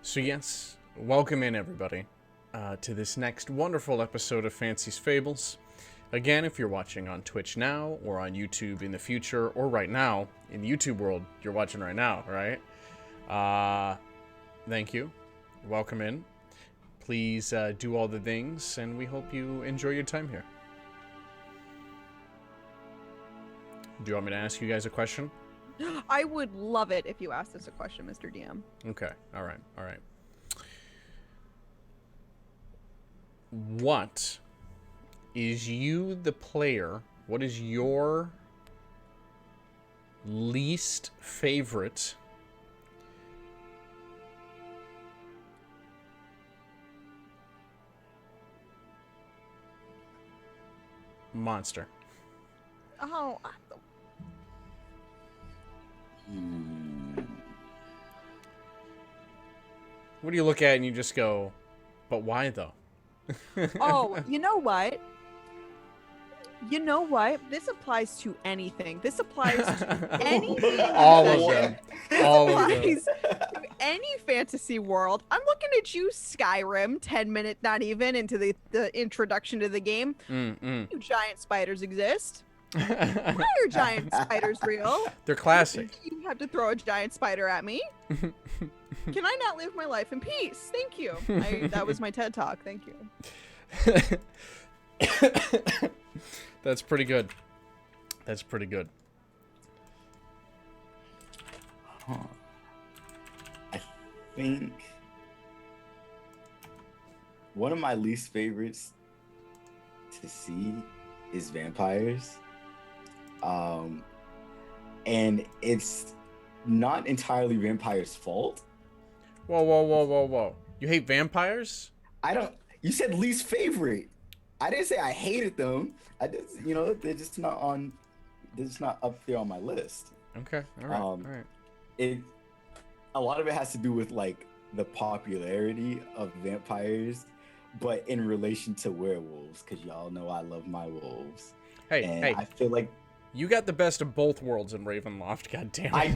So yes, welcome in everybody to this next wonderful episode of Fancie's Fables. Again, if you're watching on Twitch now, or on YouTube in the future, or right now, in the YouTube world, you're watching right now, right? Thank you. Welcome in. Please do all the things, and we hope you enjoy your time here. Do you want me to ask you guys a question? I would love it if you asked us a question, Mr. DM. Okay, alright. What is you, the player, what is your least favorite monster? Oh, What do you look at and you just go, but why though? oh, you know what? You know what? This applies to anything. This applies to anything. All of them. This All of them. applies to any fantasy world. I'm looking at you, Skyrim, 10 minutes, not even, into the introduction to the game. You giant spiders exist. Why are giant spiders real? They're classic. You have to throw a giant spider at me. Can I not live my life in peace? Thank you. That was my TED Talk. Thank you. That's pretty good. That's pretty good. Huh. I think one of my least favorites to see is vampires. And it's not entirely vampires' fault. Whoa. You hate vampires? You said least favorite. I didn't say I hated them. I just, they're just not up there on my list. Okay, all right. A lot of it has to do with like the popularity of vampires, but in relation to werewolves, because y'all know I love my wolves. Hey, I feel like you got the best of both worlds in Ravenloft. God damn it! I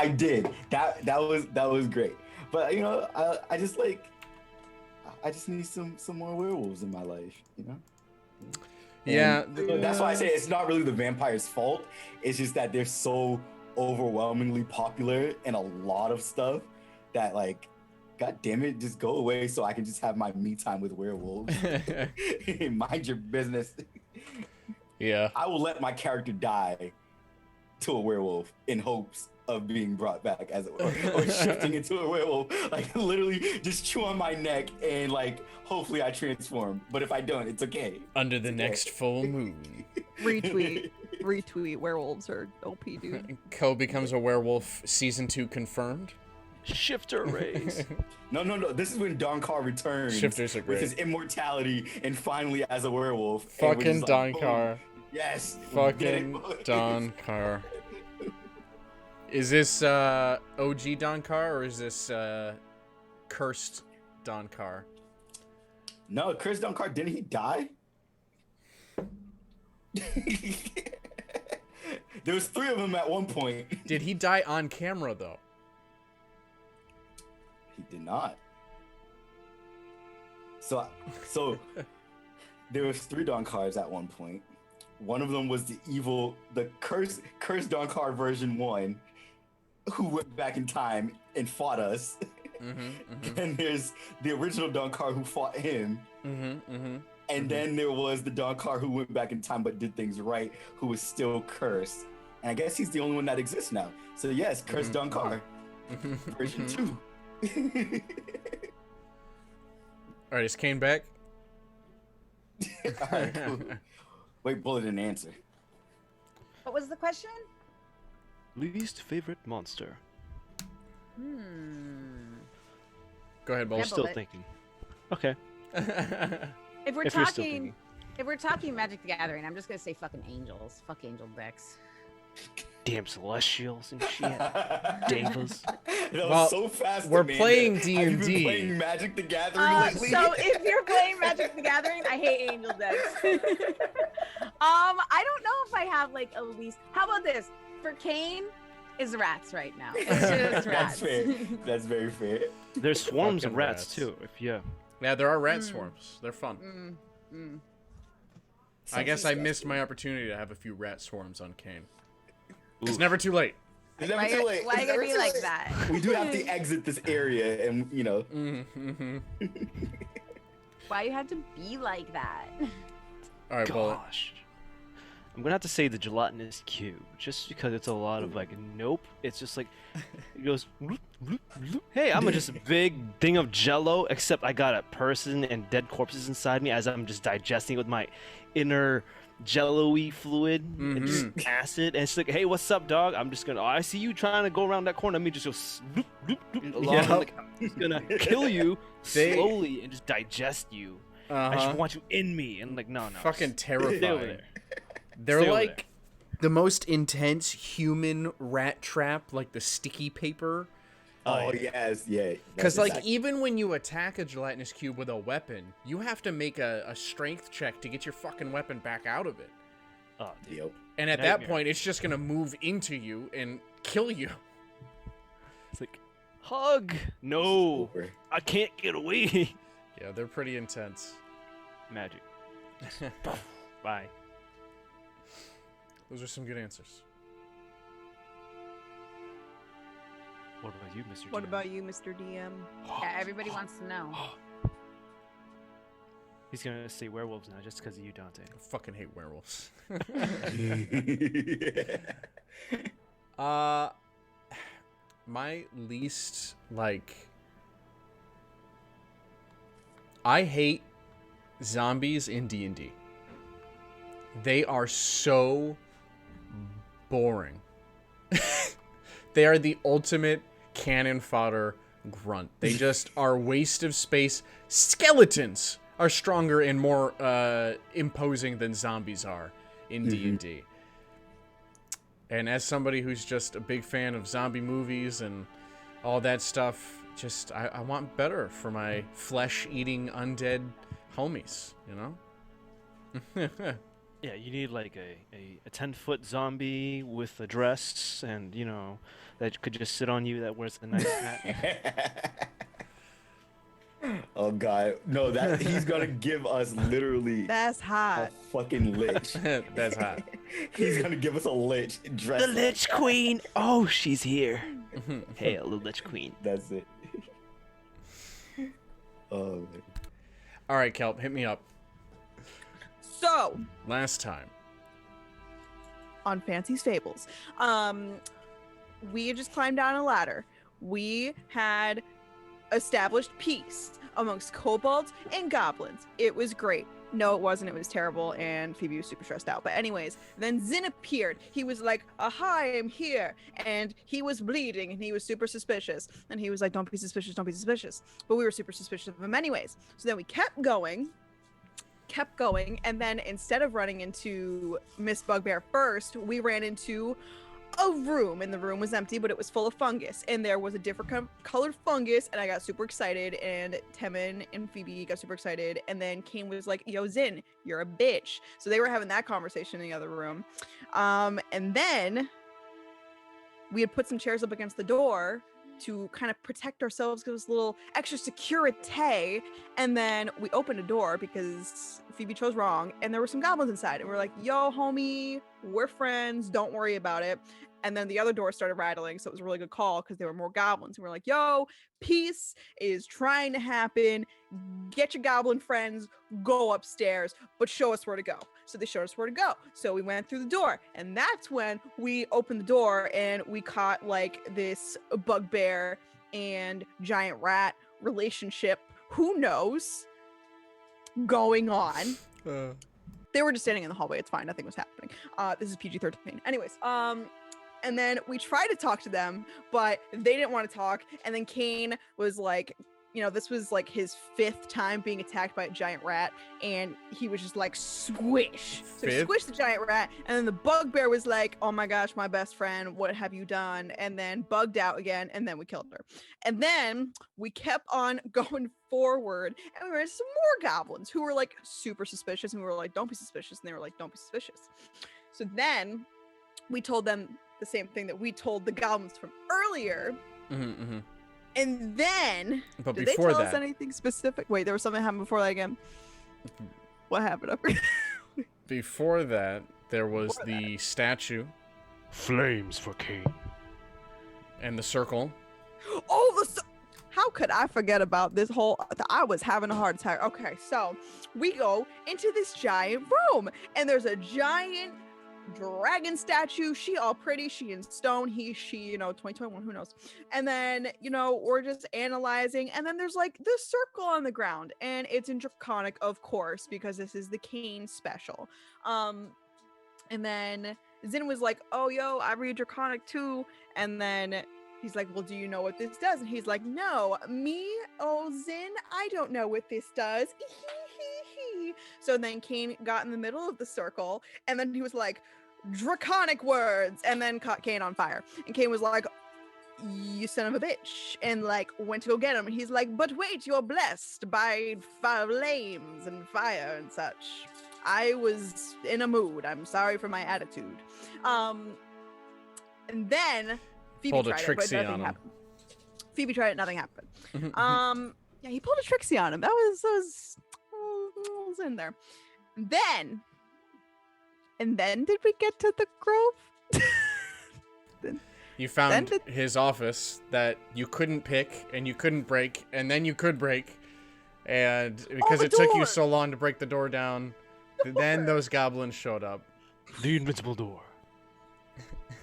did. That was great. But I just need some more werewolves in my life. Yeah. That's why I say it's not really the vampire's fault. It's just that they're so overwhelmingly popular in a lot of stuff that, like, God damn it, just go away so I can just have my me time with werewolves. Mind your business. Yeah. I will let my character die to a werewolf in hopes of being brought back as or shifting into a werewolf. Like, literally just chew on my neck and, like, hopefully I transform. But if I don't, it's okay. Under the next full moon. Retweet. Werewolves are OP, dude. Ko becomes a werewolf. Season 2 confirmed. Shifter race. No. This is when Donkar returns Shifters are great. with his immortality and finally as a werewolf. Fucking Donkar. Yes. Fucking Donkar. Is this OG Donkar or is this cursed Donkar? No, cursed Donkar, didn't he die? There was 3 of them at one point. Did he die on camera though? He did not. So there was 3 Donkars at one point. One of them was the cursed Donkar version 1, who went back in time and fought us. And there's the original Donkar who fought him. And then there was the Donkar who went back in time but did things right, who was still cursed. And I guess he's the only one that exists now. So yes, cursed Donkar version 2. Alright, is Kane back? Alright, cool. Wait, Bullet didn't answer. What was the question? Least favorite monster. Go ahead, Bullet. Yeah, Still Bullet. thinking. Okay. If we're If you're still thinking. talking Magic the Gathering, I'm just gonna say fucking angels. Fuck angel decks. Damn celestials and shit. Devas. That was Well, so fast. we're Amanda. playing Have you been D&D. playing Magic the Gathering lately? So if you're playing Magic the Gathering, I hate angel decks. I don't know if I have like a least. How about this? For Kane, is rats right now. It's just That's rats. fair. That's very fair. There's swarms of Fucking rats rats. too. If yeah. Yeah, there are rat swarms. They're fun. I guess I missed my opportunity to have a few rat swarms on Kane. It's never too late. It's never Why, too late. why It's you gotta never be too like late. that? We do have to exit this area, and you know. Why you had to be like that? All right, Bullet. Gosh. I'm gonna have to say the gelatinous cube, just because it's a lot of like, nope. It's just like, it goes, bloop, bloop, bloop. Hey, I'm just a big thing of jello, except I got a person and dead corpses inside me as I'm just digesting with my inner jello-y fluid and just acid. And it's like, hey, what's up, dog? I'm just gonna, I see you trying to go around that corner. Let me just go bloop, bloop, bloop, along. Yep. Like, I'm just gonna kill you They- slowly and just digest you. I just want you in me. And like, no. Fucking Stay over terrifying. there. They're Stay over like the most intense human rat trap, like the sticky paper. Oh yes, yeah. Because like even when you attack a gelatinous cube with a weapon, you have to make a strength check to get your fucking weapon back out of it. Oh, dude. Yep. And at that Nightmare. point, it's just gonna move into you and kill you. It's like, hug. No, Over. I can't get away. Yeah, they're pretty intense. Magic. Bye. Those are some good answers. What about you, Mr. What DM? about you, Mr. DM? Yeah, everybody wants to know. He's gonna say werewolves now just because of you, Dante. I fucking hate werewolves. My least, like, I hate zombies in D&D. They are so boring. They are the ultimate cannon fodder grunt. They just are waste of space. Skeletons are stronger and more imposing than zombies are in D&D. And as somebody who's just a big fan of zombie movies and all that stuff, just I want better for my flesh-eating undead homies, you know? Yeah, you need like a 10-foot zombie with a dress and, you know, that could just sit on you that wears a nice hat. Oh god, no! That he's gonna give us literally That's a hot. fucking lich. That's hot. He's gonna give us a lich dressed. The Lich Queen! Oh, she's here. Hail, the Lich Queen. That's it. Oh man. All right, Kelp, hit me up. So, Last time. on Fancie's Fables, we had just climbed down a ladder. We had established peace amongst kobolds and goblins. It was great. No, it wasn't. It was terrible, and Phoebe was super stressed out. But anyways, then Zin appeared. He was like, aha, I'm here. And he was bleeding, and he was super suspicious. And he was like, don't be suspicious, don't be suspicious. But we were super suspicious of him anyways. So then we kept going, and then instead of running into Miss Bugbear first, we ran into a room, and the room was empty, but it was full of fungus, and there was a different colored fungus, and I got super excited, and Temin and Phoebe got super excited, and then Kane was like, yo, Zin, you're a bitch. So they were having that conversation in the other room. And then we had put some chairs up against the door to kind of protect ourselves, give us a little extra security. And then we opened a door because Phoebe chose wrong, and there were some goblins inside, and we're like, yo, homie, we're friends, don't worry about it. And then the other door started rattling, so it was a really good call because there were more goblins. And we're like, yo, peace is trying to happen. Get your goblin friends, go upstairs, but show us where to go. So they showed us where to go. So we went through the door, and that's when we opened the door and we caught like this bugbear and giant rat relationship, who knows, going on. They were just standing in the hallway. It's fine. Nothing was happening. This is PG-13. Anyways, and then we tried to talk to them, but they didn't want to talk. And then Kane was like, you know, this was like his 5th time being attacked by a giant rat, and he was just like, squish. So he Fifth? squished the giant rat, and then the bugbear was like, oh my gosh, my best friend, what have you done? And then bugged out again, and then we killed her. And then we kept on going forward, and we ran into some more goblins who were like super suspicious, and we were like, don't be suspicious, and they were like, don't be suspicious. So then we told them the same thing that we told the goblins from earlier. Mm-hmm. And then, But did before they tell that, us anything specific? Wait, there was something happened before that again. What happened up here? before that, there was Before the statue Flames for King. and the circle. Oh, how could I forget about this whole? I was having a heart attack. Okay, so we go into this giant room, and there's a giant dragon statue. She all pretty. She in stone. She, 2021. Who knows? And then, we're just analyzing, and then there's like this circle on the ground, and it's in Draconic, of course, because this is the Kane special. And then Zin was like, "Oh, yo, I read Draconic too," and then he's like, "Well, do you know what this does?" And he's like, "No, me, oh Zin, I don't know what this does." So then Kane got in the middle of the circle, and then he was like, "Draconic words," and then caught Kane on fire. And Kane was like, "You son of a bitch," and like went to go get him. And he's like, "But wait, you're blessed by flames and fire and such." I was in a mood. I'm sorry for my attitude. And then Phoebe Pulled a tried it, but Trixie nothing on him. happened. Phoebe tried it, nothing happened. Yeah, he pulled a Trixie on him. That was in there. And then did we get to the grove? You found his office that you couldn't pick and you couldn't break, and then you could break, and because it took you so long to break the door down, then those goblins showed up. The invincible door.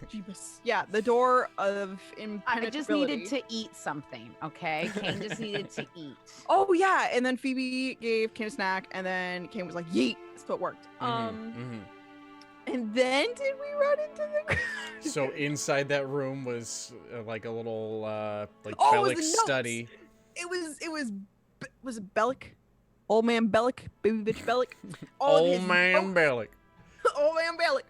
Jeebus. Yeah, the door of impenetrability. I just needed to eat something, okay? Kane just needed to eat. Oh yeah, and then Phoebe gave Kane a snack, and then Kane was like, "Yeet!" So it worked. And then did we run into the? So inside that room was like a little like Oh, it was Belak the notes. study. Was it Belak? Old man Belak, baby bitch Belak. Old man Belak. Old man Belak.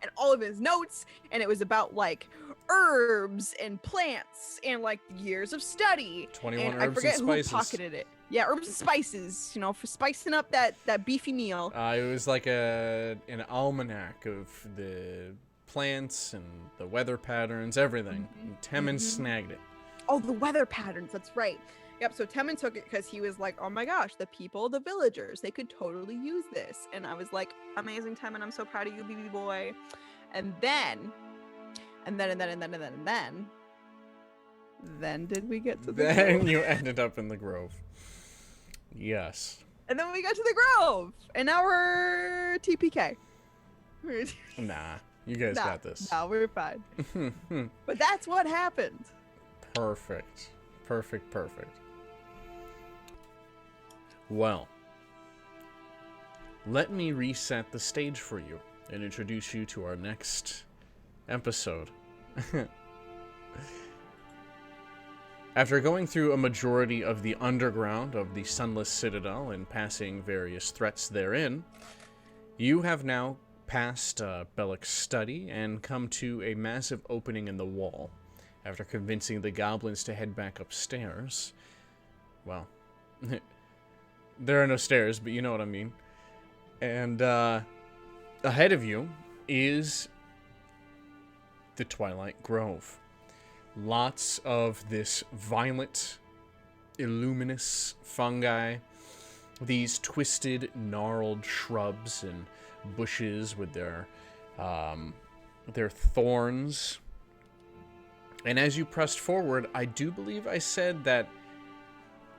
And all of his notes, and it was about like herbs and plants and like years of study. 21 and herbs I forget and spices. who pocketed it. Yeah, herbs and spices, for spicing up that beefy meal. It was like an almanac of the plants and the weather patterns, everything. And Temin snagged it. Oh, the weather patterns. That's right. Yep. So Temin took it because he was like, "Oh my gosh, the people, the villagers, they could totally use this." And I was like, "Amazing, Temin. I'm so proud of you, BB boy." And then did we get to the Then grove? you ended up in the grove. Yes. And then we got to the grove, and now we're TPK. Nah, you guys got this. No, we're fine. But that's what happened. Perfect. Well, let me reset the stage for you and introduce you to our next episode. After going through a majority of the underground of the Sunless Citadel and passing various threats therein, you have now passed Belak's study and come to a massive opening in the wall. After convincing the goblins to head back upstairs, well, there are no stairs, but you know what I mean. And ahead of you is the Twilight Grove. Lots of this violet, illuminous fungi, these twisted, gnarled shrubs and bushes with their thorns. And as you pressed forward, I do believe I said that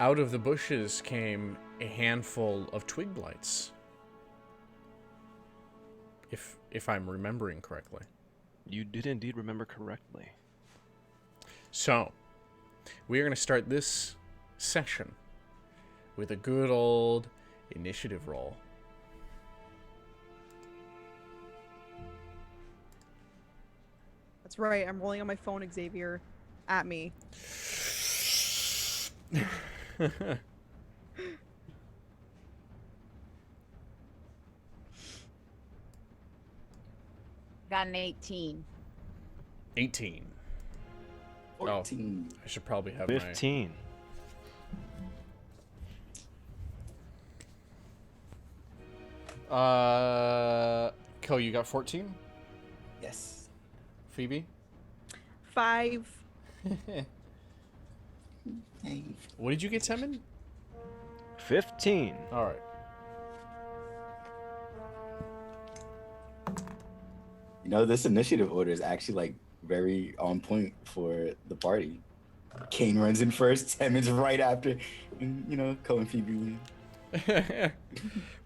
out of the bushes came a handful of twig blights. If I'm remembering correctly. You did indeed remember correctly. So, we are going to start this session with a good old initiative roll. That's right. I'm rolling on my phone, Xavier, at me. Got an 18. 18. 14. I should probably have 15. Ko, you got 14? Yes. Phoebe? 5. What did you get, Temin? 15. All right. You know, this initiative order is actually like very on point for the party. Kane runs in first, Temin's right after, and, you know, Ko and Phoebe.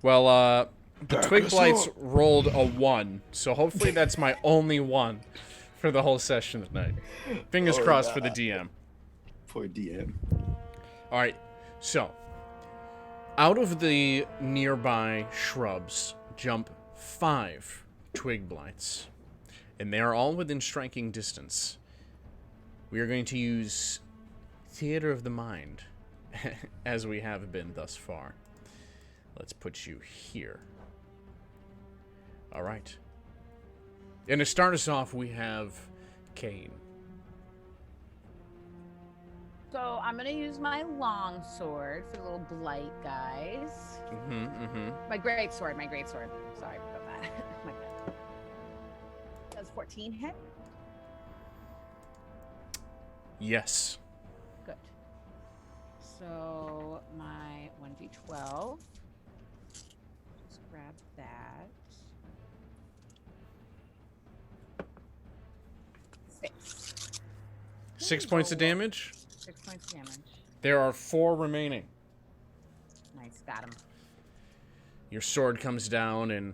Well, the Twig Blights rolled a 1, so hopefully that's my only 1 for the whole session tonight. Fingers crossed for the DM. Poor DM. All right, so out of the nearby shrubs jump 5 Twig Blights, and they are all within striking distance. We are going to use Theater of the Mind, as we have been thus far. Let's put you here. All right. And to start us off, we have Kane. So I'm gonna use my long sword for the little blight guys. My great sword. Sorry about that. My bad. Does 14 hit? Yes. Good. So my 1d12. Just grab that. 6. 6 points of damage. 6 points of damage. There are 4 remaining. Nice, got him. Your sword comes down and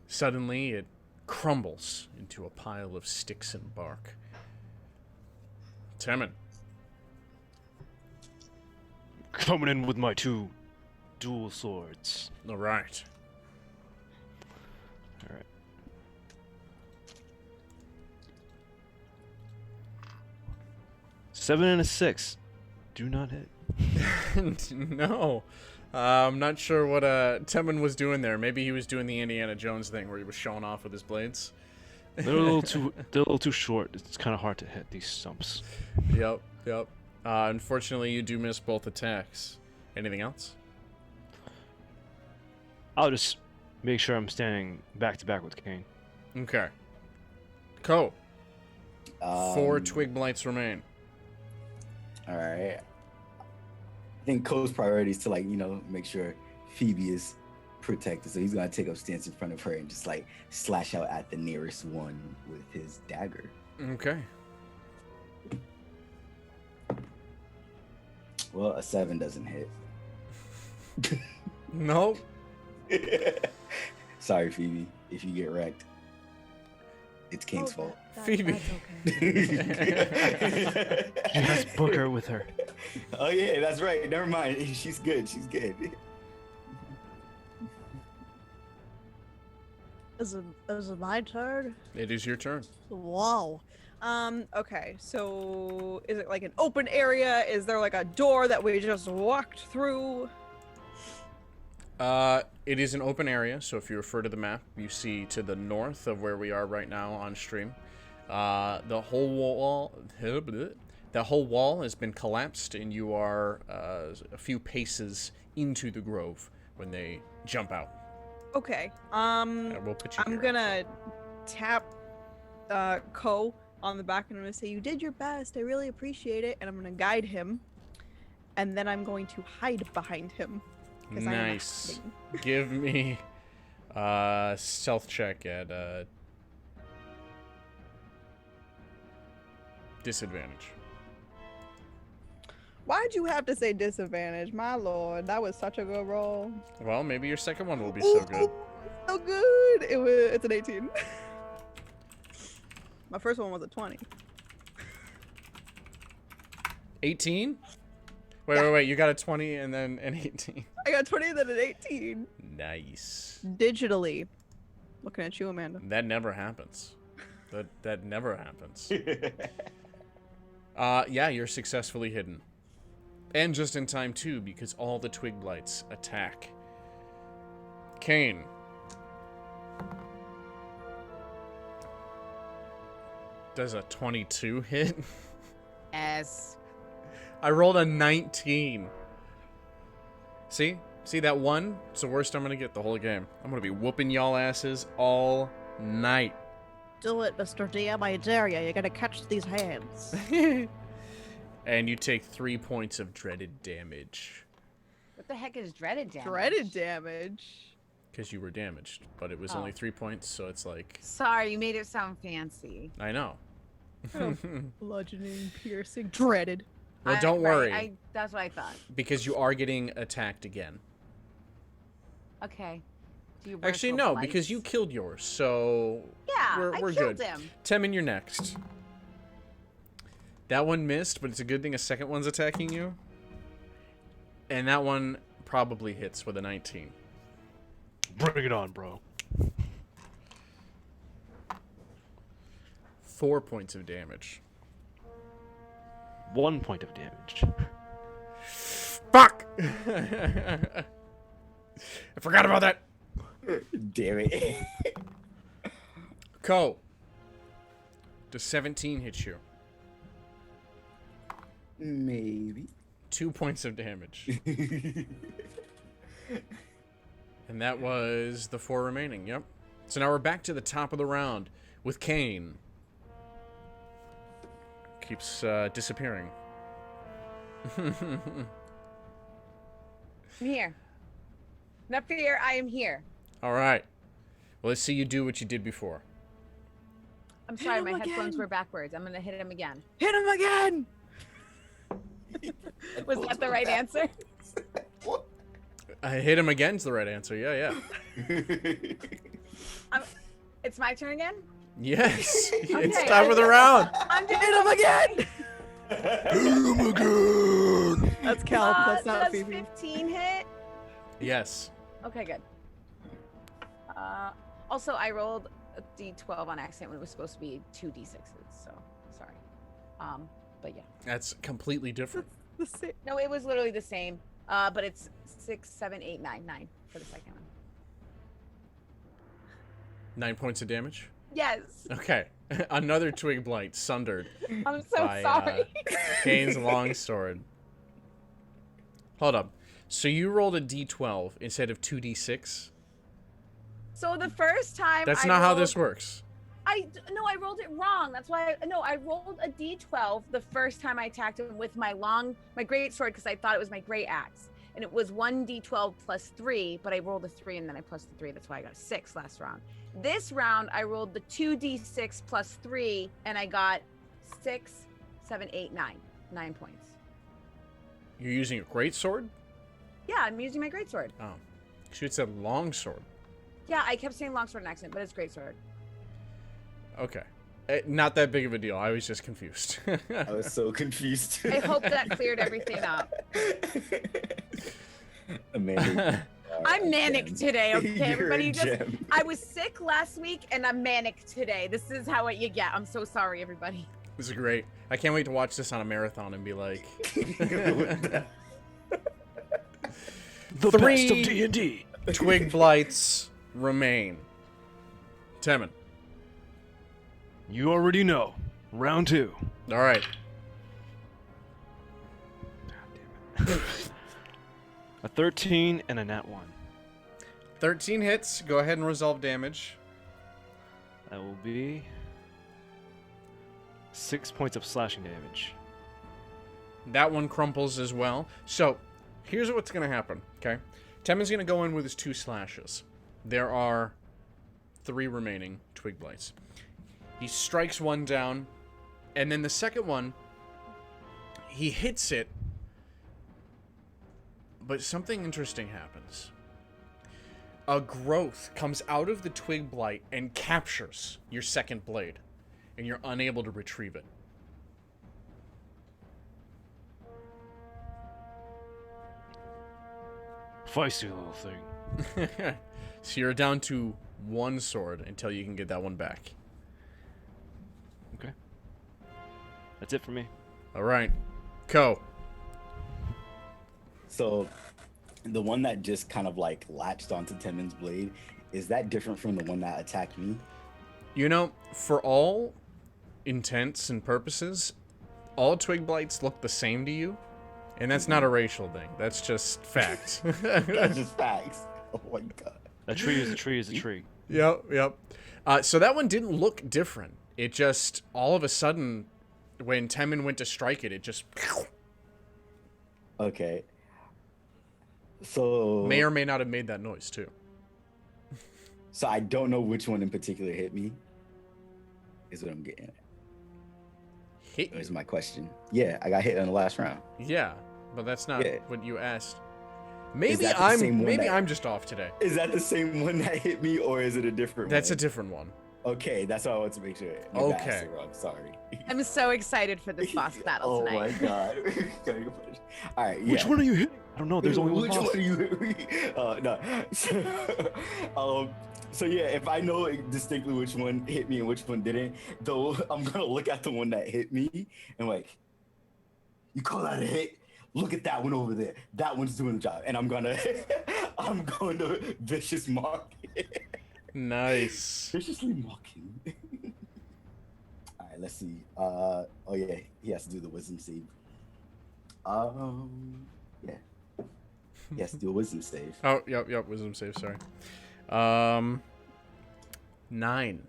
suddenly it crumbles into a pile of sticks and bark. Temin. Coming in with my 2 dual swords. All right. All right. Seven and a 6. Do not hit. No. I'm not sure what Temin was doing there. Maybe he was doing the Indiana Jones thing where he was showing off with his blades. They're a little too short. It's kind of hard to hit these stumps. Yep. Unfortunately, you do miss both attacks. Anything else? I'll just make sure I'm standing back to back with Kane. Okay. Ko. 4 Twig Blights remain. All right. I think Ko's priority is to, like, you know, make sure Phoebe is protected. So he's gonna take up stance in front of her and just like slash out at the nearest one with his dagger. Okay. Well, a 7 doesn't hit. Nope. Sorry, Phoebe. If you get wrecked, it's Kane's fault. Phoebe. That's okay. She has Booker with her. Oh yeah, that's right. Never mind. She's good. Is it my turn? It is your turn. Wow. Okay, so is it like an open area? Is there like a door that we just walked through? It is an open area, so if you refer to the map, you see to the north of where we are right now on stream, the whole wall has been collapsed, and you are a few paces into the grove when they jump out. Okay. We'll put you I'm here, gonna tap Ko on the back and I'm gonna say, "You did your best. I really appreciate it." And I'm gonna guide him, and then I'm going to hide behind him. Nice. Give me stealth check at disadvantage. Why'd you have to say disadvantage, my lord? That was such a good roll. Well, maybe your second one will be so good. So good. It's an 18. My first one was a 20. 18? Wait. You got a 20 and then an 18. I got 20 and then an 18. Nice. Digitally. Looking at you, Amanda. That never happens. That never happens. Yeah, you're successfully hidden. And just in time, too, because all the Twig Blights attack. Kane. Does a 22 hit? Yes. I rolled a 19. See that one? It's the worst I'm gonna get the whole game. I'm gonna be whooping y'all asses all night. Do it, Mr. DM. I dare you. You're gonna catch these hands. And you take 3 points of dreaded damage. What the heck is dreaded damage? Dreaded damage. Because you were damaged, but it was only 3 points, so it's like... Sorry, you made it sound fancy. I know. Oh, bludgeoning, piercing, dreaded. Well, don't worry. That's what I thought. Because you are getting attacked again. Okay. Do you Actually, no, because you killed yours, so... Yeah, we're I good. killed him. Temin, you're next. That one missed, but it's a good thing a second one's attacking you. And that one probably hits with a 19. Bring it on, bro. 4 points of damage. 1 point of damage. Fuck! I forgot about that. Damn it. Ko. Does 17 hit you? Maybe. 2 points of damage. And that was the 4 remaining, yep. So now we're back to the top of the round with Kane. Keeps disappearing. I'm here. Not fear, I am here. Alright. Well, let's see you do what you did before. I'm sorry, him my headphones again. were backwards. I'm gonna hit him again. Hit him again! Was that the right answer? What? I hit him again's the right answer, yeah. It's my turn again? Yes! It's Okay, time of the round! I'm doing Hit him again! Hit him again! That's Cal. That's not does Phoebe. 15 hit? Yes. Okay, good. Also, I rolled a d12 on accident when it was supposed to be 2 d6s, so sorry. But yeah. That's completely different. The same. No, it was literally the same. But it's 6, 7, 8, 9, 9 for the second one. 9 points of damage? Yes. Okay. Another twig blight sundered I'm so by sorry. Kane's longsword. Hold up. So you rolled a d12 instead of 2d6? So the first time That's I not how rolled- this works. I rolled it wrong. That's why I rolled a d12 the first time I attacked him with my great sword because I thought it was my great axe, and it was 1d12 plus 3, but I rolled a 3 and then I plus the 3. That's why I got a 6 last round. This round I rolled the 2d6 plus 3 and I got 6, 7, 8, 9. 9 points. You're using a great sword? Yeah, I'm using my great sword. Oh. She had said longsword. Yeah, I kept saying longsword in accent, but it's great sword. Okay. Not that big of a deal. I was just confused. I was so confused. I hope that cleared everything up. Amazing. I'm manic Gem. today, okay, You're a everybody? gem. I was sick last week and I'm manic today. This is how what you get. I'm so sorry, everybody. This is great. I can't wait to watch this on a marathon and be like... The 3 best of D&D. twig blights remain. Temin. You already know. Round 2. All right. A 13 and a nat 1. 13 hits. Go ahead and resolve damage. That will be 6 points of slashing damage. That one crumples as well. So, here's what's going to happen, okay? Temin's going to go in with his 2 slashes. There are 3 remaining twig blights. He strikes one down, and then the second one, he hits it, but something interesting happens. A growth comes out of the twig blight and captures your second blade, and you're unable to retrieve it. Feisty little thing. So you're down to 1 sword until you can get that one back. Okay. That's it for me. All right. Ko. So, the one that just kind of like latched onto Timon's blade, is that different from the one that attacked me? You know, for all intents and purposes, all twig blights look the same to you. And that's not a racial thing. That's just fact. That's just facts. Oh my god. A tree is a tree is a tree. Yep, yep. So that one didn't look different. It just, all of a sudden, when Temin went to strike it, it just Okay. So may or may not have made that noise, too. So I don't know which one in particular hit me. Is what I'm getting at. Hit Is you? my question. Yeah, I got hit in the last round. Yeah, but that's not Yeah. what you asked. Maybe that the same one that- I'm just off today. Is that the same one that hit me, or is it a different That's a one? different one. Okay, that's what I want to make sure. Maybe I asked Okay. it wrong. Sorry. I'm so excited for this boss battle Oh tonight. my god. All right. Yeah. Which one are you hitting? I don't know. There's only one Which boss. one are you? No. So yeah, if I know distinctly which one hit me and which one didn't, though, I'm gonna look at the one that hit me and like, you call that a hit? Look at that one over there. That one's doing the job, and I'm going to vicious mark. Nice. Viciously mocking. All right, let's see. Oh yeah, he has to do the wisdom save. Yeah. He has to do a wisdom save. Oh, yep, wisdom save, sorry. 9.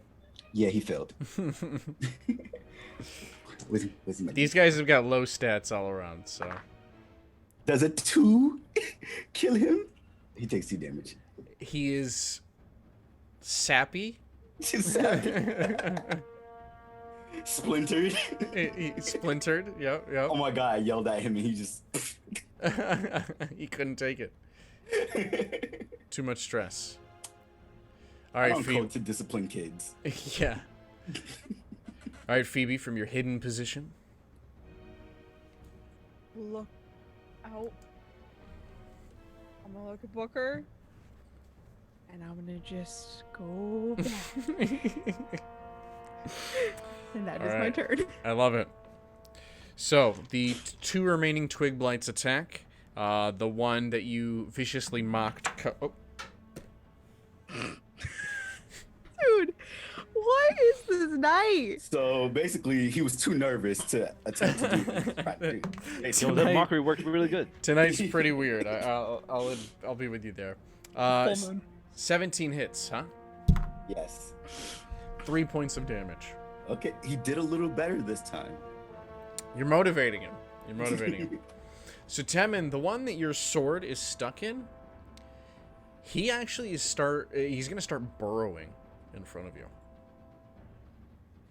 Yeah, he failed. Wisdom. These guys have got low stats all around, so. Does a 2 kill him? He takes 2 damage. He is sappy. Splintered. He splintered. Yep. Oh my god, I yelled at him and he just... He couldn't take it. Too much stress. All I right, don't Phoebe. code to discipline kids. Yeah. All right, Phoebe, from your hidden position. Look out. I'm gonna look at Booker. And I'm gonna just go back. And that All is my right. turn. I love it. So, the 2 remaining Twig Blights attack. The one that you viciously mocked. Oh. Dude, what is this night? So basically, he was too nervous to attempt to do it. Yo, that mockery worked really good. Tonight's pretty weird. I'll be with you there. Full moon. 17 hits, huh? Yes. 3 points of damage. Okay, he did a little better this time. You're motivating him. So Temin, the one that your sword is stuck in, he actually he's gonna start burrowing in front of you.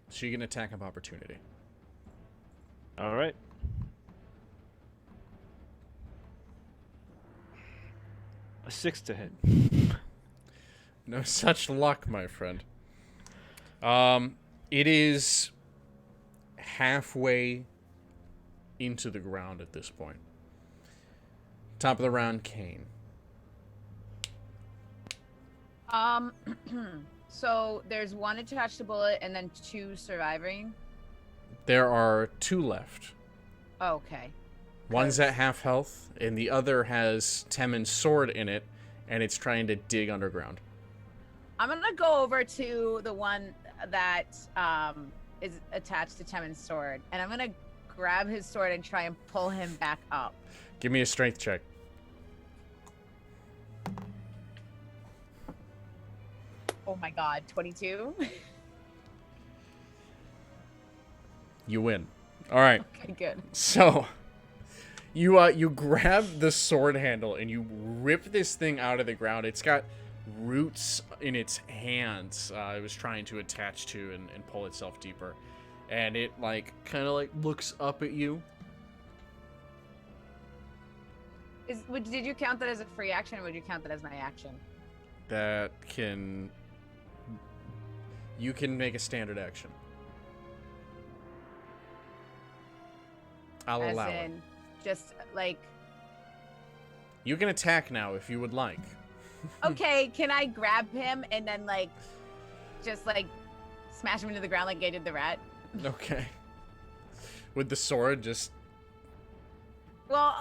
So you can attack of opportunity. All right. A 6 to hit. No such luck, my friend. It is halfway into the ground at this point. Top of the round, Kane. So there's 1 attached to bullet and then 2 surviving. There are 2 left. Okay. One's at half health, and the other has Temin's sword in it, and it's trying to dig underground. I'm gonna go over to the one that is attached to Temin's sword, and I'm gonna grab his sword and try and pull him back up. Give me a strength check. Oh my god, 22? You win. All right. Okay, good. So, you grab the sword handle and you rip this thing out of the ground. It's got roots in its hands. It was trying to attach to and pull itself deeper, and it kind of looks up at you. Did you count that as a free action, or would you count that as my action? You can make a standard action. I'll As allow it. in, just You can attack now if you would like. okay, can I grab him and then just smash him into the ground like I did the rat? Okay. With the sword, just... Well,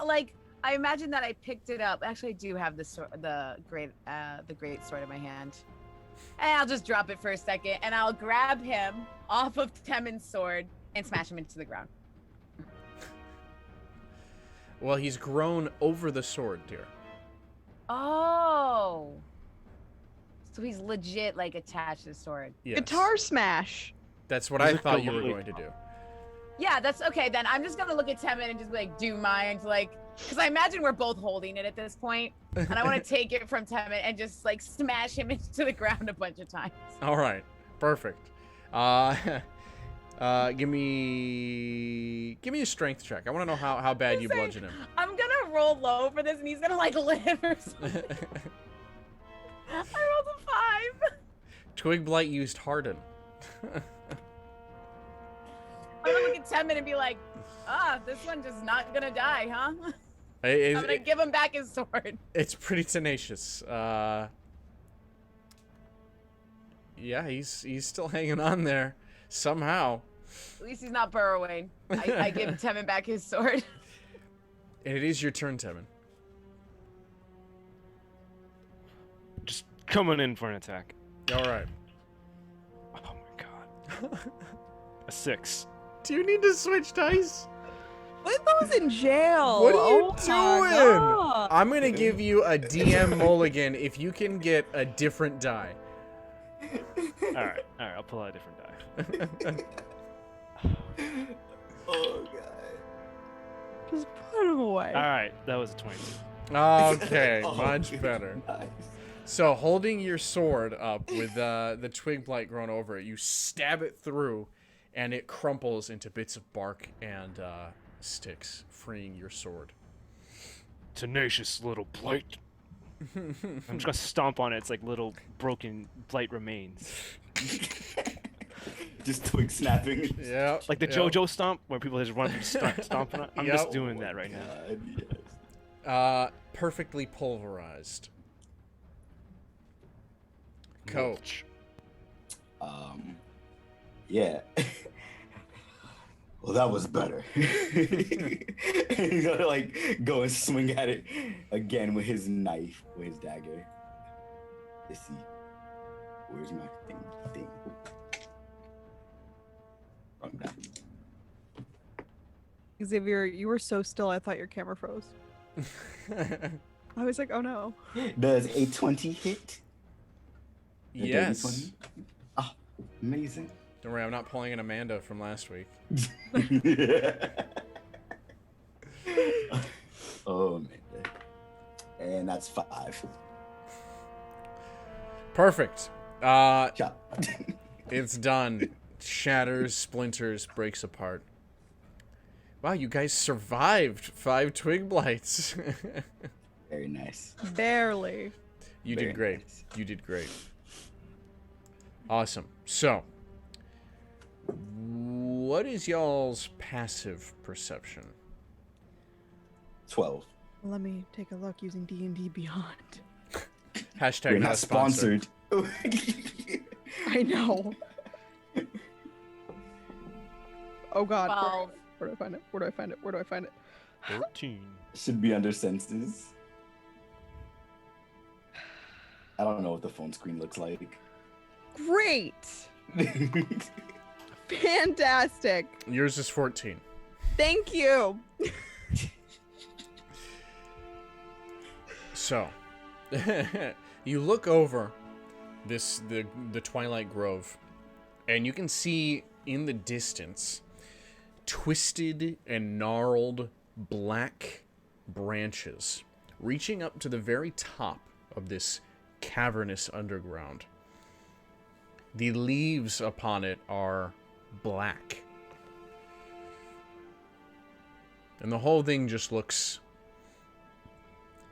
I imagine that I picked it up. Actually, I do have the great sword in my hand. And I'll just drop it for a second, and I'll grab him off of Temin's sword and smash him into the ground. Well, he's grown over the sword, dear. Oh. So he's legit like attached to the sword. Yes. Guitar smash. That's what He's I a thought you were complete- going to do. Yeah, that's okay. Then I'm just gonna look at Temin and just be like, do mind, like, because I imagine we're both holding it at this point, and I want to take it from Temin and just like smash him into the ground a bunch of times. All right, perfect. Give me a strength check. I want to know how bad you bludgeon him. I'm gonna roll low for this, and he's gonna like live or something. I rolled a 5. Twig Blight used Harden. I'm gonna look at Temin and be like, this one just not gonna die, huh? It- I'm gonna give him back his sword. It's pretty tenacious. Yeah, he's still hanging on there somehow. At least he's not burrowing. I give Temin back his sword. And it is your turn, Temin. Just coming in for an attack. All right. Oh my god. A 6. Do you need to switch dice? Put those in jail. What are you Oh my doing? God. I'm gonna give you a DM mulligan if you can get a different die. Alright, I'll pull out a different die. Oh god. Just put them away. Alright, that was a 22. Okay, Oh, much better. Nice. So, holding your sword up with the twig blight grown over it, you stab it through, and it crumples into bits of bark and sticks, freeing your sword. Tenacious little blight. I'm just gonna stomp on it. It's like little broken blight remains. Just twig snapping. Yeah. Like the JoJo stomp, where people just run and start stomping on it. I'm just Yep. doing that right now. God, yes. Perfectly pulverized. Coach. Yeah. Well, that was better. He's gonna like go and swing at it again with his knife, with his dagger. Let's see. Where's my thing? Wrong die. Xavier, you were so still. I thought your camera froze. I was like, oh no. Does a 20 hit? A dirty Yes. 20? Ah, amazing. Don't worry, I'm not pulling an Amanda from last week. Oh man. And that's 5. Perfect. Chop. It's done. Shatters, splinters, breaks apart. Wow, you guys survived 5 twig blights. Very nice. Barely. You Very did great. nice. You did great. Awesome. So, what is y'all's passive perception? 12. Let me take a look using D&D Beyond. Hashtag We're not not sponsored. sponsored. I know. Oh God. 12. Where do I find it? Where do I find it? Where do I find it? 13. Should be under senses. I don't know what the phone screen looks like. Great. Fantastic. Yours is 14. Thank you. So, you look over the Twilight Grove, and you can see in the distance twisted and gnarled black branches reaching up to the very top of this cavernous underground. The leaves upon it are black. And the whole thing just looks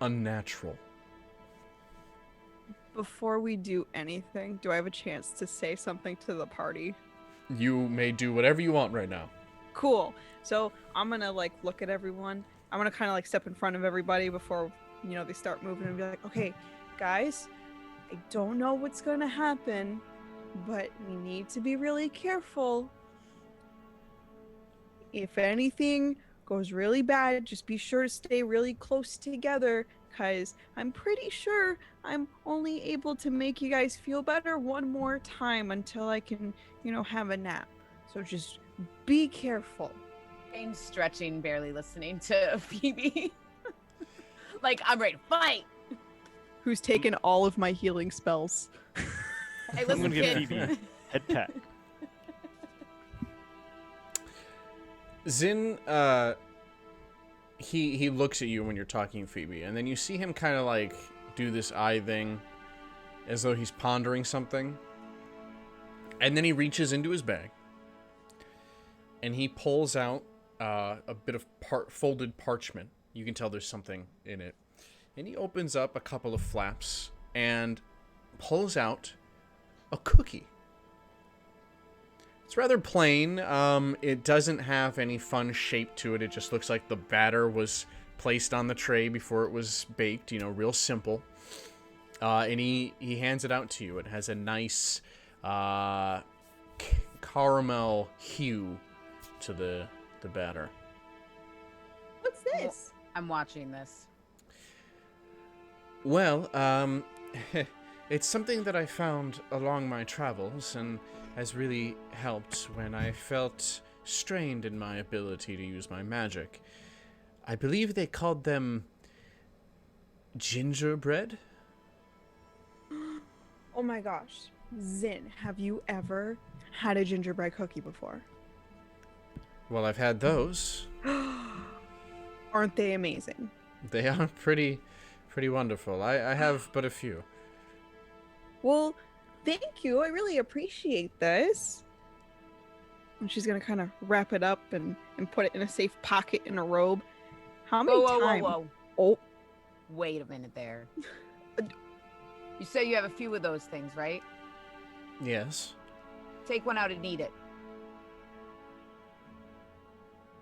unnatural. Before we do anything, do I have a chance to say something to the party? You may do whatever you want right now. Cool. So I'm gonna like look at everyone. I'm gonna kind of like step in front of everybody before, you know, they start moving and be like, okay, guys, I don't know what's gonna happen, but we need to be really careful. If anything goes really bad, just be sure to stay really close together, because I'm pretty sure I'm only able to make you guys feel better one more time until I can, you know, have a nap. So just be careful. I'm stretching, barely listening to Phoebe. Like, I'm ready to fight. who's taken all of my healing spells. Hey, I'm listen, gonna give kid. Phoebe head pat. Zin, he looks at you when you're talking, Phoebe, and then you see him kind of like do this eye thing, as though he's pondering something. And then he reaches into his bag, and he pulls out a bit of folded parchment. You can tell there's something in it. And he opens up a couple of flaps and pulls out a cookie. It's rather plain. It doesn't have any fun shape to it. It just looks like the batter was placed on the tray before it was baked. You know, real simple. And he hands it out to you. It has a nice caramel hue to the batter. What's this? I'm watching this. Well, it's something that I found along my travels and has really helped when I felt strained in my ability to use my magic. I believe they called them gingerbread? Oh my gosh. Zin, have you ever had a gingerbread cookie before? Well, I've had those. Aren't they amazing? They are pretty wonderful. I have but a few. Well, thank you. I really appreciate this. And she's gonna kind of wrap it up and put it in a safe pocket in a robe. How many times? Whoa. Oh, Wait a minute there. You say you have a few of those things, right? Yes. Take one out and eat it.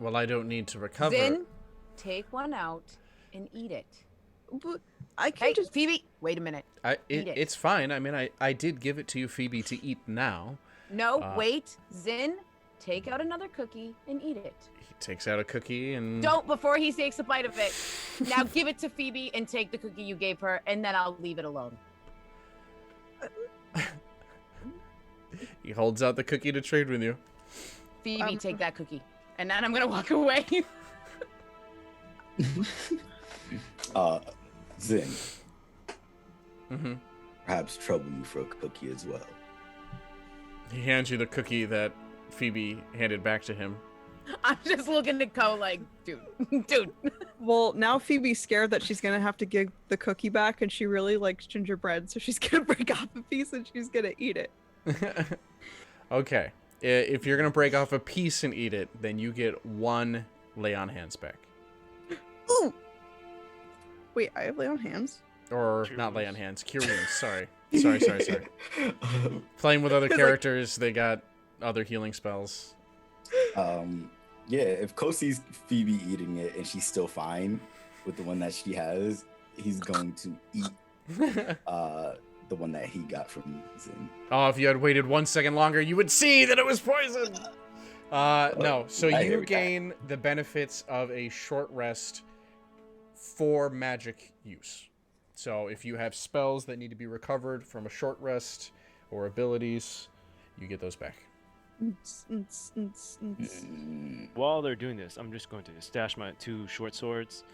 Well, I don't need to recover. Zin, take one out and eat it. but I can't Hey, just. Phoebe, wait a minute. Eat it. It's fine. I mean, I did give it to you, Phoebe, to eat now. No, wait. Zin, take out another cookie and eat it. He takes out a cookie and... Don't before he takes a bite of it. Now give it to Phoebe and take the cookie you gave her, and then I'll leave it alone. He holds out the cookie to trade with you. Phoebe, take that cookie. And then I'm gonna walk away. Zin, Mm-hmm. perhaps trouble you for a cookie as well. He hands you the cookie that Phoebe handed back to him. I'm just looking to go like, dude. Well, now Phoebe's scared that she's gonna have to give the cookie back, and she really likes gingerbread, so she's gonna break off a piece and she's gonna eat it. Okay. If you're going to break off a piece and eat it, then you get one lay on hands back. Ooh! Wait, I have lay on hands? Or Cure not lay on wounds. hands. Cure wounds. Sorry. Sorry. Playing with other It's like- characters, they got other healing spells. Yeah, if Ko sees Phoebe eating it and she's still fine with the one that she has, he's going to eat the one that he got from Zin. Oh, if you had waited 1 second longer, you would see that it was poison. No. So I you hear that. gain the benefits of a short rest for magic use. So if you have spells that need to be recovered from a short rest or abilities, you get those back. While they're doing this, I'm just going to stash my 2 short swords,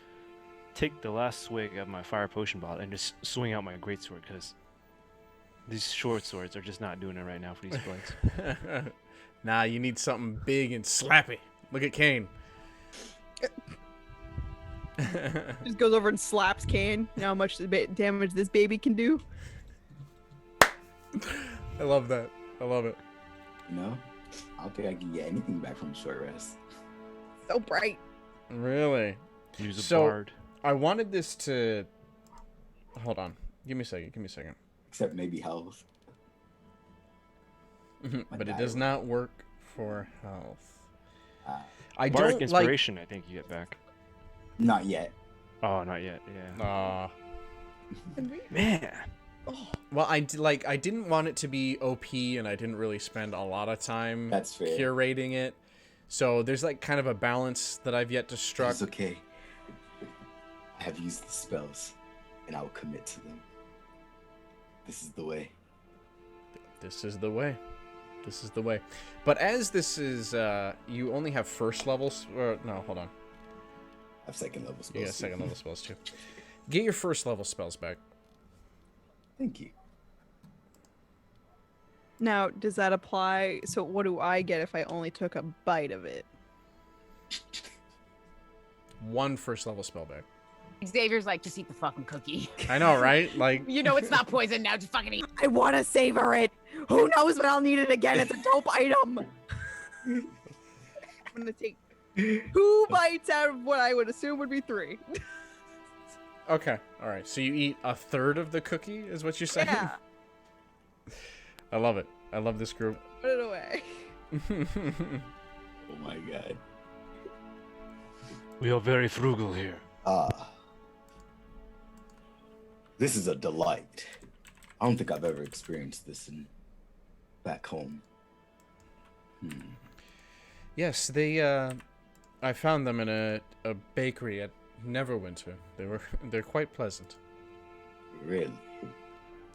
take the last swig of my fire potion bottle, and just swing out my greatsword, because these short swords are just not doing it right now for these blades. Nah, you need something big and slappy. Look at Kane. Just goes over and slaps Kane. You know how much damage this baby can do? I love that. I love it. You know? I don't think I can get anything back from a short rest. So bright. Really? Use a So- bard. I wanted this to... Hold on. Give me a second. Except maybe health. But it does not work for health. Uh, I Bardic don't like... inspiration, I think you get back. Not yet. Oh, not yet. Yeah. Man. Well, I didn't want it to be OP, and I didn't really spend a lot of time That's fair. curating it. So there's like kind of a balance that I've yet to struck. It's okay. I have used the spells, and I will commit to them. This is the way. This is the way. This is the way. But as this is, you only have first levels. No, hold on. I have second level spells. You got too. second level spells too. Get your first level spells back. Thank you. Now, does that apply? So what do I get if I only took a bite of it? 1 first level spell back. Xavier's like, just eat the fucking cookie. I know, right? Like, You know it's not poison now. Just fucking eat. I want to savor it. Who knows when I'll need it again? It's a dope item. I'm gonna take 2 bites out of what I would assume would be 3. okay, all right. So you eat a third of the cookie, is what you're saying? Yeah. I love it. I love this group. Put it away. Oh my god. We are very frugal here. This is a delight. I don't think I've ever experienced this back home. Yes, they. I found them in a bakery at Neverwinter. They're quite pleasant. Really?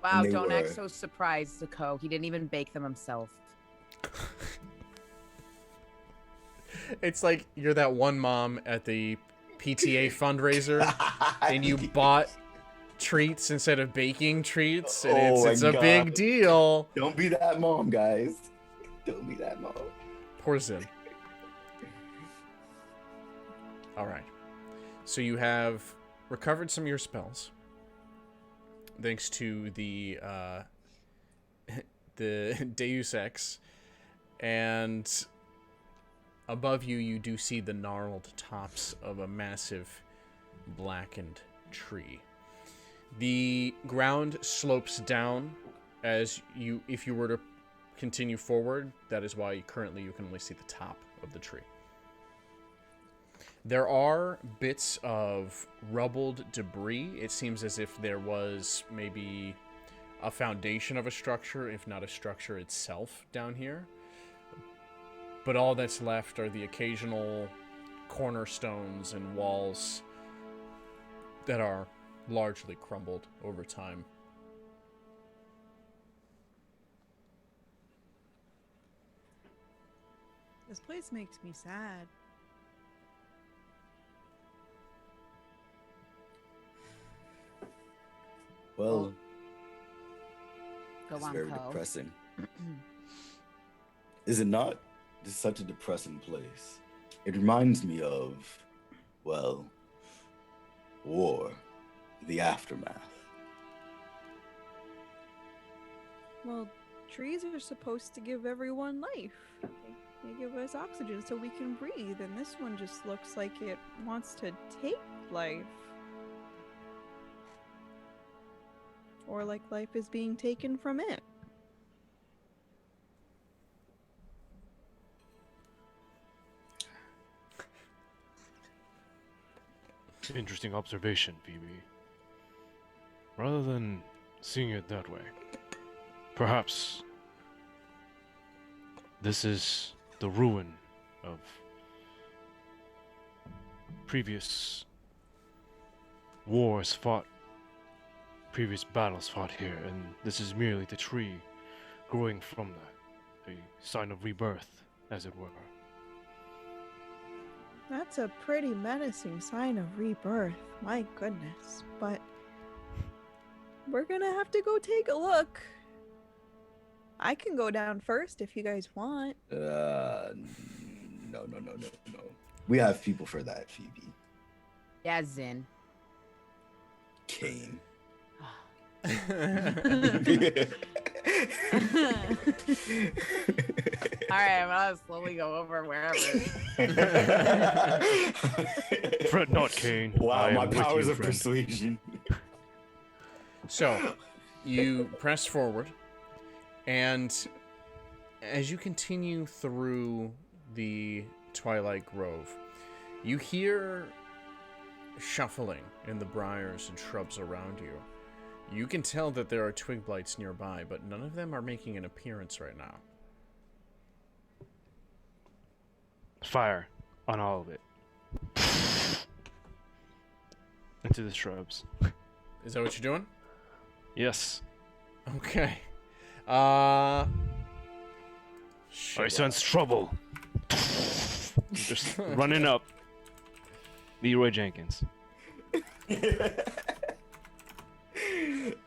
Wow, They don't act were- so surprised, Zuko. He didn't even bake them himself. It's like you're that one mom at the PTA fundraiser, and you bought treats instead of baking treats, and Oh my it's a God. big deal. Don't be that mom, guys. Don't be that mom. Poor Zin. All right. So you have recovered some of your spells, thanks to the Deus Ex, and above you, you do see the gnarled tops of a massive blackened tree. The ground slopes down as if you were to continue forward. That is why currently you can only see the top of the tree. There are bits of rubbled debris. It seems as if there was maybe a foundation of a structure, if not a structure itself, down here. But all that's left are the occasional cornerstones and walls that are largely crumbled over time. This place makes me sad. Well, Go it's on, very Poe. depressing. Is it not? This is such a depressing place. It reminds me of, well, war, the aftermath. Well, trees are supposed to give everyone life. They give us oxygen so we can breathe, and this one just looks like it wants to take life. Or like life is being taken from it. Interesting observation, Phoebe. Rather than seeing it that way, perhaps this is the ruin of previous wars fought, previous battles fought here, and this is merely the tree growing from that, a sign of rebirth, as it were. That's a pretty menacing sign of rebirth, my goodness. But we're gonna have to go take a look. I can go down first if you guys want. No. We have people for that, Phoebe. Yeah, Zin. Kane. All right, I'm gonna slowly go over wherever. Fret not, Kane. I Wow, am my with powers you, of friend. persuasion. So, you press forward, and as you continue through the Twilight Grove, you hear shuffling in the briars and shrubs around you. You can tell that there are twig blights nearby, but none of them are making an appearance right now. Fire on all of it. Into the shrubs. Is that what you're doing? Yes. Okay. Shit. I sense trouble. Just running up. Leroy Jenkins.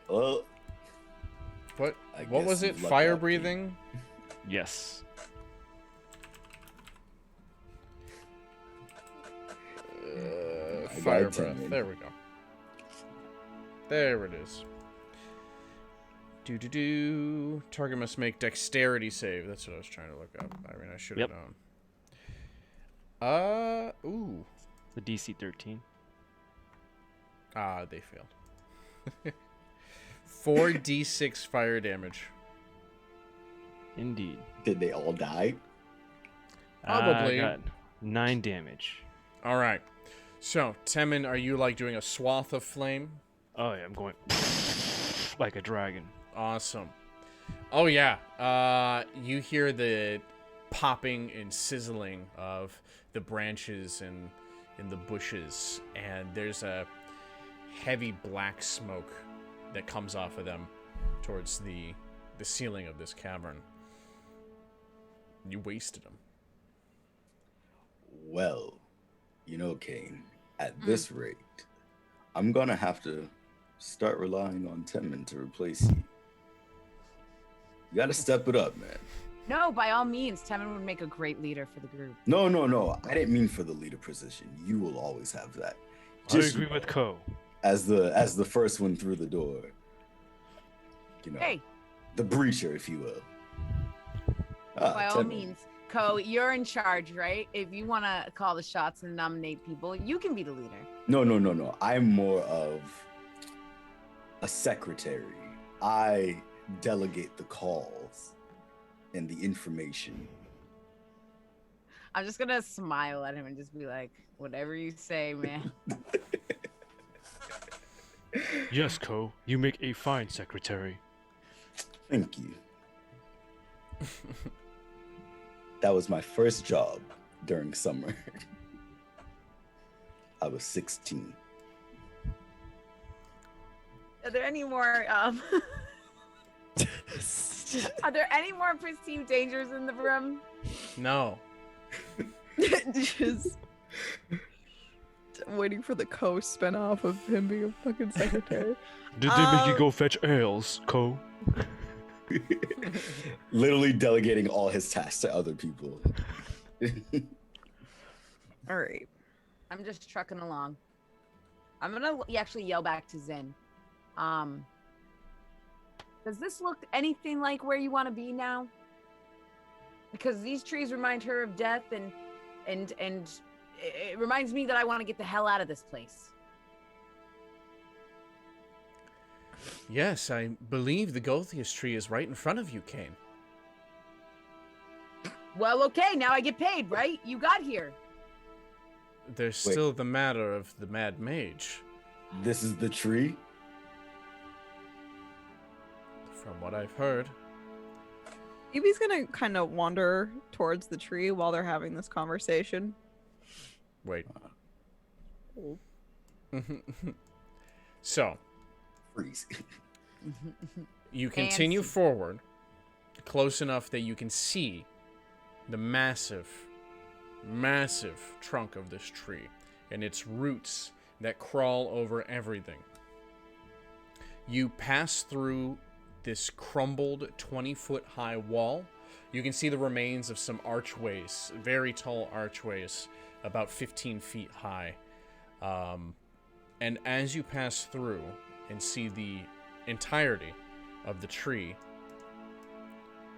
Well, What Yes, was it? you've lucked Fire out, dude. breathing? Yes. I got Fire a 10 breath. in. There we go. There it is. Do. Target must make dexterity save. That's what I was trying to look up. I mean, I should have Yep. known. Ooh. The DC 13. Ah, they failed. 4d6 fire damage. Indeed. Did they all die? Probably. I got 9 damage. All right. So, Temin, are you like doing a swath of flame? Oh yeah, I'm going like a dragon. Awesome. Oh yeah. You hear the popping and sizzling of the branches and in the bushes, and there's a heavy black smoke that comes off of them towards the ceiling of this cavern. You wasted them. Well, you know, Kane, at this rate, I'm gonna have to start relying on Temin to replace you. You gotta step it up, man. No, by all means, Temin would make a great leader for the group. No. I didn't mean for the leader position. You will always have that. I agree with Ko. as the first one through the door. You know, Hey, the breacher, if you will. by all Temin. means, Ko, you're in charge, right? If you want to call the shots and nominate people, you can be the leader. No. I'm more of a secretary. I delegate the calls and the information. I'm just gonna smile at him and just be like, whatever you say, man. Yes, Ko. You make a fine secretary. Thank you. That was my first job during summer. I was 16. Are there any more are there any more perceived dangers in the room? No. Just waiting for the spin-off of him being a fucking secretary. Did they make you go fetch ales, Ko? Literally delegating all his tasks to other people. All right. I'm just trucking along. I'm gonna actually yell back to Zin. Does this look anything like where you want to be now? Because these trees remind her of death, and it reminds me that I want to get the hell out of this place. Yes, I believe the Gulthias tree is right in front of you, Kane. Well, okay, now I get paid, right? You got here. There's Wait. still the matter of the Mad Mage. This is the tree? From what I've heard. Evie's gonna kind of wander towards the tree while they're having this conversation. Wait. So, Freeze. you continue Fancy. forward close enough that you can see the massive trunk of this tree and its roots that crawl over everything. You pass through this crumbled 20-foot high wall. You can see the remains of some archways, very tall archways, about 15 feet high. And as you pass through and see the entirety of the tree,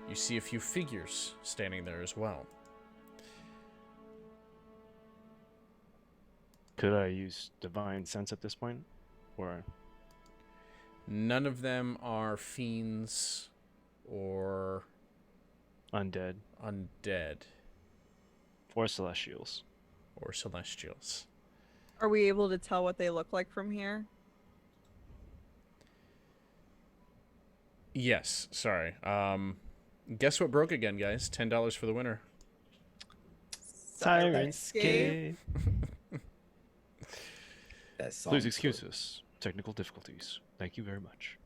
you see a few figures standing there as well. Could I use divine sense at this point, or None of them are fiends or undead undead or celestials? or celestials. Are we able to tell what they look like from here? Yes, sorry. Guess what broke again, guys? $10 for the winner. Syrinscape. That song. Please excuse us. Technical difficulties. Thank you very much.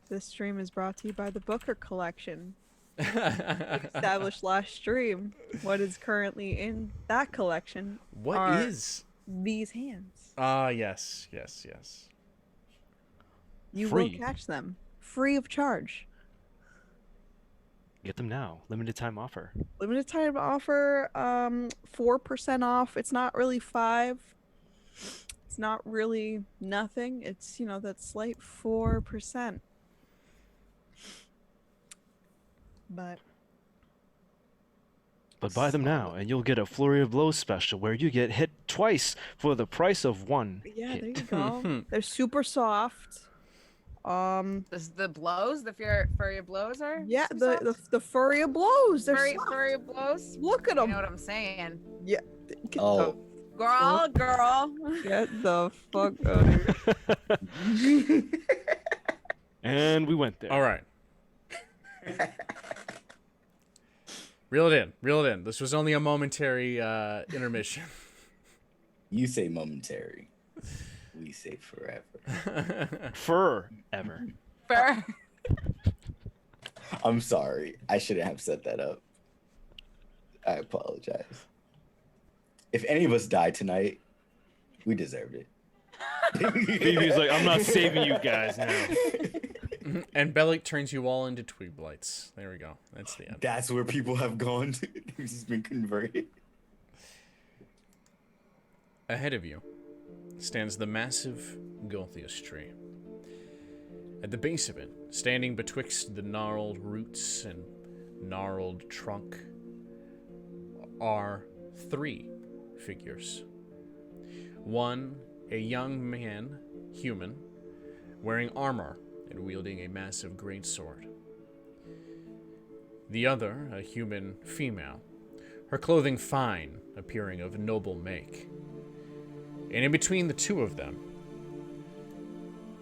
This stream is brought to you by the Booker Collection. Established last stream. What is currently in that collection What are is? these hands. Ah, yes. You Free. will catch them. free of charge. Get them now. Limited time offer. Limited time offer, 4% off. It's not really 5. It's not really nothing. It's, that slight 4%. But buy them now, and you'll get a Flurry of Blows special where you get hit twice for the price of one yeah, hit. there you go. They're super soft. Does the blows, the furry of blows are? Yeah, super soft? the furry of blows. They're furry, soft. furry of blows. Look at You them. know what I'm saying? Yeah. Oh. Girl. Get the fuck out of here. And we went there. All right. Reel it in. This was only a momentary intermission. You say momentary. We say forever. Forever. Fur. I'm sorry. I shouldn't have set that up. I apologize. If any of us die tonight, we deserved it. Phoebe's like, I'm not saving you guys now. And Belak turns you all into twig blights. There we go. That's the end. That's where people have gone to. They've just been converted. Ahead of you stands the massive Gulthias tree. At the base of it, standing betwixt the gnarled roots and gnarled trunk, are 3 figures. One, a young man, human, wearing armor and wielding a massive greatsword. The other, a human female, her clothing fine, appearing of noble make. And in between the two of them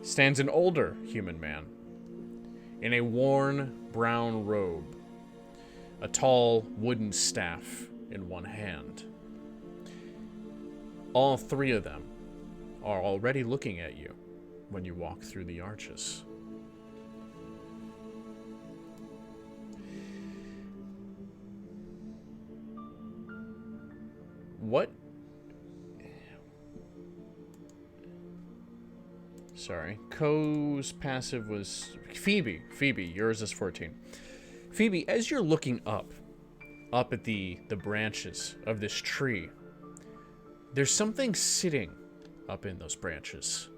stands an older human man in a worn brown robe, a tall wooden staff in one hand. All 3 of them are already looking at you when you walk through the arches. What? Sorry. Ko's passive was Phoebe. Phoebe, yours is 14. Phoebe, as you're looking up at the branches of this tree, there's something sitting up in those branches.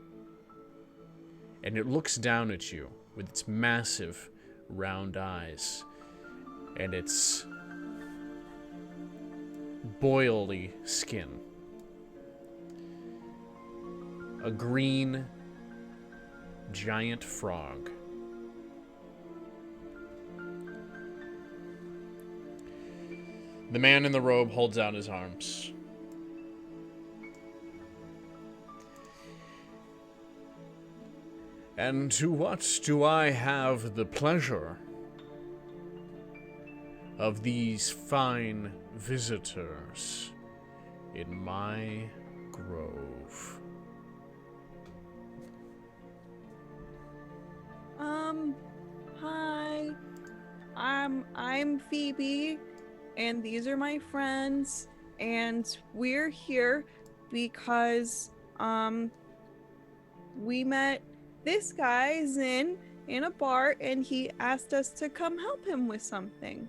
And it looks down at you with its massive round eyes and its boily skin. A green giant frog. The man in the robe holds out his arms. And to what do I have the pleasure of these fine visitors in my grove? Hi. I'm Phoebe, and these are my friends, and we're here because we met this guy Zin in a bar, and he asked us to come help him with something.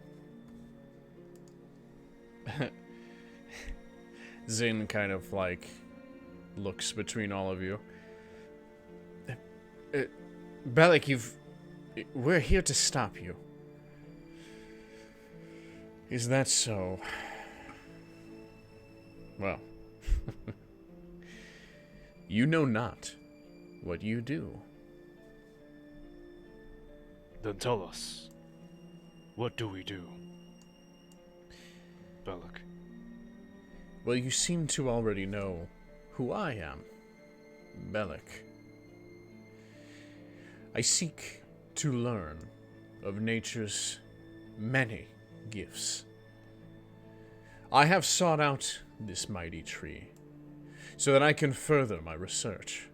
Zin kind of like looks between all of you. Belak, we're here to stop you. Is that so? Well, you know not what you do. Then tell us, what do we do? Belak. Well, you seem to already know who I am, Belak. I seek to learn of nature's many gifts. I have sought out this mighty tree so that I can further my research.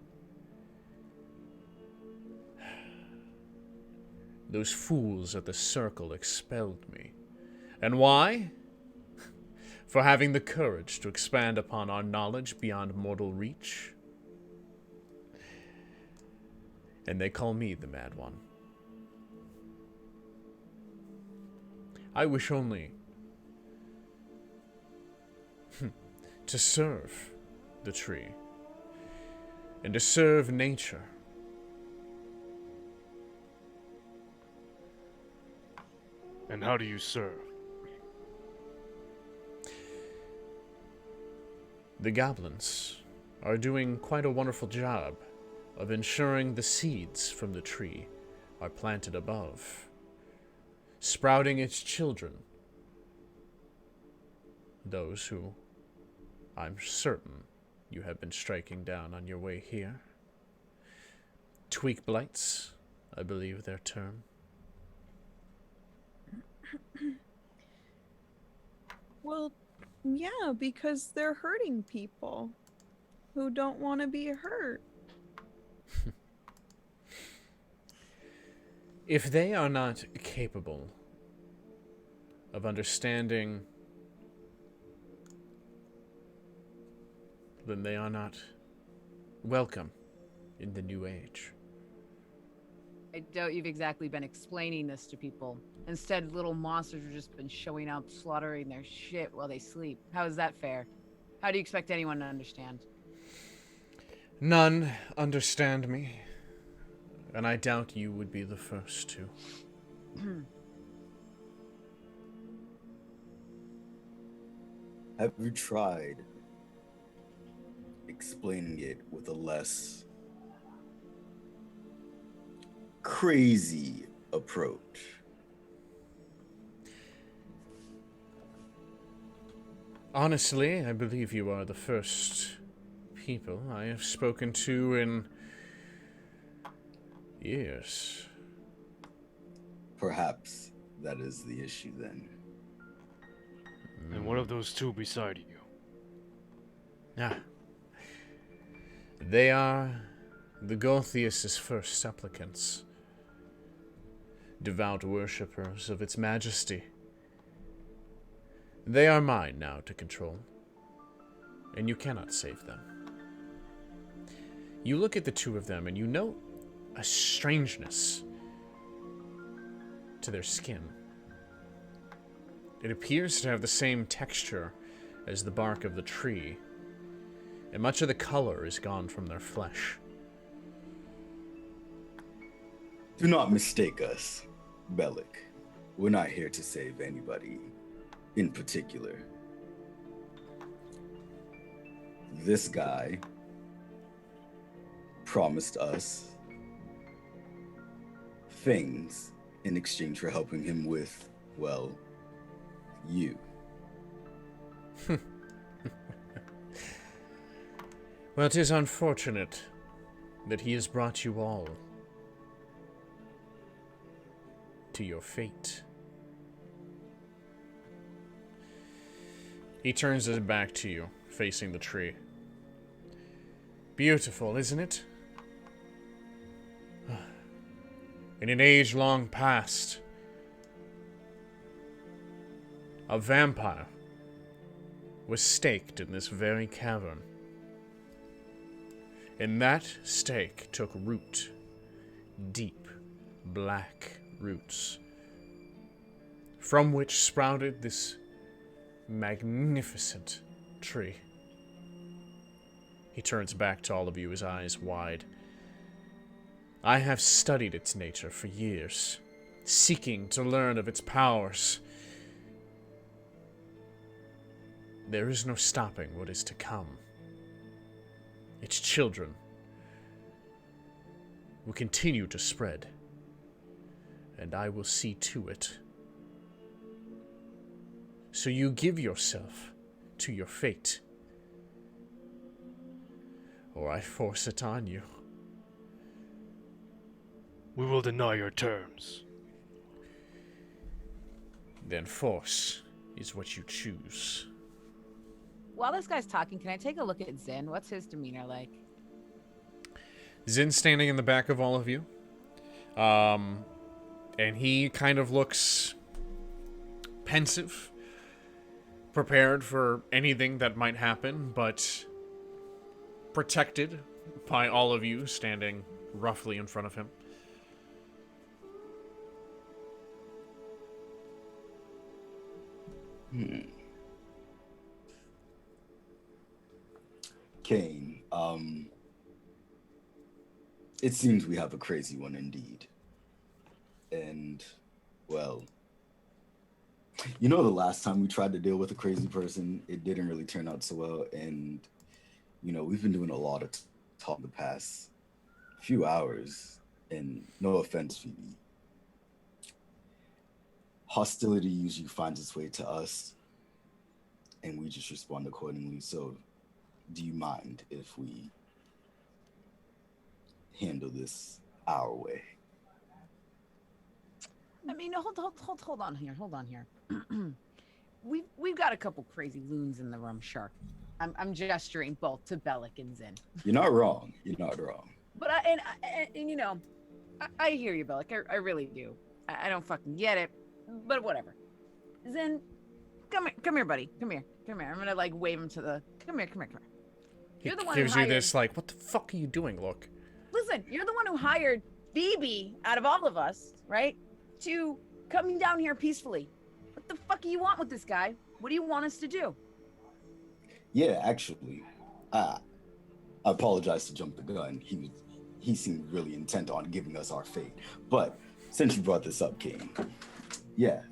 Those fools at the circle expelled me. And why? For having the courage to expand upon our knowledge beyond mortal reach. And they call me the Mad One. I wish only to serve the tree and to serve nature. And how do you serve? The goblins are doing quite a wonderful job of ensuring the seeds from the tree are planted above, sprouting its children, those who I'm certain you have been striking down on your way here. Tweak blights, I believe their term. Well, yeah, because they're hurting people who don't want to be hurt. If they are not capable of understanding, then they are not welcome in the new age. I doubt you've exactly been explaining this to people. Instead, little monsters have just been showing up, slaughtering their shit while they sleep. How is that fair? How do you expect anyone to understand? None understand me, and I doubt you would be the first to. Have you tried explaining it with a less crazy approach? Honestly, I believe you are the first people I have spoken to in years. Perhaps that is the issue then. And one of those two beside you. Ah. They are the Gulthias' first supplicants, devout worshippers of its majesty. They are mine now to control, and you cannot save them. You look at the two of them and you note a strangeness to their skin. It appears to have the same texture as the bark of the tree, and much of the color is gone from their flesh. Do not mistake us, Belak. We're not here to save anybody in particular. This guy promised us things in exchange for helping him with, well, you. Well, it is unfortunate that he has brought you all to your fate. He turns his back to you, facing the tree. Beautiful, isn't it? In an age long past, a vampire was staked in this very cavern. And that stake took root, deep, black roots, from which sprouted this magnificent tree. He turns back to all of you, his eyes wide. I have studied its nature for years, seeking to learn of its powers. There is no stopping what is to come. Its children will continue to spread, and I will see to it. So you give yourself to your fate, or I force it on you. We will deny your terms. Then force is what you choose. While this guy's talking, can I take a look at Zen? What's his demeanor like? Zin's standing in the back of all of you. And he kind of looks pensive, prepared for anything that might happen, but protected by all of you standing roughly in front of him. Kane, it seems we have a crazy one indeed. And, well, you know, the last time we tried to deal with a crazy person, it didn't really turn out so well. And, you know, we've been doing a lot of talk the past few hours. And no offense, Phoebe. Hostility usually finds its way to us, and we just respond accordingly. So, do you mind if we handle this our way? I mean, hold on here. We've got a couple crazy loons in the room, sure. I'm gesturing both to Belak and Zin. You're not wrong. You're not wrong. But you know, I hear you, Belak. I really do. I don't fucking get it, but whatever. Zin, come here, buddy. Come here. I'm gonna like wave him to the. Come here. He You're the one gives who you hired... this like, what the fuck are you doing? Look. Listen, you're the one who hired BB out of all of us, right? To come down here peacefully. What the fuck do you want with this guy? What do you want us to do? Yeah, actually, I apologize to jump the gun. He seemed really intent on giving us our fate. But since you brought this up, King, yeah.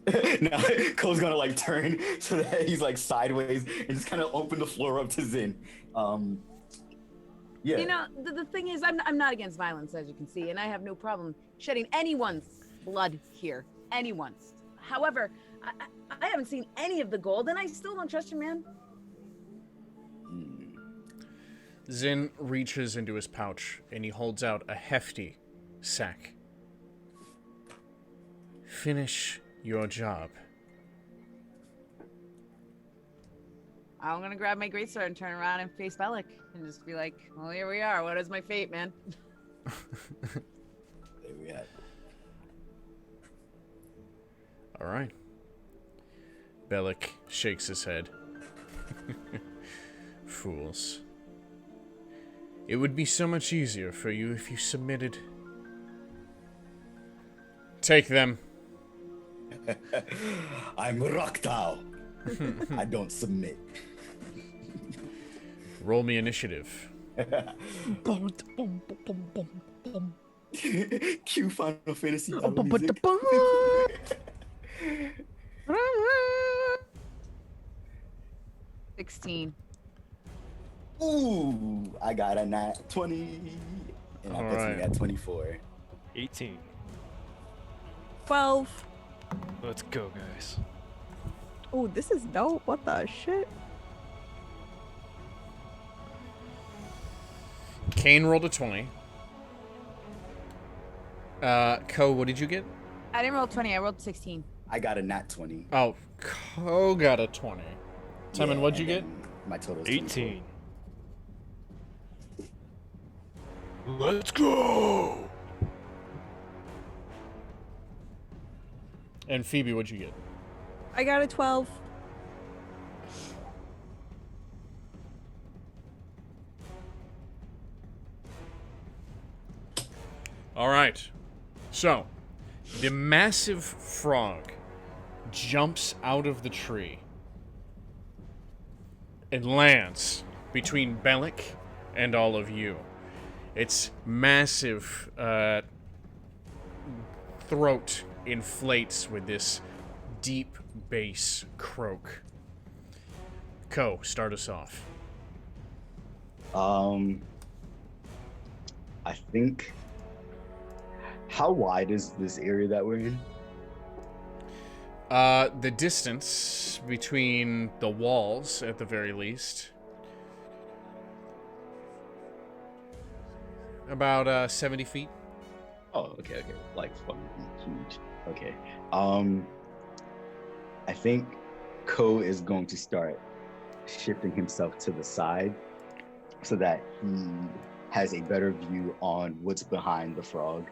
Now Cole's gonna like turn so that he's like sideways and just kind of open the floor up to Zin. Yeah. You know, the thing is, I'm not against violence, as you can see, and I have no problem shedding anyone's blood here. Anyone's. However, I haven't seen any of the gold, and I still don't trust you, man. Zin reaches into his pouch, and he holds out a hefty sack. Finish your job. I'm gonna grab my greatsword and turn around and face Belak and just be like, well, here we are. What is my fate, man? There we have it. All right. Belak shakes his head. Fools. It would be so much easier for you if you submitted. Take them. I'm Raktau. I don't submit. Roll me initiative. Cue Final Fantasy. 16. Ooh, I got a nat 20. And that puts me at 24. 18. 12. Let's go, guys. Oh, this is dope. What the shit? Kane rolled a 20. Ko, what did you get? I didn't roll 20. I rolled 16. I got a nat 20. Oh, Ko got a 20. Timon, what'd you get? My total is 18. Let's go! And Phoebe, what'd you get? I got a 12. All right. So, the massive frog jumps out of the tree and lands between Belak and all of you. Its massive throat inflates with this deep bass croak. Ko, start us off. I think. How wide is this area that we're in? The distance between the walls, at the very least, about 70 feet. Oh, okay. Like fucking huge. Okay. I think Ko is going to start shifting himself to the side so that he has a better view on what's behind the frog,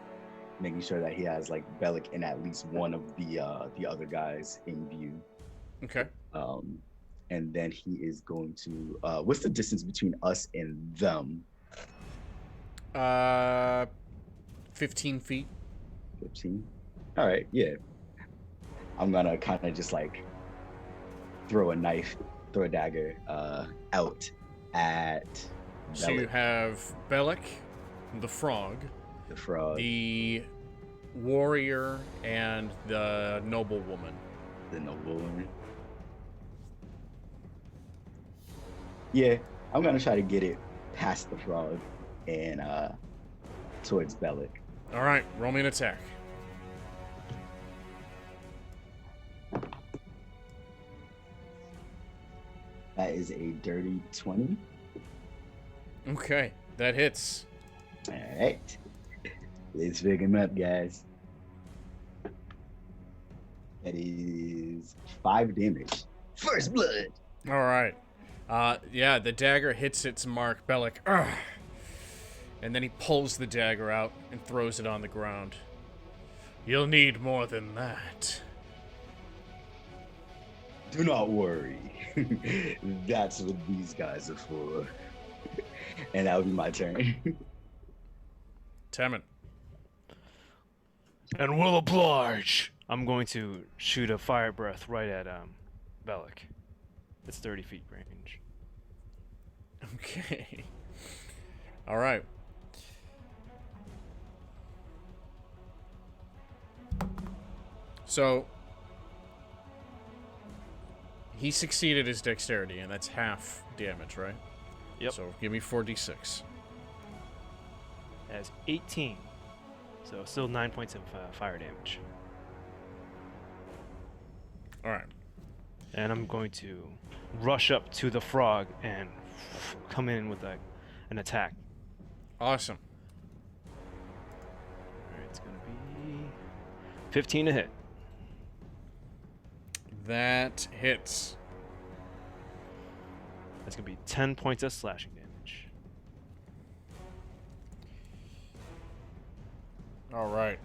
making sure that he has like Belak and at least one of the other guys in view. Okay. And then he is going to what's the distance between us and them? 15 feet. 15. All right, yeah. I'm gonna kind of just like throw a dagger out at So you Belak, have Belak, the frog, the frog, the warrior, and the noblewoman. the noblewoman. Yeah, I'm gonna try to get it past the frog and towards Belak. All right, roll me an attack. That is a dirty 20. Okay, that hits. All right, let's pick him up, guys. That is 5 damage. First blood. All right. Yeah, the dagger hits its mark. Belak, "Ugh." And then he pulls the dagger out and throws it on the ground. You'll need more than that. Do not worry. That's what these guys are for. And that'll be my turn. Temin. And will oblige. I'm going to shoot a fire breath right at Belak. It's 30 feet range. Okay. All right. So he succeeded his dexterity, and that's half damage, right? Yep. So give me 4d6. As 18. So still 9 points of fire damage. All right. And I'm going to rush up to the frog and come in with an attack. Awesome. Alright, it's going to be 15 to hit. That hits. That's going to be 10 points of slashing damage. All right.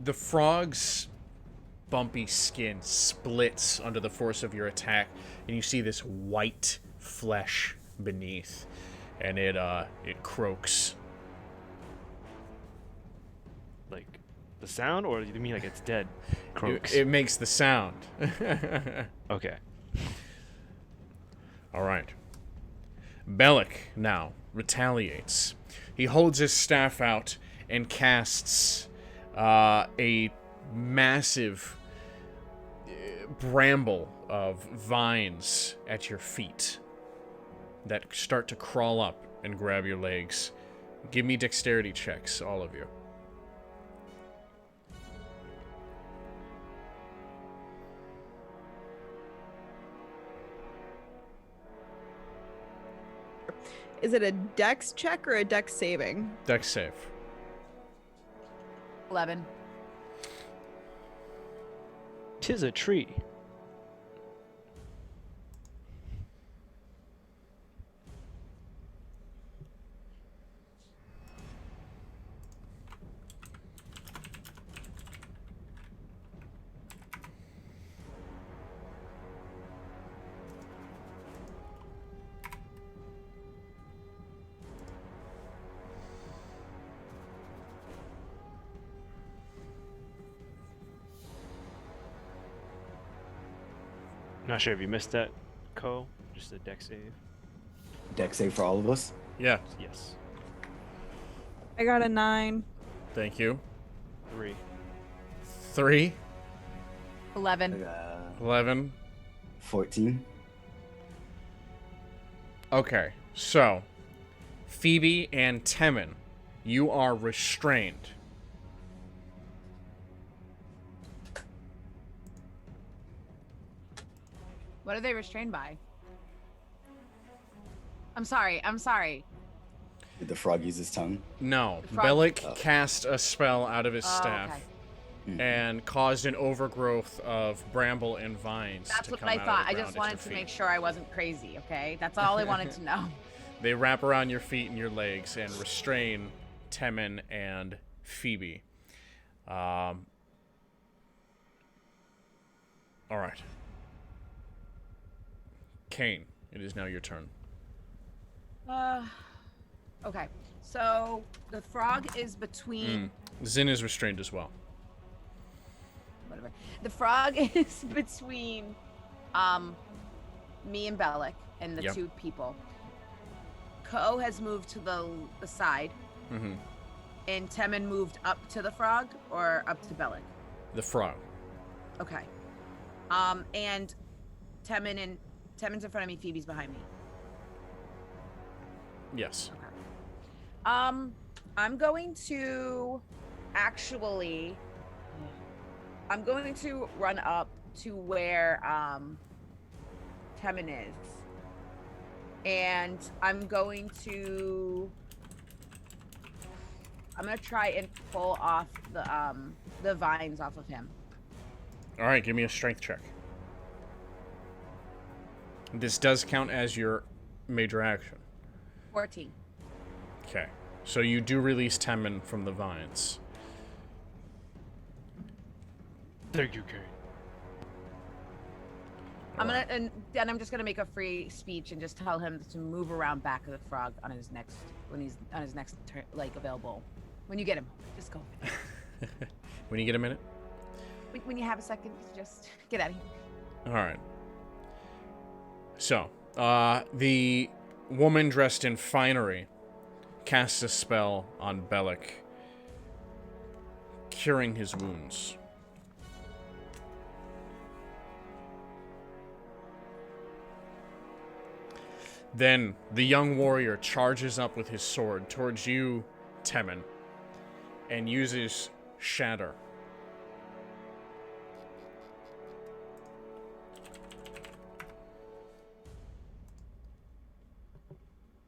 The frog's bumpy skin splits under the force of your attack, and you see this white flesh beneath, and it croaks. Like the sound, or you mean like it's dead? Croaks. It makes the sound. Okay. All right. Belak now retaliates. He holds his staff out and casts a massive bramble of vines at your feet that start to crawl up and grab your legs. Give me dexterity checks, all of you. Is it a dex check or a dex saving? Dex save. 11. 'Tis a tree. Not sure if you missed that, Ko. Just a deck save. Deck save for all of us. Yeah, Yes. I got a 9. thank you. 3. 3, 11. 11. 14. Okay, so Phoebe and Temin, you are restrained. What are they restrained by? I'm sorry. Did the frog use his tongue? No, Frog- Belak cast a spell out of his staff Okay. and caused an overgrowth of bramble and vines That's to what come I out thought. of the I ground just at wanted your to feet. make sure I wasn't crazy, okay? That's all I wanted to know. They wrap around your feet and your legs and restrain Temin and Phoebe. All right. Kane, it is now your turn. Okay. So the frog is between Zin is restrained as well. whatever. The frog is between Me and Belak and the Yep. 2 people. Ko has moved to the side, Mm-hmm. and Temin moved up to the frog or up to Belak. The frog. Okay. And Temin's in front of me. Phoebe's behind me. Yes. Okay. I'm going to actually. I'm going to run up to where Temin is. And I'm going to try and pull off the vines off of him. All right, give me a strength check. This does count as your major action. 14. Okay. So you do release Temin from the vines. Thank you, Kate. I'm just gonna make a free speech and just tell him to move around back of the frog on his next turn, like available. When you get him, just go. When you get a minute? When you have a second, just get out of here. All right. So, the woman dressed in finery casts a spell on Belak, curing his wounds. Then the young warrior charges up with his sword towards you, Temin, and uses Shatter.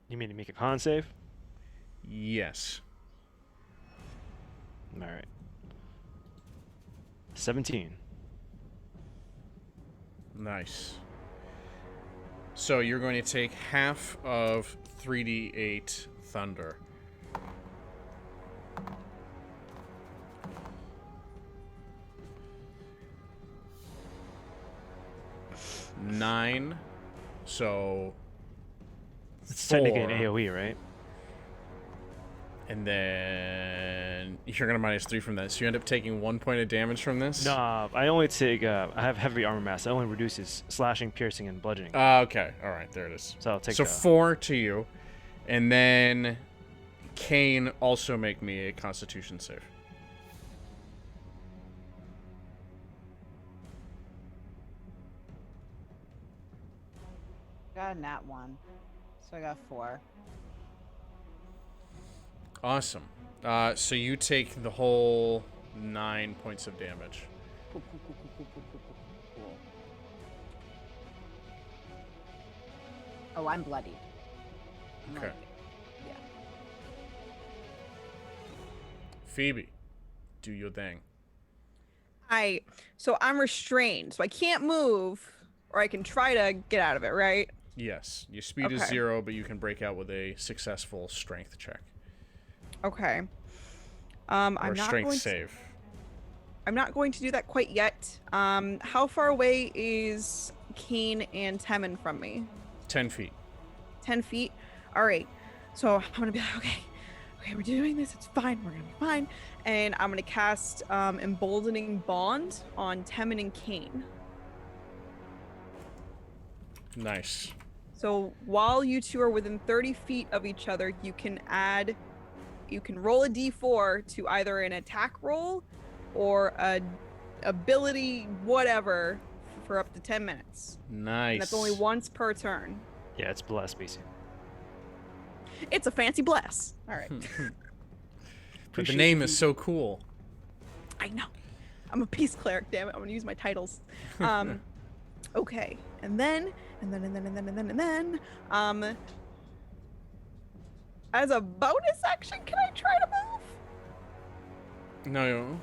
You mean to make a con save? Yes. All right. 17. Nice. So you're going to take half of 3d8 thunder. Nine. So It's technically an 4. AoE, right? And then you're gonna minus 3 from that, so you end up taking 1 point of damage from this. No, I only take. I have heavy armor mass. That only reduces slashing, piercing, and bludgeoning. Okay. All right. There it is. So I'll take. So 4 to you, and then Kane also make me a Constitution save. Got a nat 1, so I got 4. Awesome. So you take the whole 9 points of damage. Cool. Oh, I'm bloodied. Okay. Yeah. Phoebe, do your thing. So I'm restrained, so I can't move, or I can try to get out of it, right? Yes. Your speed is Okay. 0, but you can break out with a successful strength check. Okay. Or I'm a not strength going save. I'm not going to do that quite yet. How far away is Kane and Temin from me? 10 feet. 10 feet? All right. So I'm going to be like, okay, we're doing this. It's fine. We're going to be fine. And I'm going to cast Emboldening Bond on Temin and Kane. Nice. So while you two are within 30 feet of each other, you can roll a d4 to either an attack roll or a ability whatever for up to 10 minutes. Nice. And that's only once per turn. Yeah, it's blessed, basically. It's a fancy bless. All right. But the name is so cool. I know. I'm a peace cleric, damn it. I'm gonna use my titles. Okay. And then, as a bonus action, can I try to move? No.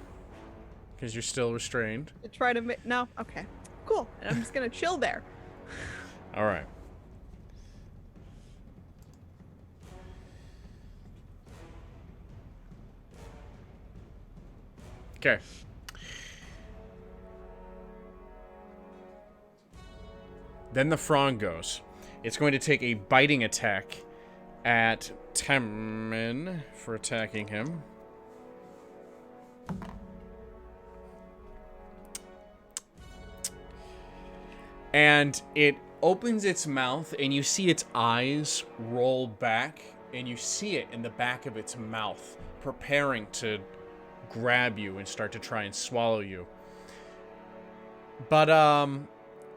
Because you're still restrained. To try to no? Okay. Cool. And I'm just gonna chill there. All right. Okay. Then the frog goes. It's going to take a biting attack at Temin for attacking him. And it opens its mouth, and you see its eyes roll back, and you see it in the back of its mouth, preparing to grab you and start to try and swallow you. But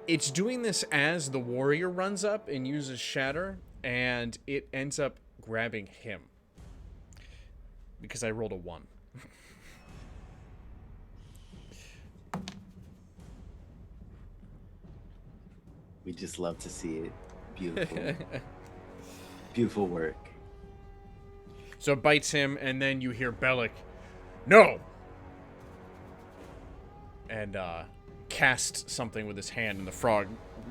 it's doing this as the warrior runs up and uses Shatter, and it ends up grabbing him. Because I rolled a 1. We just love to see it. Beautiful. Beautiful work. So it bites him, and then you hear Belak, "No!" And casts something with his hand, and the frog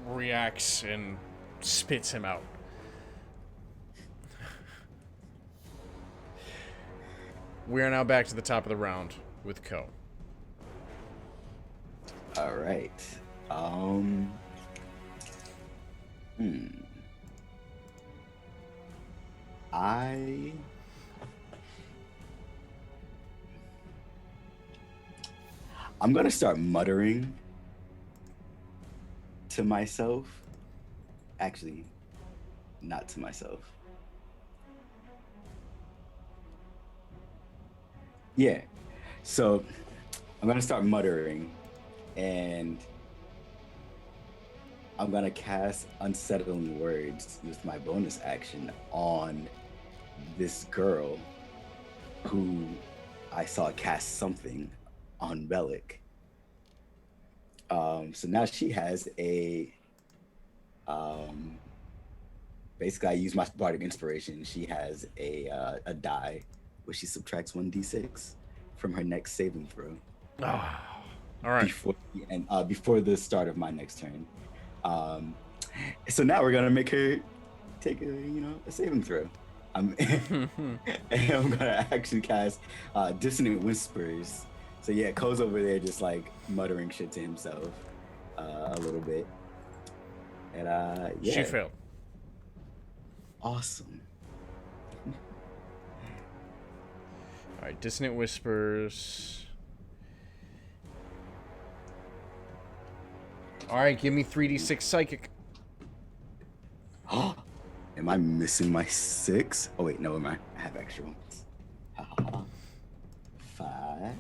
reacts and spits him out. We are now back to the top of the round with Ko. All right. I'm gonna start muttering to myself. Actually, not to myself. Yeah. So I'm gonna start muttering, and I'm gonna cast Unsettling Words with my bonus action on this girl who I saw cast something on Belak. So now she has a basically I use my bardic inspiration. She has a die where she subtracts 1d6 from her next saving throw. All right. Before the start of my next turn. So now we're gonna make her take a saving throw. And I'm gonna actually cast Dissonant Whispers. So yeah, Ko's over there just like muttering shit to himself a little bit. And yeah. She failed. Awesome. All right, Dissonant Whispers. All right, give me 3d6 psychic. Am I missing my 6? Oh wait, no, I have extra ones. 5,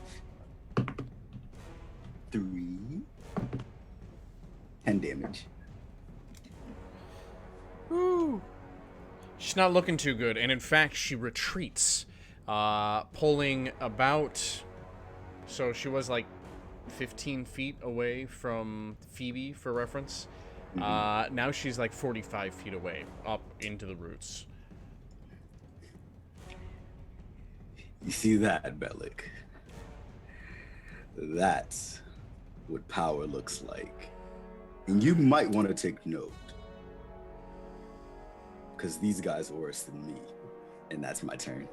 3, 10 damage. Woo. She's not looking too good, and in fact, she retreats, pulling about. So she was like 15 feet away from Phoebe, for reference. Now she's like 45 feet away, up into the roots. You see that, Belak? That's what power looks like. And you might want to take note. Because these guys are worse than me. And that's my turn.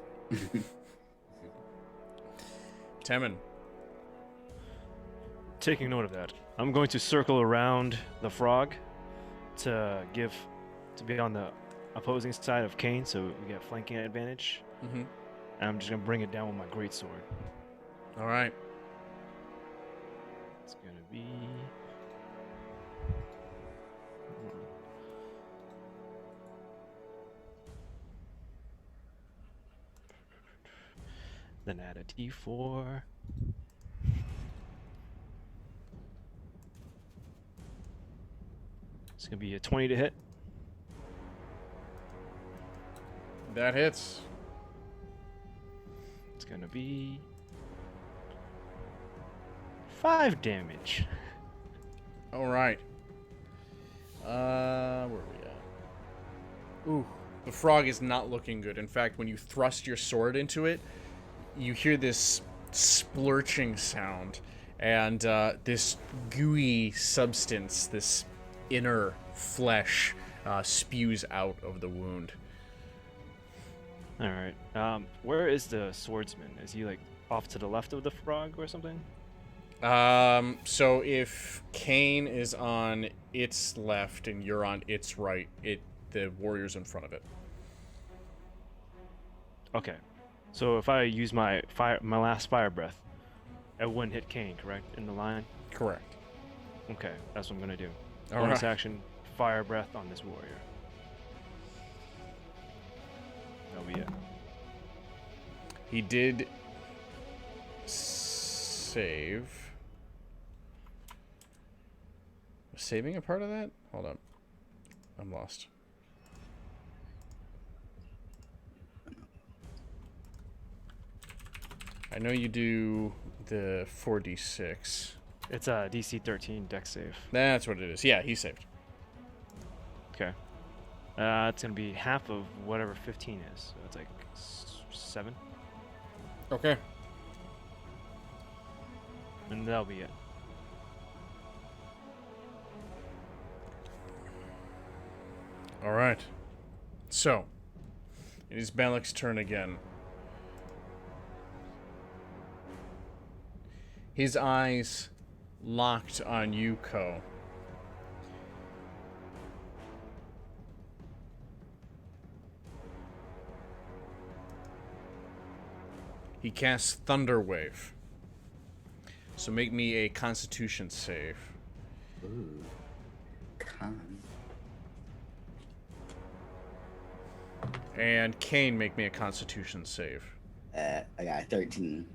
Temin. Taking note of that, I'm going to circle around the frog to be on the opposing side of Kane, so we get flanking advantage. And I'm just gonna bring it down with my greatsword. All right. It's gonna be. Then add a d4. It's gonna be a 20 to hit. That hits. It's gonna be 5 damage. All right. Where are we at? Ooh, the frog is not looking good. In fact, when you thrust your sword into it, you hear this splurching sound, and this gooey substance, this inner flesh, spews out of the wound. All right. Where is the swordsman? Is he like off to the left of the frog or something? So if Kane is on its left and you're on its right, the warrior's in front of it. Okay. So if I use my last fire breath, it wouldn't hit Kane, correct? In the line? Correct. Okay, that's what I'm gonna do. Bonus right. action, fire breath on this warrior. That'll be it. He did save. Was saving a part of that? Hold up. I'm lost. I know you do the 4d6. It's a DC 13 dex save. That's what it is. Yeah, he saved. Okay. It's gonna be half of whatever 15 is. So it's like 7, Okay. and that'll be it. All right. So, it is Belak's turn again. His eyes locked on you, Ko. He casts Thunder Wave. So make me a Constitution save. Ooh. Con. And Kane, make me a Constitution save. I got 13.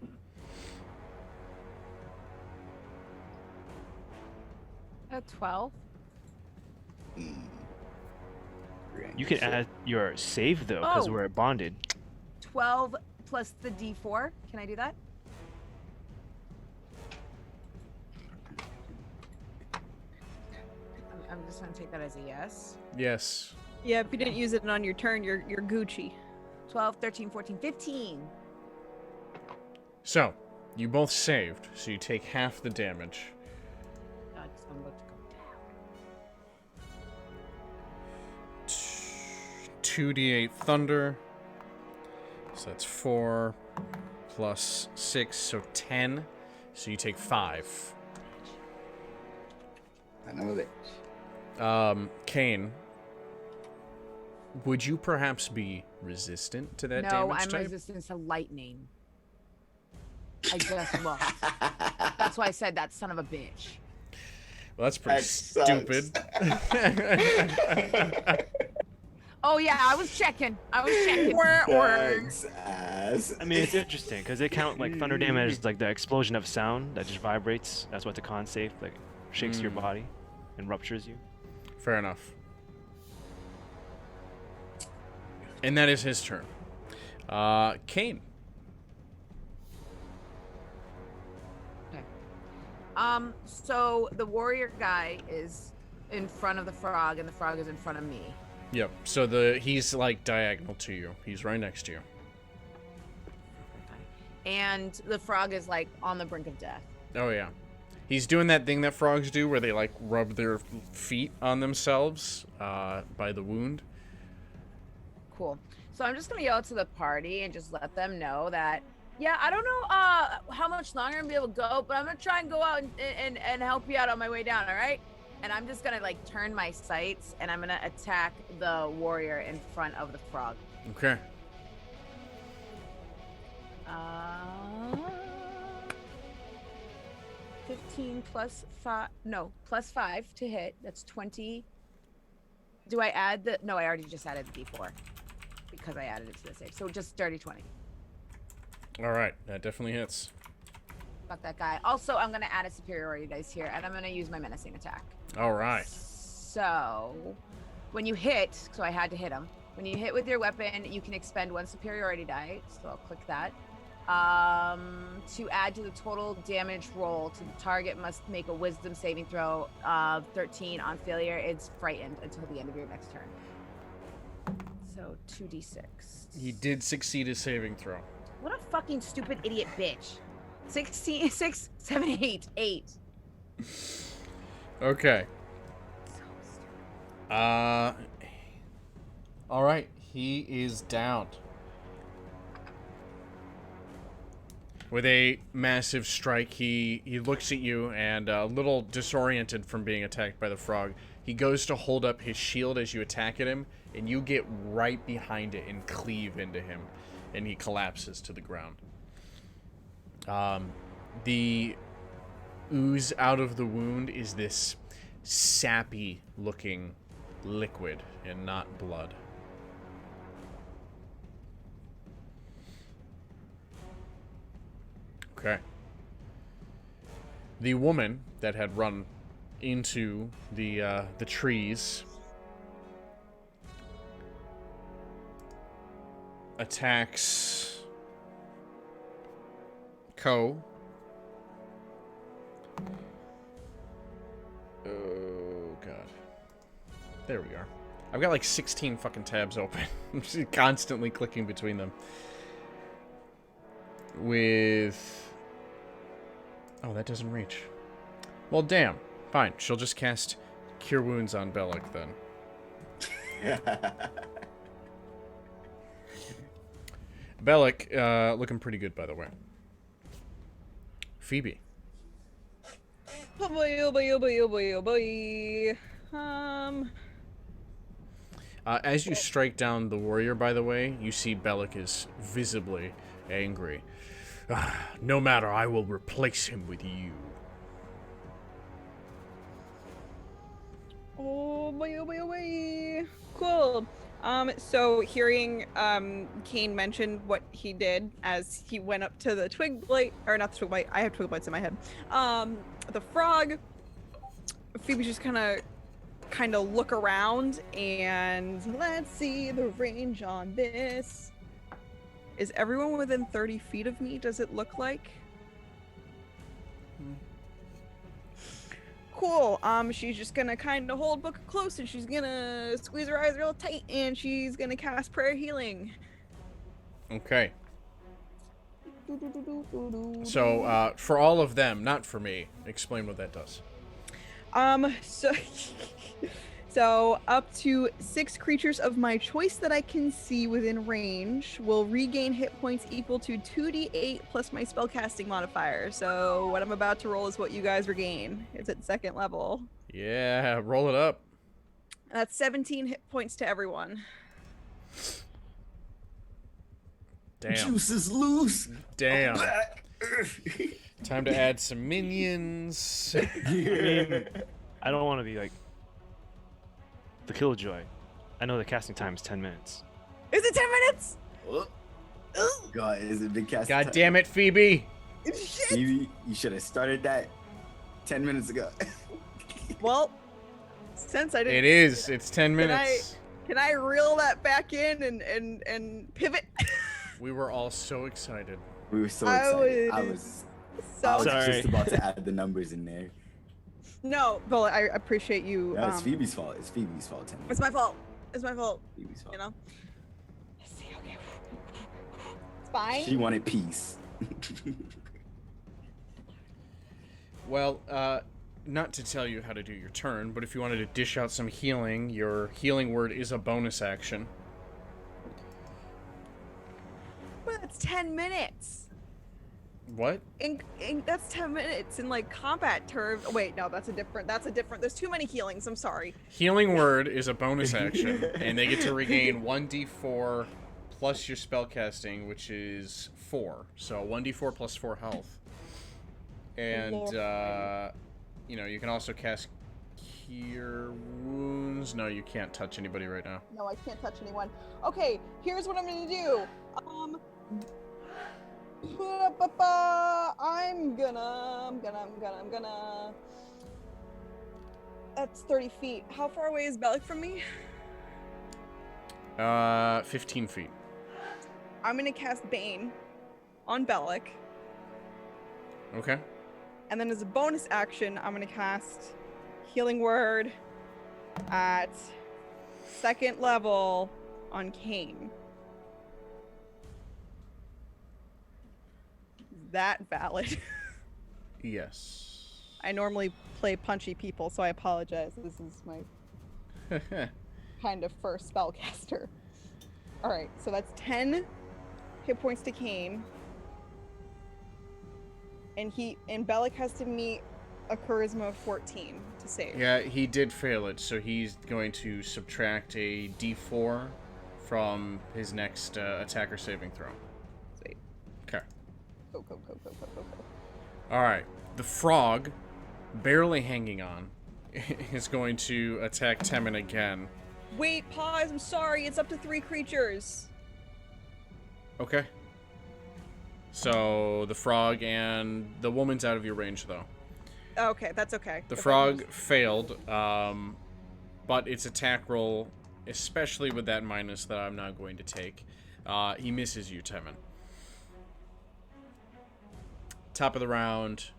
At 12. You can add your save though, because Oh. we're bonded. 12 plus the D4. Can I do that? I'm just gonna take that as a yes. Yes. Yeah, if you didn't use it on your turn, you're Gucci. 12, 13, 14, 15. So, you both saved, so you take half the damage. God, I'm about to go down. 2d8 thunder. So that's 4 plus 6, so 10. So you take 5. I know it. Kane, would you perhaps be resistant to that No, damage I'm type? resistant to lightning. I just looked. That's why I said that son of a bitch. Well, that's pretty That sucks. stupid. Oh yeah, I was checking. Thanks, ass. I mean, it's interesting because they count like thunder damage as like the explosion of sound that just vibrates. That's what the con save like shakes your body and ruptures you. Fair enough. And that is his turn. Kane. So the warrior guy is in front of the frog, and the frog is in front of me. Yep. So he's like diagonal to you. He's right next to you. And the frog is like on the brink of death. Oh yeah. He's doing that thing that frogs do where they like rub their feet on themselves by the wound. Cool. So I'm just gonna yell to the party and just let them know that, yeah, I don't know how much longer I'm gonna be able to go, but I'm gonna try and go out and help you out on my way down, all right? And I'm just gonna like turn my sights and I'm gonna attack the warrior in front of the frog. Okay. 15 plus 5, no, plus 5 to hit. That's 20. Do I add the, no, I already just added the D4 because I added it to the save. So just dirty 20. All right. That definitely hits. Fuck that guy. Also, I'm gonna add a superiority dice here and I'm gonna use my menacing attack. All right. So when you hit, so I had to hit him. When you hit with your weapon, you can expend 1 superiority die. So I'll click that. To add to the total damage roll, to the target must make a wisdom saving throw of 13. On failure, it's frightened until the end of your next turn. So 2d6. He did succeed his saving throw. What a fucking stupid idiot bitch. 16, 6, 7, 8, 8. Okay. So stupid. All right. He is down. With a massive strike, he looks at you and a little disoriented from being attacked by the frog. He goes to hold up his shield as you attack at him, and you get right behind it and cleave into him, and he collapses to the ground. The ooze out of the wound is this sappy looking liquid and not blood. Okay. The woman that had run into the trees attacks Ko. Oh god. There we are. I've got like 16 fucking tabs open. I'm just constantly clicking between them. With... Oh, that doesn't reach. Well, damn. Fine. She'll just cast Cure Wounds on Belak then. Belak, looking pretty good, by the way. Phoebe. Oh boy, oh boy, oh boy, oh boy, oh boy. As you strike down the warrior, by the way, you see Belak is visibly angry. No matter, I will replace him with you. Oh boy, oh boy, oh boy. Cool. So hearing Kane mention what he did as he went up to the twig blight, or not the twig blight, I have twig blights in my head. The frog, Phoebe just kind of look around and let's see the range on this. Is everyone within 30 feet of me, does it look like? Cool. She's just gonna kind of hold book close and she's gonna squeeze her eyes real tight and she's gonna cast prayer healing. Okay. So, for all of them, not for me, explain what that does. So up to 6 creatures of my choice that I can see within range will regain hit points equal to 2d8 plus my spellcasting modifier. So what I'm about to roll is what you guys regain. It's at 2nd level. Yeah, roll it up. That's 17 hit points to everyone. Damn. Juice is loose. Damn. Time to add some minions. I mean, I don't want to be like the Killjoy. I know the casting time is 10 minutes. Is it 10 minutes? Oh. God, is it big cast? God damn it, Phoebe. Shit. Phoebe, you should have started that 10 minutes ago. Well, since I didn't. It is. It's 10 minutes. Can I reel that back in and pivot? We were all so excited. We were so I excited. I was was Sorry. just about to add the numbers in there. No, Belak, I appreciate you. Yeah, it's Phoebe's fault. It's Phoebe's fault. 10 minutes. It's my fault. It's my fault. Phoebe's fault. You know. Let's see. Okay. It's fine. She wanted peace. Well, not to tell you how to do your turn, but if you wanted to dish out some healing, your healing word is a bonus action. But that's 10 minutes. What? That's 10 minutes in like combat terms. Wait, no, that's a different. There's too many healings. I'm sorry. Healing word is a bonus action, and they get to regain 1d4 plus your spellcasting, which is 4. So 1d4 plus 4 health. And, you know, you can also cast Cure Wounds. No, you can't touch anybody right now. No, I can't touch anyone. Okay, here's what I'm gonna do. I'm gonna. That's 30 feet. How far away is Belak from me? 15 feet. I'm gonna cast Bane on Belak. Okay. And then as a bonus action, I'm gonna cast Healing Word at 2nd level on Kane. Is that valid? Yes. I normally play punchy people, so I apologize. This is my kind of first spellcaster. Alright, so that's 10 hit points to Kane. And Belak has to meet a charisma of 14 to save. Yeah, he did fail it, so he's going to subtract a d4 from his next attacker saving throw. Sweet. Okay. Go. Alright. The frog, barely hanging on, is going to attack Temin again. Wait, pause. I'm sorry. It's up to 3 creatures. Okay. So the frog and the woman's out of your range, though. Okay, that's okay. The frog failed, but its attack roll, especially with that minus that I'm not going to take, he misses you, Temin. Top of the round,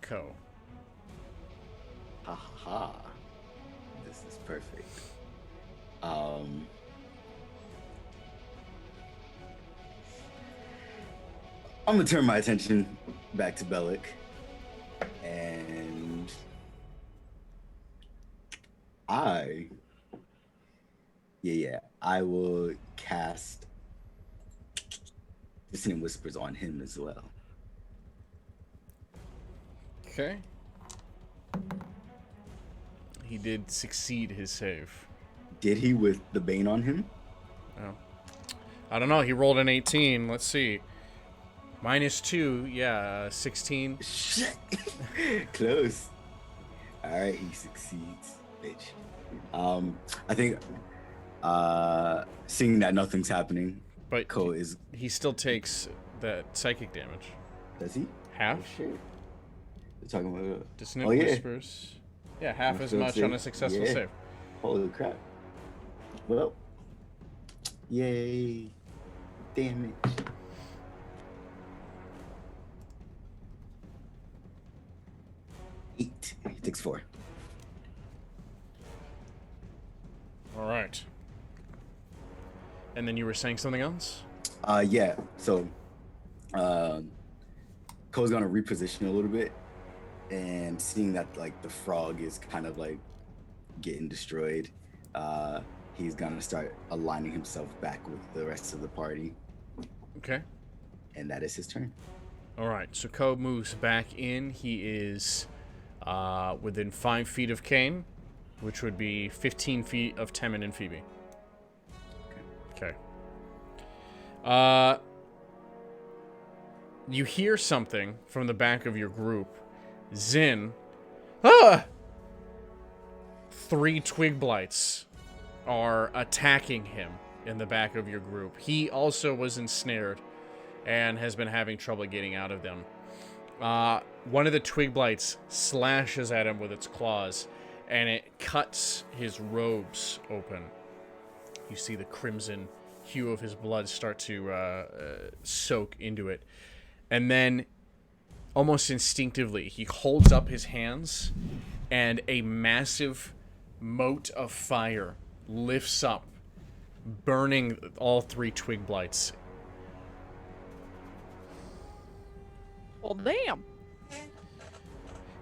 Ko. Ha ha ha. This is perfect. I'm gonna turn my attention back to Belak, and I will cast Dissonant Whispers on him as well. Okay. He did succeed his save. Did he with the Bane on him? Oh. I don't know. He rolled an 18. Let's see. -2. Yeah, 16. Shit. Close. All right, he succeeds, bitch. I think seeing that nothing's happening, But Ko is. he still takes that psychic damage. Does he? Half? Oh, shit. They're talking about. Dissonant Oh, yeah. Whispers. Yeah, half as Still much save. on a successful Yeah. save. Holy crap. Well, yay. Damage. Eight. He takes 4. All right. And then you were saying something else? Yeah. So, Ko's gonna reposition a little bit, and seeing that like the frog is kind of like getting destroyed, he's gonna start aligning himself back with the rest of the party, Okay. and that is his turn. All right. So Ko moves back in. He is within 5 feet of Kane, which would be 15 feet of Temin and Phoebe. Okay. You hear something from the back of your group. Zin. Ah! 3 twig blights are attacking him in the back of your group. He also was ensnared and has been having trouble getting out of them. One of the twig blights slashes at him with its claws, and it cuts his robes open. You see the crimson hue of his blood start to soak into it. And then, almost instinctively, he holds up his hands, and a massive mote of fire lifts up, burning all 3 twig blights. Well, damn.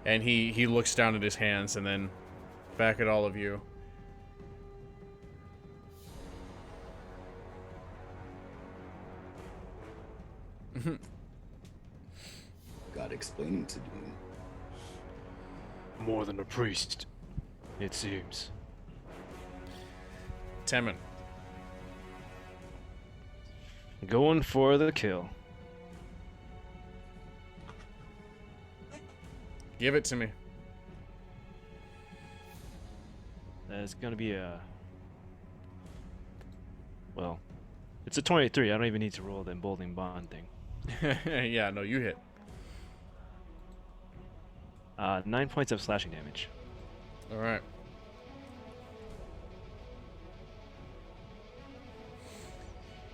And he looks down at his hands and then back at all of you. Got explaining to do. More than a priest, it seems. Temin. Going for the kill. Give it to me. That's gonna be a... Well, it's a 23. I don't even need to roll the emboldening bond thing. Yeah, no, you hit. 9 points of slashing damage. All right.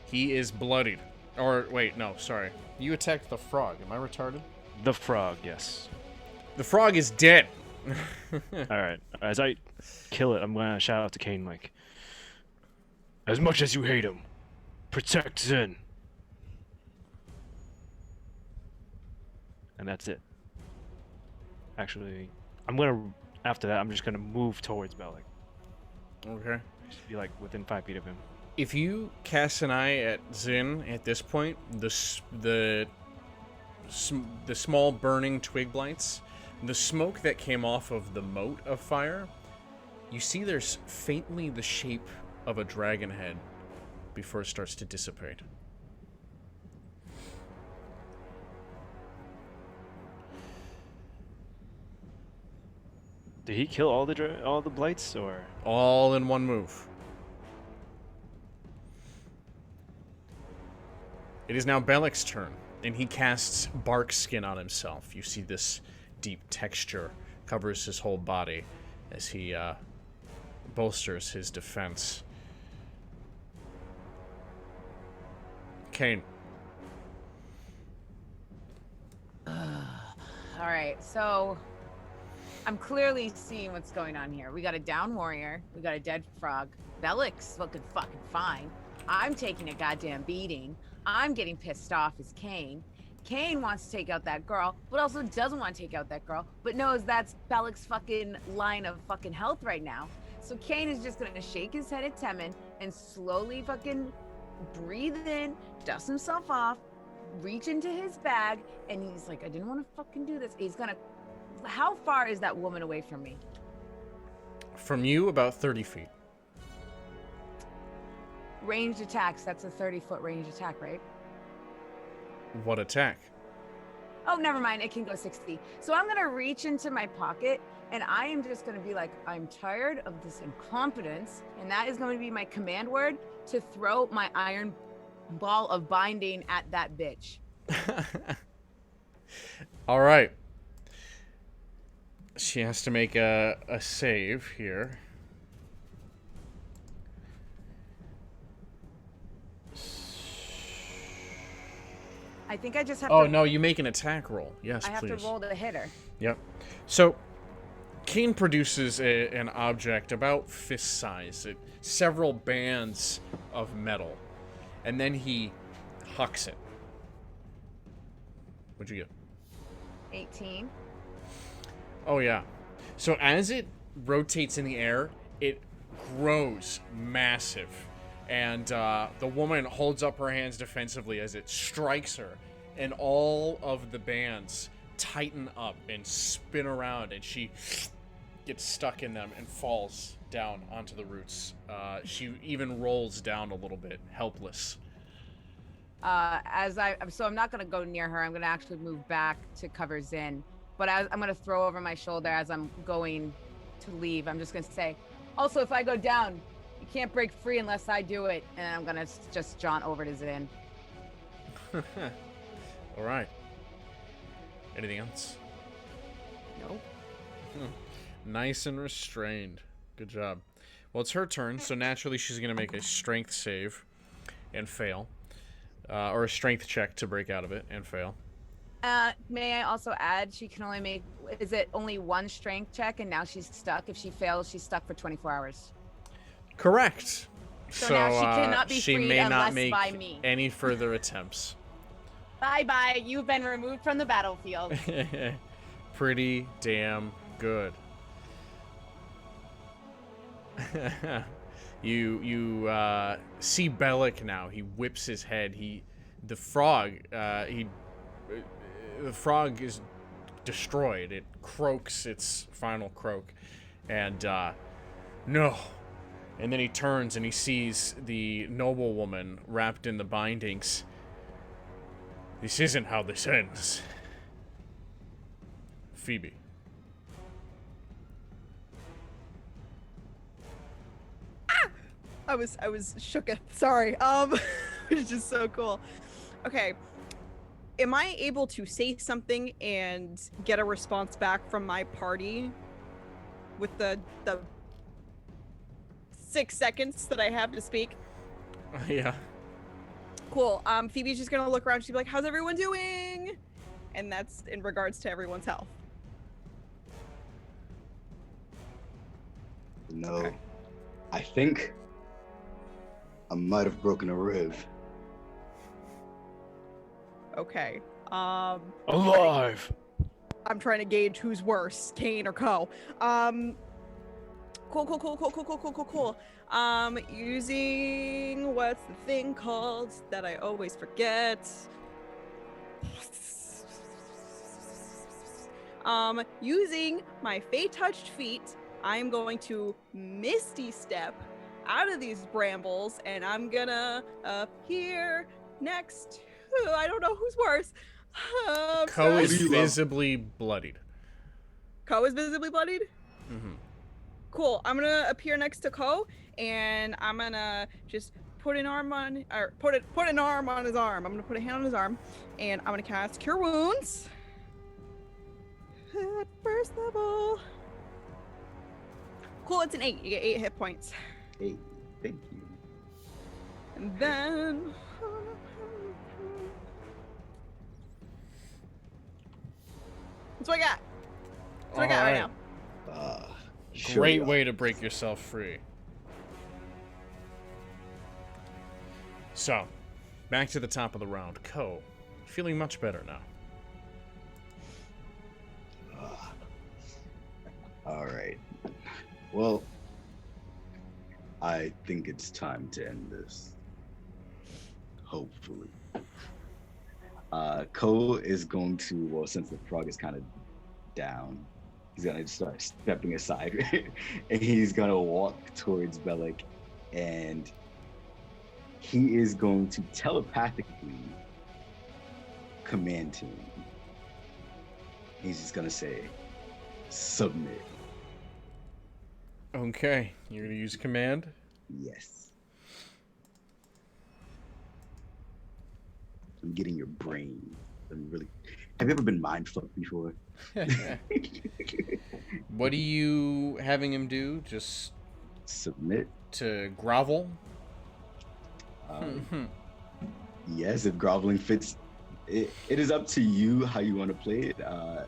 He is bloodied. Or, wait, no, sorry. You attacked the frog. Am I retarded? The frog, yes. The frog is dead. Alright, as I kill it, I'm gonna shout out to Kane like, as much as you hate him, protect Zin. And that's it. Actually, after that, I'm just gonna move towards Belak. Okay. Just be like within 5 feet of him. If you cast an eye at Zin at this point, the small burning twig blights, the smoke that came off of the mote of fire, you see there's faintly the shape of a dragon head before it starts to dissipate. Did he kill all the blights, or? All in one move. It is now Belak's turn, and he casts Bark Skin on himself. You see this deep texture covers his whole body as he bolsters his defense. Kane. All right, so I'm clearly seeing what's going on here. We got a down warrior. We got a dead frog. Belak's looking fucking fine. I'm taking a goddamn beating. I'm getting pissed off as Kane. Kane wants to take out that girl, but also doesn't want to take out that girl, but knows that's Belak's fucking line of fucking health right now. So Kane is just gonna shake his head at Temin and slowly fucking breathe in, dust himself off, reach into his bag, and he's like, I didn't want to fucking do this. He's gonna... How far is that woman away from me? From you, about 30 feet. Ranged attacks, that's a 30-foot ranged attack, right? What attack? Oh, never mind, it can go 60. So I'm gonna reach into my pocket, and I am just gonna be like, I'm tired of this incompetence, and that is going to be my command word to throw my iron ball of binding at that bitch. All right. She has to make a save here. I think I just have Oh, to... no, you make an attack roll. Yes, I have please. to roll to hit her. Yep. So, Kane produces an object about fist size, several bands of metal, and then he hucks it. What'd you get? 18. Oh, yeah. So as it rotates in the air, it grows massive. And the woman holds up her hands defensively as it strikes her. And all of the bands tighten up and spin around. And she gets stuck in them and falls down onto the roots. She even rolls down a little bit, helpless. So I'm not going to go near her. I'm going to actually move back to cover Zin. But I'm going to throw over my shoulder as I'm going to leave. I'm just going to say, also, if I go down, you can't break free unless I do it. And I'm going to just jaunt over to Zin. All right. Anything else? Nope. Nice and restrained. Good job. Well, it's her turn, so naturally she's going to make a strength save and fail. Or a strength check to break out of it and fail. May I also add, she can only make, is it only one strength check and now she's stuck? If she fails, she's stuck for 24 hours. Correct. So now she cannot be she freed may not unless make by me. any further attempts. Bye-bye, you've been removed from the battlefield. Pretty damn good. You see Belak now. He whips his head. The frog is destroyed. It croaks its final croak, and no. And then he turns and he sees the noblewoman wrapped in the bindings. This isn't how this ends. Phoebe. I was shook. Sorry. It's just so cool. Okay. Am I able to say something and get a response back from my party with the 6 seconds that I have to speak? Yeah. Cool. Phoebe's just gonna look around. She'll be like, "How's everyone doing?" And that's in regards to everyone's health. No. Okay. I think I might have broken a rib. Okay. Alive! I'm trying to gauge who's worse, Kane or Co. Cool. Using what's the thing called that I always forget? Using my Fey-touched feet, I'm going to Misty Step out of these brambles, and I'm gonna appear next. I don't know who's worse. Co is visibly bloodied. Co is visibly bloodied? Cool. I'm gonna appear next to Ko, and I'm gonna just put an arm on, or put an arm on his arm. I'm gonna put a hand on his arm, and I'm gonna cast Cure Wounds at first level. Cool. It's an 8. You get 8 hit points. Hey, thank you. And then. That's what I got. That's what I got right now. Sure Great you are. way to break yourself free. So, back to the top of the round. Ko, feeling much better now. All right. Well, I think it's time to end this. Hopefully. Ko is going to, well, since the frog is kind of down, he's gonna start stepping aside and he's gonna walk towards Belak, and he is going to telepathically command him. He's just gonna say, submit. Okay, you're gonna use command? Yes. I'm getting your brain. I'm really. Have you ever been mind fucked before? What are you having him do? Just Submit. to grovel? Yes, if groveling fits, it is up to you how you want to play it. Well,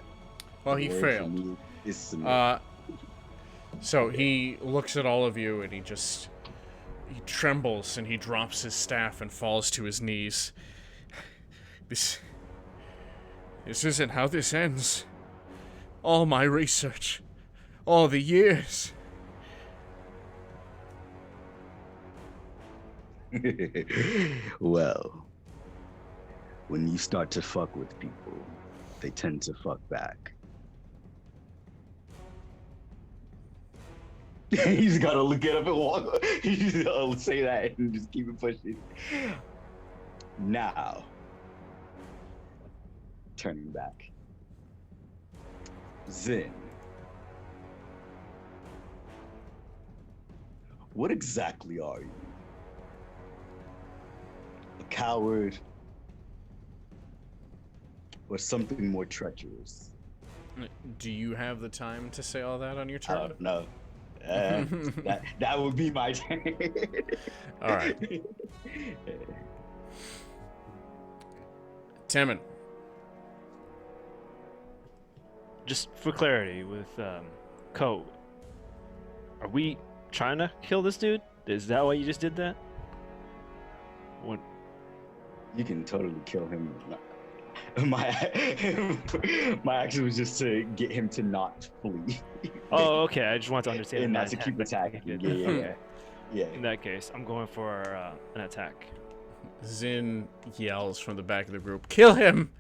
the he word for failed. me is submit. So he looks at all of you and he trembles and he drops his staff and falls to his knees. This isn't how this ends. All my research, all the years. Well, when you start to fuck with people, they tend to fuck back. He's gotta look it up and walk. He's gotta say that and just keep it pushing. Now, turning back. Zin. What exactly are you? A coward? Or something more treacherous? Do you have the time to say all that on your I turn? don't know. That would be my turn. All right. Timon. Just for clarity, with Ko, are we trying to kill this dude? Is that why you just did that? What? You can totally kill him. My action was just to get him to not flee. Oh, okay. I just want to understand. And that not to keep attacking. Yeah. In that case, I'm going for an attack. Zin yells from the back of the group, "Kill him!"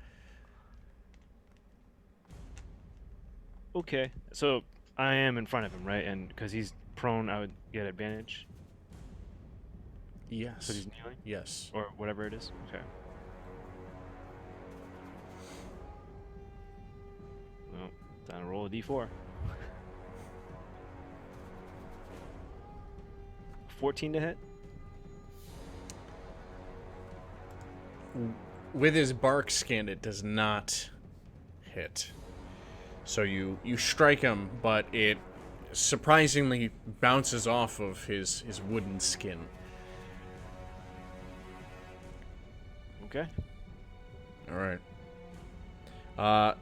Okay, so I am in front of him, right? And because he's prone, I would get advantage. Yes. Because he's kneeling, Yes. or whatever it is. Okay. Well, time to roll a d4. 14 to hit. With his bark skin, it does not hit. So you strike him, but it surprisingly bounces off of his wooden skin. Okay. All right.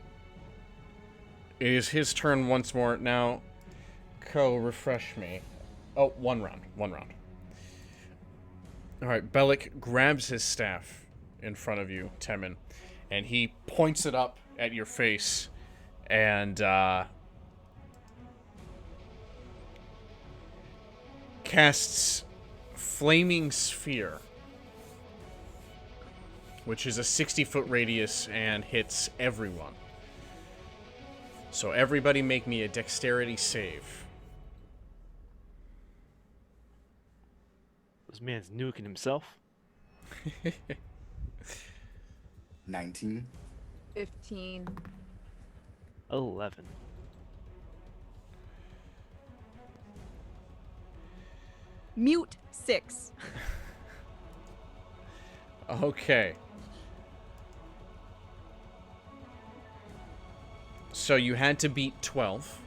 It is his turn once more. Now, Ko, refresh me. Oh, one round. All right, Belak grabs his staff in front of you, Temin, and he points it up at your face, and casts Flaming Sphere, which is a 60-foot radius and hits everyone. So everybody make me a dexterity save. This man's nuking himself. 19. 15. 11. Mute 6. Okay. So you had to beat 12.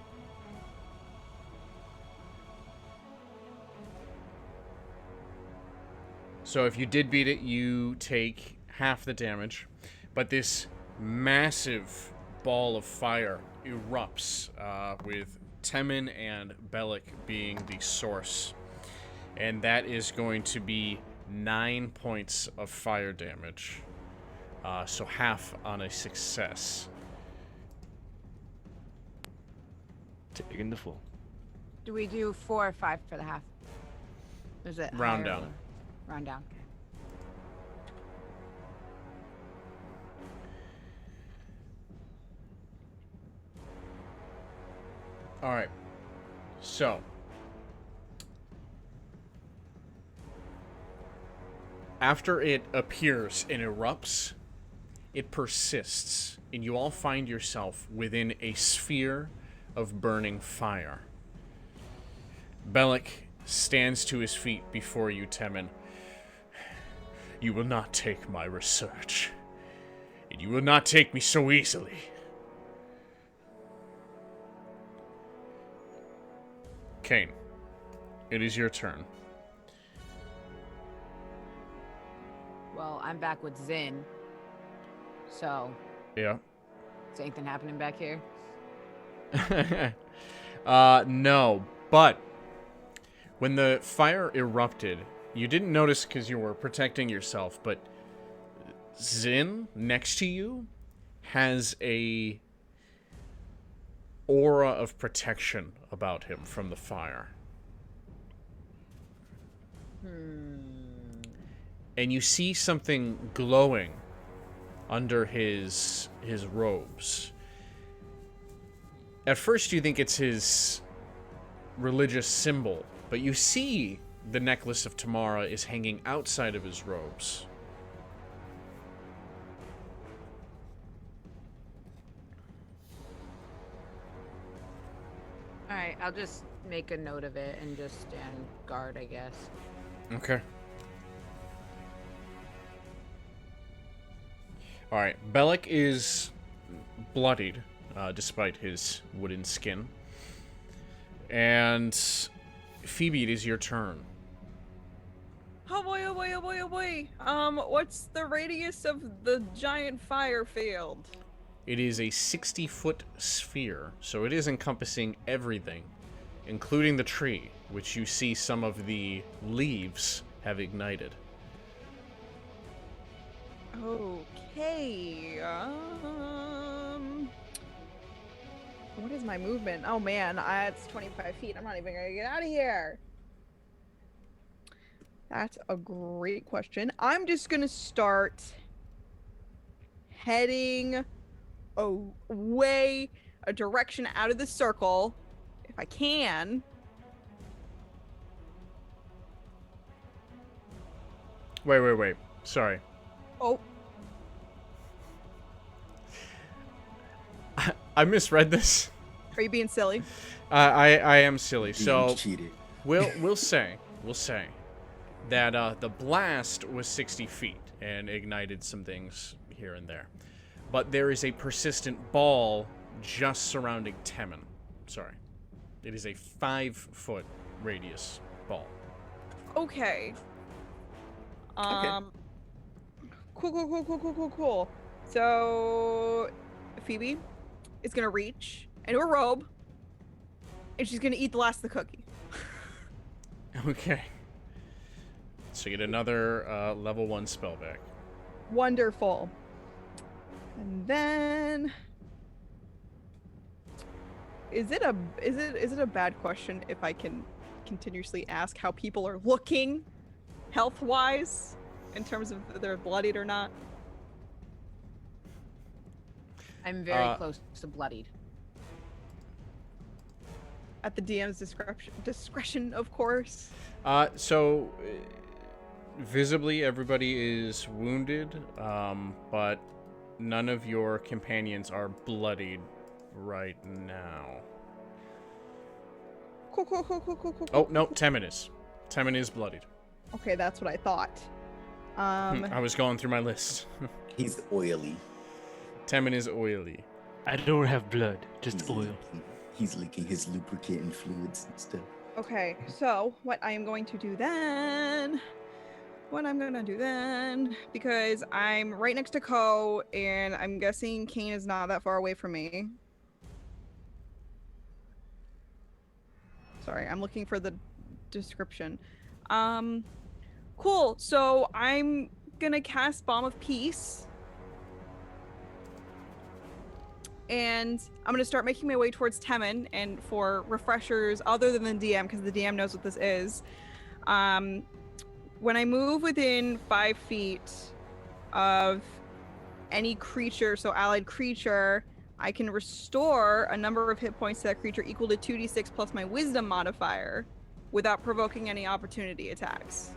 So if you did beat it, you take half the damage. But this massive ball of fire erupts, with Temin and Belak being the source. And that is going to be 9 points of fire damage. So half on a success. Taking the full. Do we do 4 or 5 for the half? Is it Round higher or down. lower? Round down. Okay. All right. So after it appears and erupts, it persists, and you all find yourself within a sphere of burning fire. Belak stands to his feet before you, Temin. You will not take my research, and you will not take me so easily. Kane, it is your turn. Well, I'm back with Zin. So, Yeah. is anything happening back here? No, but when the fire erupted, you didn't notice because you were protecting yourself, but Zin, next to you, has a aura of protection about him from the fire. And you see something glowing under his robes. At first you think it's his religious symbol, but you see the necklace of Tamara is hanging outside of his robes. Alright, I'll just make a note of it and just stand guard, I guess. Okay. Alright, Belak is bloodied, despite his wooden skin. And Phoebe, it is your turn. Oh boy, oh boy, oh boy, oh boy. What's the radius of the giant fire field? It is a 60-foot sphere, so it is encompassing everything, including the tree, which you see some of the leaves have ignited. Okay. What is my movement? Oh man, it's 25 feet. I'm not even gonna get out of here. That's a great question. I'm just gonna start heading away a direction out of the circle, if I can. Wait. Sorry. Oh, I misread this. are you being silly? I am silly. So Being cheated. we'll say that the blast was 60 feet and ignited some things here and there, but there is a persistent ball just surrounding Temin. Sorry, it is a 5-foot radius ball. Okay. Okay. Cool. So, Phoebe is gonna reach into her robe, and she's gonna eat the last of the cookie. Okay. So you get another level 1 spell back. Wonderful. And then, is it a bad question if I can continuously ask how people are looking, health-wise, in terms of if they're bloodied or not? I'm very close to bloodied. At the DM's discretion, of course. So visibly everybody is wounded, but none of your companions are bloodied right now. Cool. Oh, no, Temin is. Temin is bloodied. Okay, that's what I thought. I was going through my list. He's oily. Temin is oily. I don't have blood, just oil. He's leaking his lubricant and fluids and stuff. Okay, so what I am going to do then... because I'm right next to Ko, and I'm guessing Kane is not that far away from me. Sorry, I'm looking for the description. Cool, so I'm gonna cast Balm of Peace. And I'm gonna start making my way towards Temin, and for refreshers other than the DM, because the DM knows what this is, when I move within 5 feet of any creature, so allied creature, I can restore a number of hit points to that creature equal to 2d6 plus my wisdom modifier without provoking any opportunity attacks.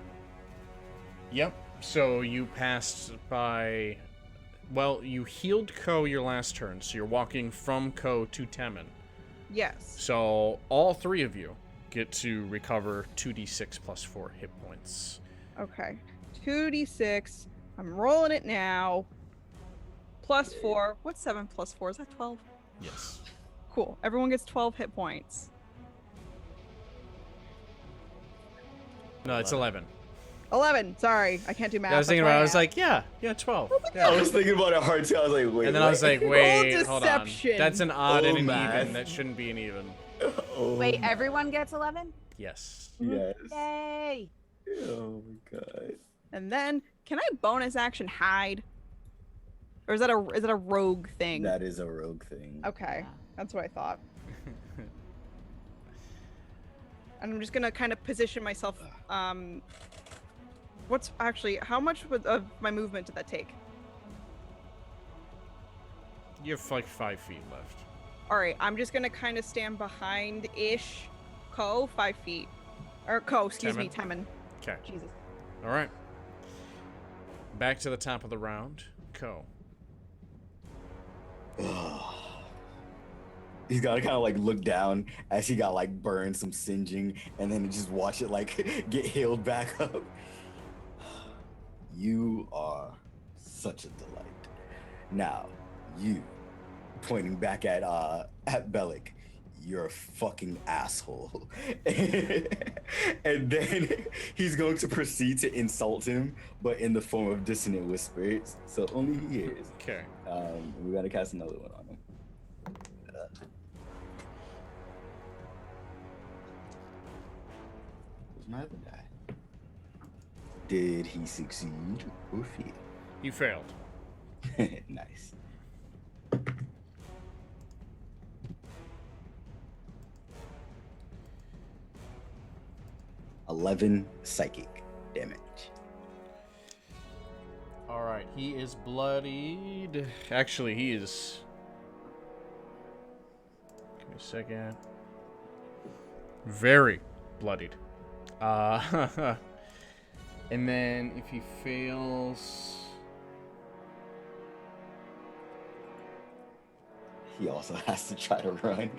Yep. So you passed by... Well, you healed Ko your last turn, so you're walking from Ko to Temin. Yes. So all 3 of you get to recover 2d6 plus 4 hit points. Okay. 2d6. I'm rolling it now. Plus 4. What's 7 plus 4? Is that 12? Yes. Cool. Everyone gets 12 hit points. No, it's 11. 11. Sorry, I can't do math. Yeah, I was thinking about it. I was like, yeah, 12. Yeah. I was thinking about it hard too. I was like, wait. And then I was like, wait, hold on. deception. That's an odd and an math. even. That shouldn't be an even. oh, Wait, everyone gets 11? Yes. Yes. Yay! Oh my god. And then, can I bonus action hide? Or is that a rogue thing? That is a rogue thing. Okay, that's what I thought. And I'm just gonna kind of position myself. What's actually, how much of my movement did that take? You have like 5 feet left. All right, I'm just gonna kind of stand behind-ish Ko, 5 feet. Or Ko, excuse me, Temin. Okay. Jesus. All right. Back to the top of the round. Ko. He's gotta kind of like look down as he got like burned, some singeing, and then just watch it like get healed back up. You are such a delight. Now, you, pointing back at Belak, you're a fucking asshole. And then he's going to proceed to insult him, but in the form of dissonant whispers, so only he hears. Okay. We gotta cast another one on him. Where's my other guy? Did he succeed or fail? You failed. Nice. $11 psychic damage. All right. He is bloodied. Actually, he is... Give me a second. Very bloodied. And then if he fails... He also has to try to run.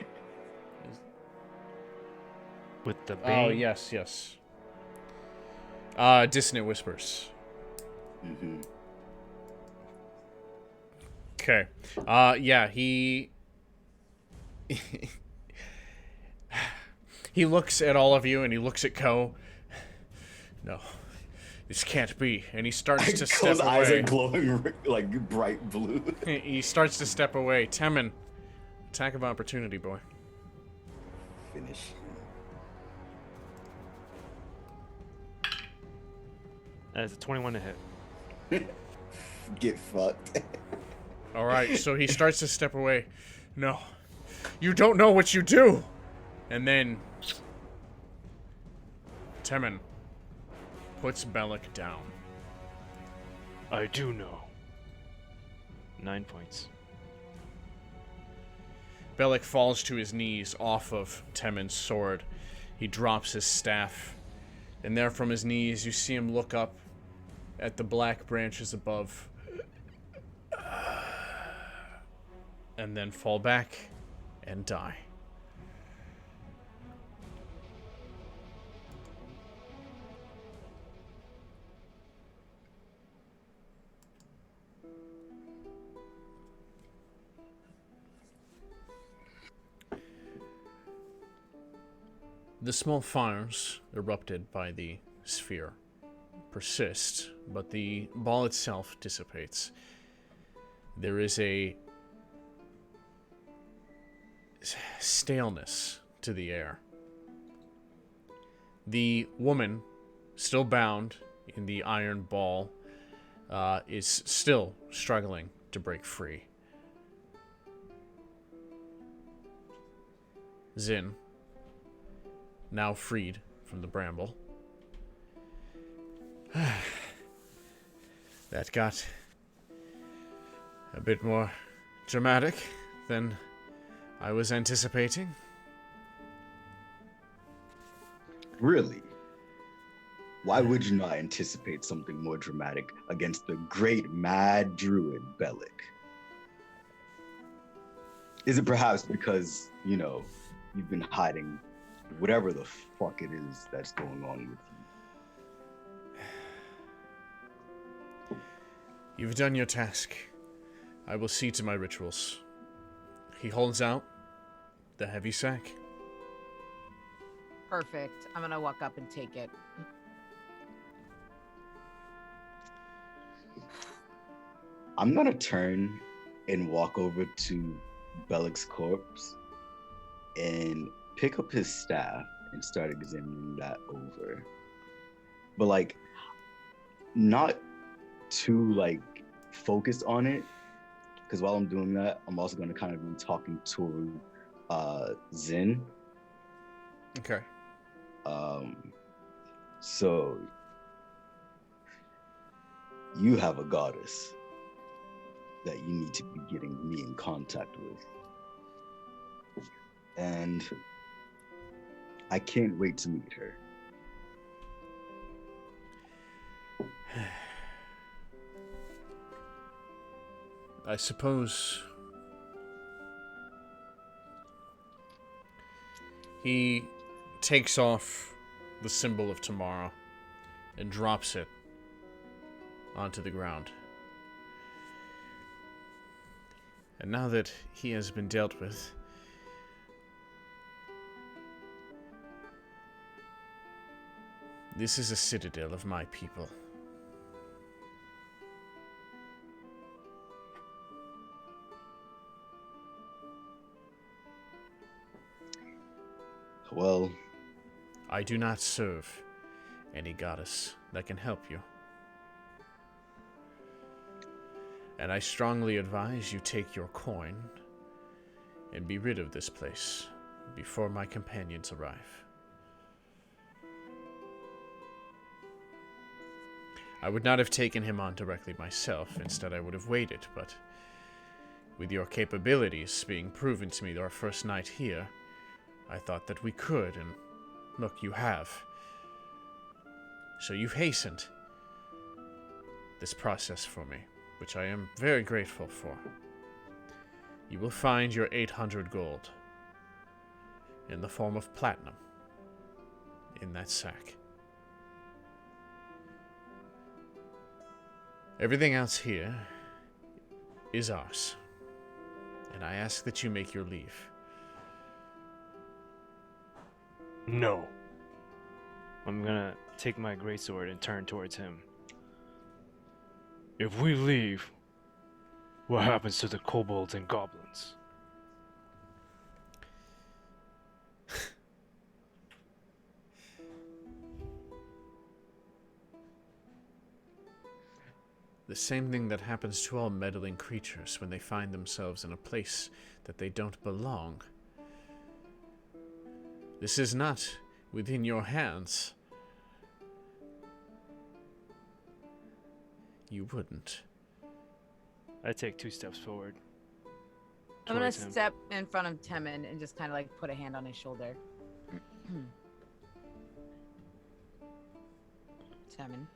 With the bane. Oh, yes. Dissonant whispers. Mm-hmm. Okay. Yeah, he he looks at all of you and he looks at Ko. No, this can't be. And he starts to step Ko's eyes away. are glowing like bright blue. He starts to step away. Temin, attack of opportunity, boy. Finish. That is a 21 to hit. Get fucked. All right, so he starts to step away. No, you don't know what you do. And then Temin puts Belak down. I do know. 9 points. Belak falls to his knees off of Temin's sword. He drops his staff. And there from his knees, you see him look up at the black branches above. And then fall back and die. The small fires erupted by the sphere persist, but the ball itself dissipates. There is a staleness to the air. The woman, still bound in the iron ball, is still struggling to break free. Zin, now freed from the bramble. That got a bit more dramatic than I was anticipating. Really? Why would you not anticipate something more dramatic against the great Mad Druid Belak? Is it perhaps because, you've been hiding whatever the fuck it is that's going on with you? You've done your task. I will see to my rituals. He holds out the heavy sack. Perfect. I'm gonna walk up and take it. I'm gonna turn and walk over to Belak's corpse and pick up his staff and start examining that over. But not too focused on it, because while I'm doing that, I'm also gonna kind of be talking to Zin. Okay. So you have a goddess that you need to be getting me in contact with. And I can't wait to meet her. I suppose he takes off the symbol of tomorrow and drops it onto the ground. And now that he has been dealt with, this is a citadel of my people. Well, I do not serve any goddess that can help you. And I strongly advise you take your coin and be rid of this place before my companions arrive. I would not have taken him on directly myself. Instead, I would have waited, but with your capabilities being proven to me our first night here, I thought that we could, and look, you have. So you've hastened this process for me, which I am very grateful for. You will find your 800 gold in the form of platinum in that sack. Everything else here is ours, and I ask that you make your leave. No. I'm gonna take my greatsword and turn towards him. If we leave, what happens to the kobolds and goblins? The same thing that happens to all meddling creatures when they find themselves in a place that they don't belong. This is not within your hands. You wouldn't. I take 2 steps forward. I'm gonna towards him. step in front of Temin and just kind of put a hand on his shoulder. Temin.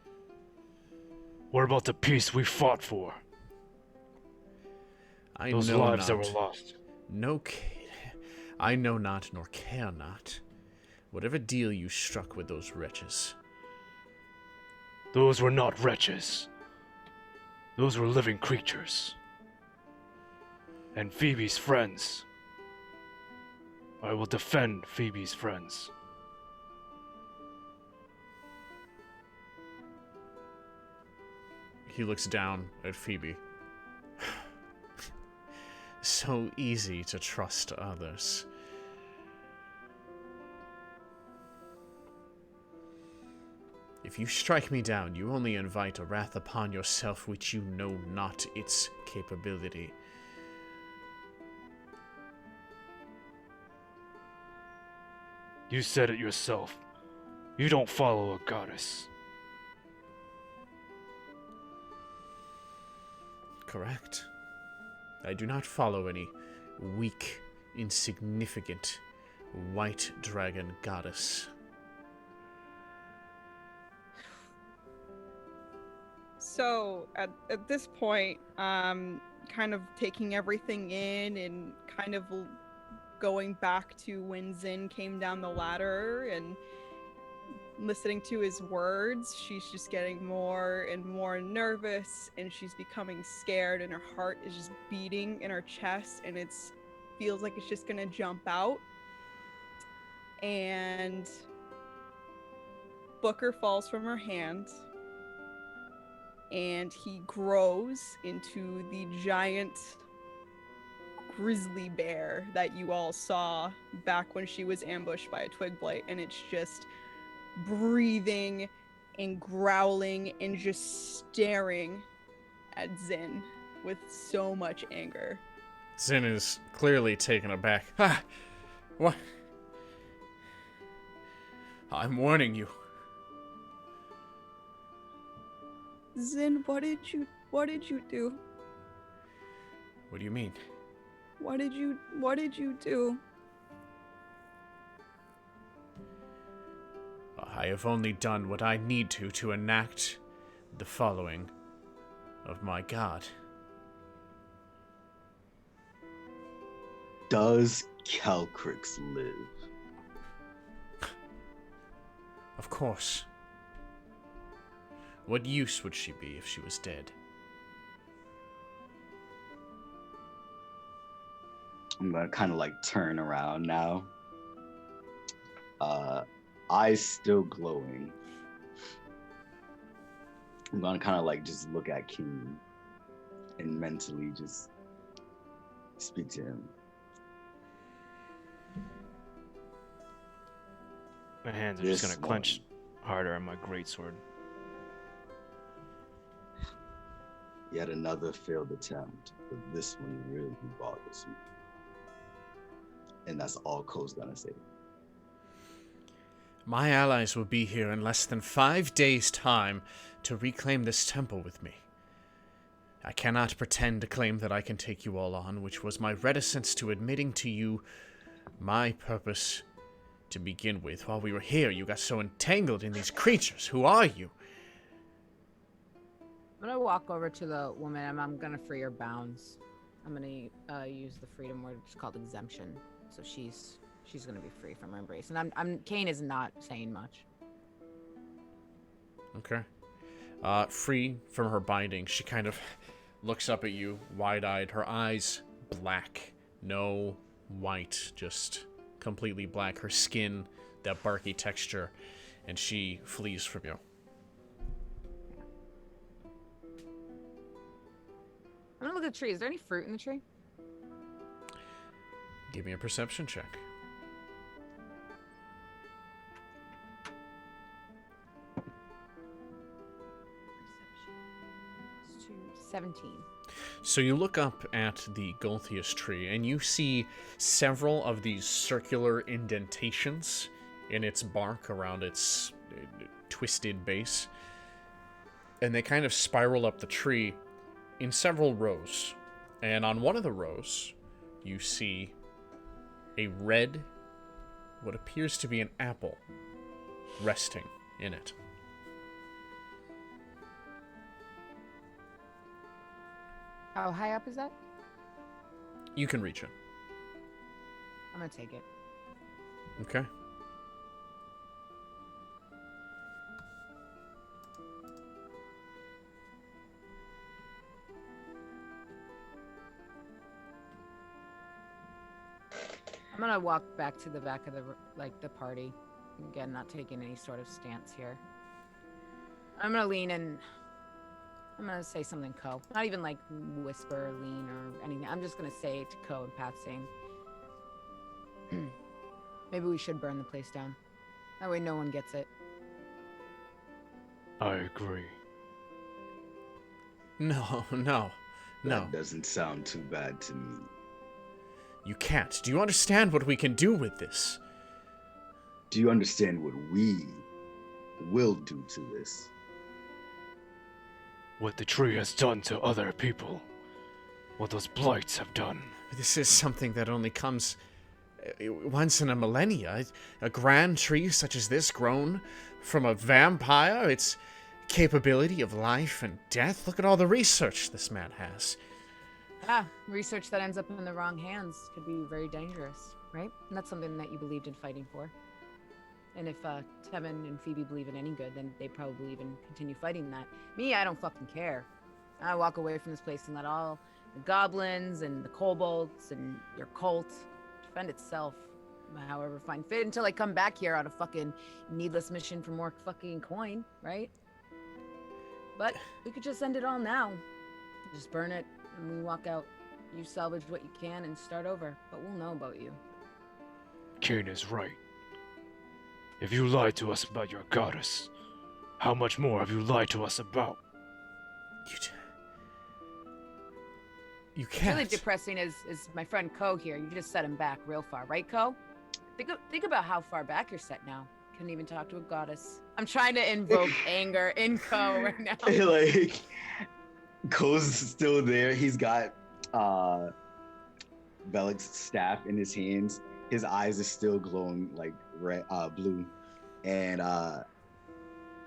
What about the peace we fought for? I Those know lives not. that were lost. I know not, nor care not. Whatever deal you struck with those wretches. Those were not wretches. Those were living creatures. And Phoebe's friends. I will defend Phoebe's friends. He looks down at Phoebe. So easy to trust others. If you strike me down, you only invite a wrath upon yourself which you know not its capability. You said it yourself. You don't follow a goddess. Correct. I do not follow any weak, insignificant, white dragon goddess. So at this point, kind of taking everything in and kind of going back to when Zin came down the ladder and listening to his words, she's just getting more and more nervous, and she's becoming scared, and her heart is just beating in her chest, and it feels like it's just gonna jump out. And Booker falls from her hand, and he grows into the giant grizzly bear that you all saw back when she was ambushed by a twig blight, and it's just breathing and growling and just staring at Zin with so much anger. Zin is clearly taken aback. Ha! What? I'm warning you. Zin, what did you do? What do you mean? What did you do? I have only done what I need to enact the following of my god. Does Calcrix live? Of course. What use would she be if she was dead? I'm gonna kind of like turn around now. Eyes still glowing. I'm gonna kind of like just look at King and mentally just speak to him. My hands are just gonna clench harder on my greatsword. Yet another failed attempt, but this one really bothers me. And that's all Cole's gonna say. My allies will be here in less than 5 days' time to reclaim this temple with me. I cannot pretend to claim that I can take you all on, which was my reticence to admitting to you my purpose to begin with. While we were here, you got so entangled in these creatures. Who are you? I'm gonna walk over to the woman and I'm gonna free her bounds. I'm gonna use the freedom word, it's called exemption. So she's gonna be free from her embrace. And Kane is not saying much. Okay. Free from her binding, she kind of looks up at you, wide-eyed, her eyes black, no white, just completely black, her skin, that barky texture, and she flees from you. I'm gonna look at the tree. Is there any fruit in the tree? Give me a perception check. 17. So you look up at the Gulthias tree, and you see several of these circular indentations in its bark around its twisted base. And they kind of spiral up the tree in several rows. And on one of the rows, you see a red, what appears to be an apple, resting in it. How high up is that? You can reach it. I'm gonna take it. Okay. I'm gonna walk back to the back of the party. Again, not taking any sort of stance here. I'm gonna lean and I'm gonna say something, Co. Not even like whisper, lean, or anything. I'm just gonna say it to Co and passing. Maybe we should burn the place down. That way no one gets it. I agree. No. That doesn't sound too bad to me. You can't. Do you understand what we can do with this? Do you understand what we will do to this? What the tree has done to other people. What those blights have done. This is something that only comes once in a millennia. A grand tree such as this grown from a vampire, its capability of life and death. Look at all the research this man has. Research that ends up in the wrong hands could be very dangerous, right? And that's something that you believed in fighting for. And if Kevin and Phoebe believe in any good, then they probably even continue fighting that. Me, I don't fucking care. I walk away from this place and let all the goblins and the kobolds and your cult defend itself, however fine fit, until I come back here on a fucking needless mission for more fucking coin, right? But we could just end it all now. Just burn it and we walk out. You salvage what you can and start over, but we'll know about you. Kane is right. If you lied to us about your goddess, how much more have you lied to us about? You can't. Really depressing is my friend Ko here. You just set him back real far, right, Ko? Think about how far back you're set now. Couldn't even talk to a goddess. I'm trying to invoke anger in Ko right now. Like, Ko's still there. He's got Belak's staff in his hands. His eyes are still glowing like red, blue, and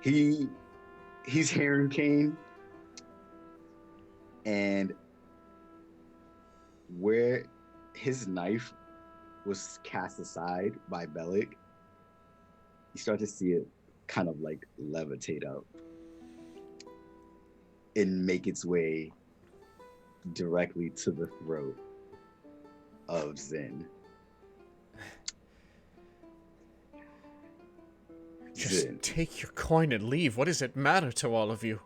he's hearing Kane, and where his knife was cast aside by Belak, you start to see it kind of like levitate up and make its way directly to the throat of Zen. Just take your coin and leave. What does it matter to all of you?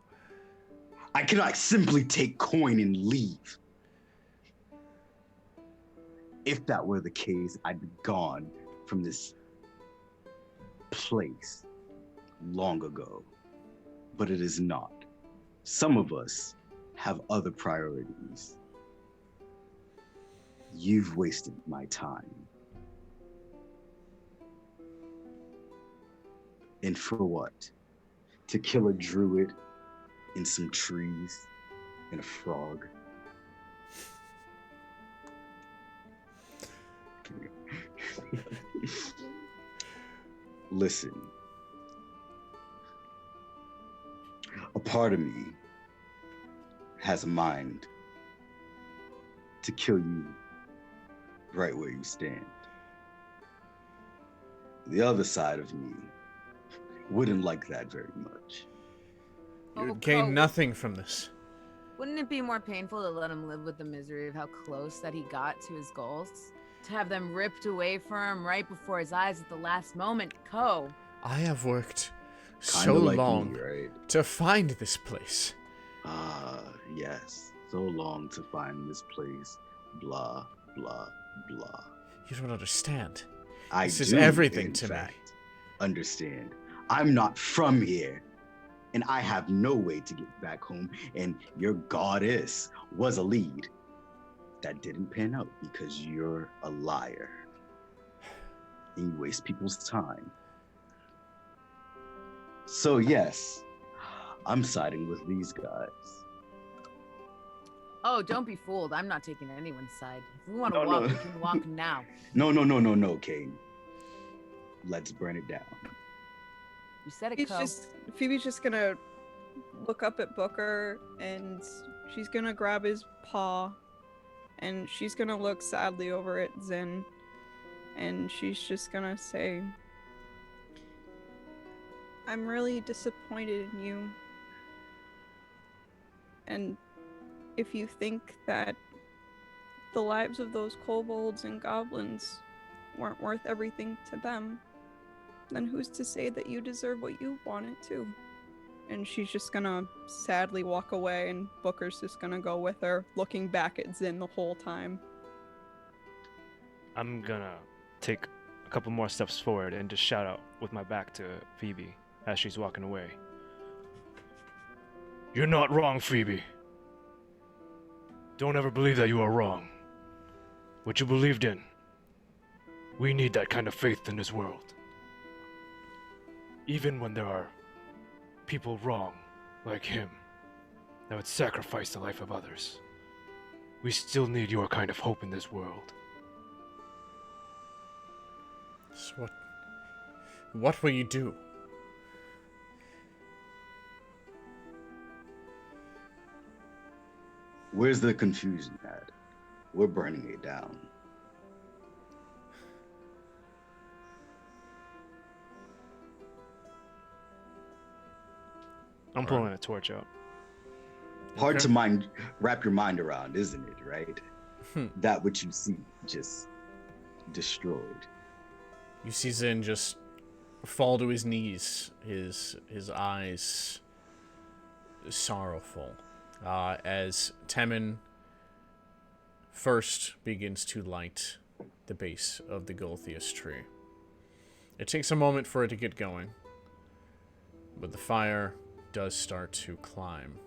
I cannot simply take coin and leave. If that were the case, I'd be gone from this place long ago. But it is not. Some of us have other priorities. You've wasted my time. And for what? To kill a druid in some trees and a frog? Listen. A part of me has a mind to kill you right where you stand. The other side of me wouldn't like that very much. You'd gain nothing from this. Wouldn't it be more painful to let him live with the misery of how close that he got to his goals? To have them ripped away from him right before his eyes at the last moment, Ko. I have worked Kinda so like long me, right? to find this place. Yes. So long to find this place. Blah, blah, blah. You don't understand. I This is do, everything in to me. fact, understand. I'm not from here, and I have no way to get back home, and your goddess was a lead. That didn't pan out because you're a liar. And you waste people's time. So yes, I'm siding with these guys. Oh, don't be fooled. I'm not taking anyone's side. If we want to No, walk, no. we can walk now. No, Kane. Let's burn it down. You said it, Ko. Phoebe's just gonna look up at Booker and she's gonna grab his paw and she's gonna look sadly over at Zen and she's just gonna say, I'm really disappointed in you. And if you think that the lives of those kobolds and goblins weren't worth everything to them, then who's to say that you deserve what you wanted to? and she's just gonna sadly walk away, and Booker's just gonna go with her, looking back at Zin the whole time. I'm gonna take a couple more steps forward and just shout out with my back to Phoebe as she's walking away. You're not wrong, Phoebe. Don't ever believe that you are wrong. What you believed in. We need that kind of faith in this world. Even when there are people wrong, like him, that would sacrifice the life of others. We still need your kind of hope in this world. So what will you do? Where's the confusion at? We're burning it down. I'm pulling a torch out. Hard Okay. to wrap your mind around, isn't it, right? That which you see just destroyed. You see Zin just fall to his knees, his eyes sorrowful, as Temin first begins to light the base of the Gulthias tree. It takes a moment for it to get going, but the fire does start to climb.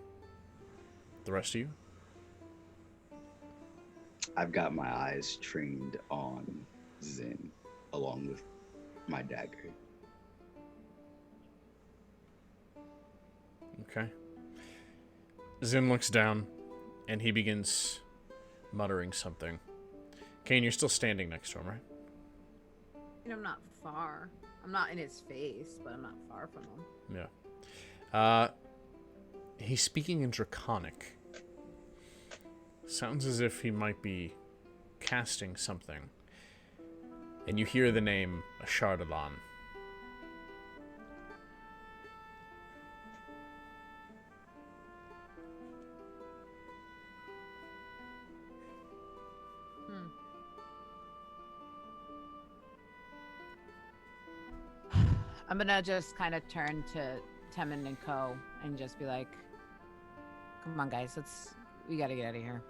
The rest of you? I've got my eyes trained on Zin, along with my dagger. Okay. Zin looks down, and he begins muttering something. Kane, you're still standing next to him, right? I'm not far. I'm not in his face, but I'm not far from him. Yeah. He's speaking in Draconic. Sounds as if he might be casting something. And you hear the name Ashardalon. I'm gonna just kind of turn to Temin and Co. and just be like, "Come on, guys, we gotta get out of here."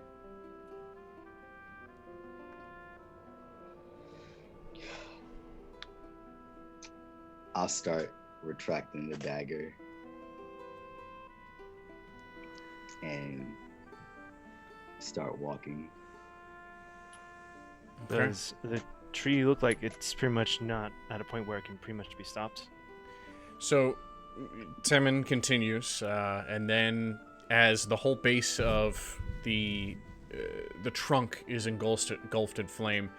I'll start retracting the dagger and start walking. Okay. Does the tree look like it's pretty much not at a point where it can pretty much be stopped? So, Temin continues, and then as the whole base of the trunk is engulfed in flame,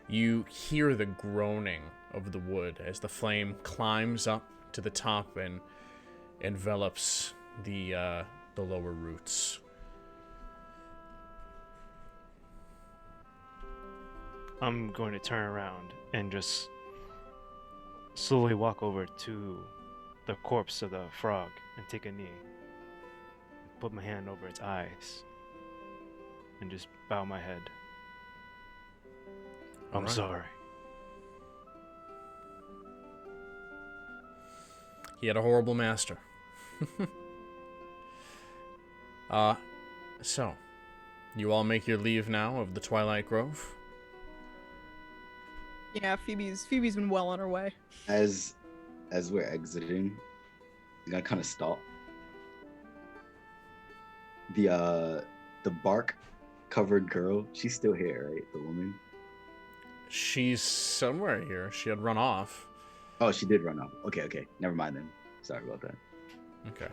you hear the groaning of the wood as the flame climbs up to the top and envelops the lower roots. I'm going to turn around and just slowly walk over to the corpse of the frog and take a knee. Put my hand over its eyes and just bow my head. I'm Alright. sorry. He had a horrible master. So, you all make your leave now of the Twilight Grove? Yeah, Phoebe's been well on her way. As we're exiting, I'm gonna kind of stop. The bark covered girl, she's still here, right? The woman. She's somewhere here. She had run off. Oh, she did run off. Okay. Never mind then. Sorry about that. Okay.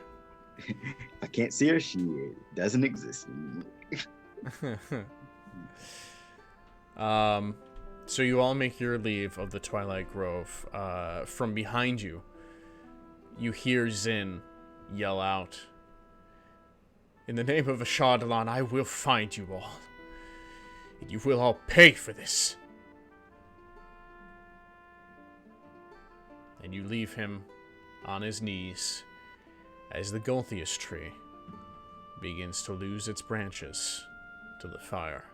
If I can't see her, she doesn't exist. So you all make your leave of the Twilight Grove. From behind you, you hear Zin yell out, "In the name of Ashardalon, I will find you all. And you will all pay for this." And you leave him on his knees as the Gulthias tree begins to lose its branches to the fire.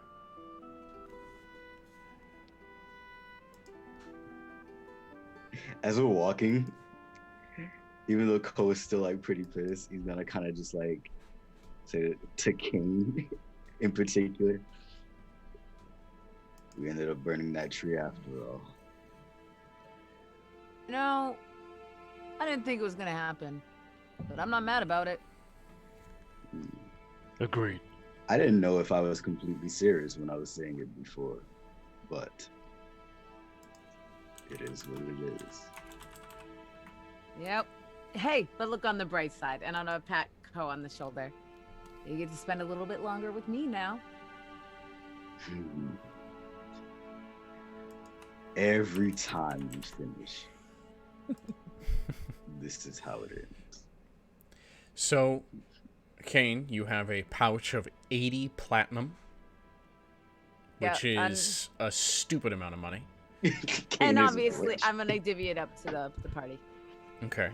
As we're walking, even though Ko is still like pretty pissed, he's gonna kind of just like say to King in particular, we ended up burning that tree after all. You know, I didn't think it was gonna happen, but I'm not mad about it. Agreed. I didn't know if I was completely serious when I was saying it before, but it is what it is. Yep. Hey, but look on the bright side, and I'm gonna pat Ko on the shoulder. You get to spend a little bit longer with me now. Every time you finish, this is how it ends. So, Kane, you have a pouch of 80 platinum, which is a stupid amount of money. And obviously, I'm gonna divvy it up to the party. Okay.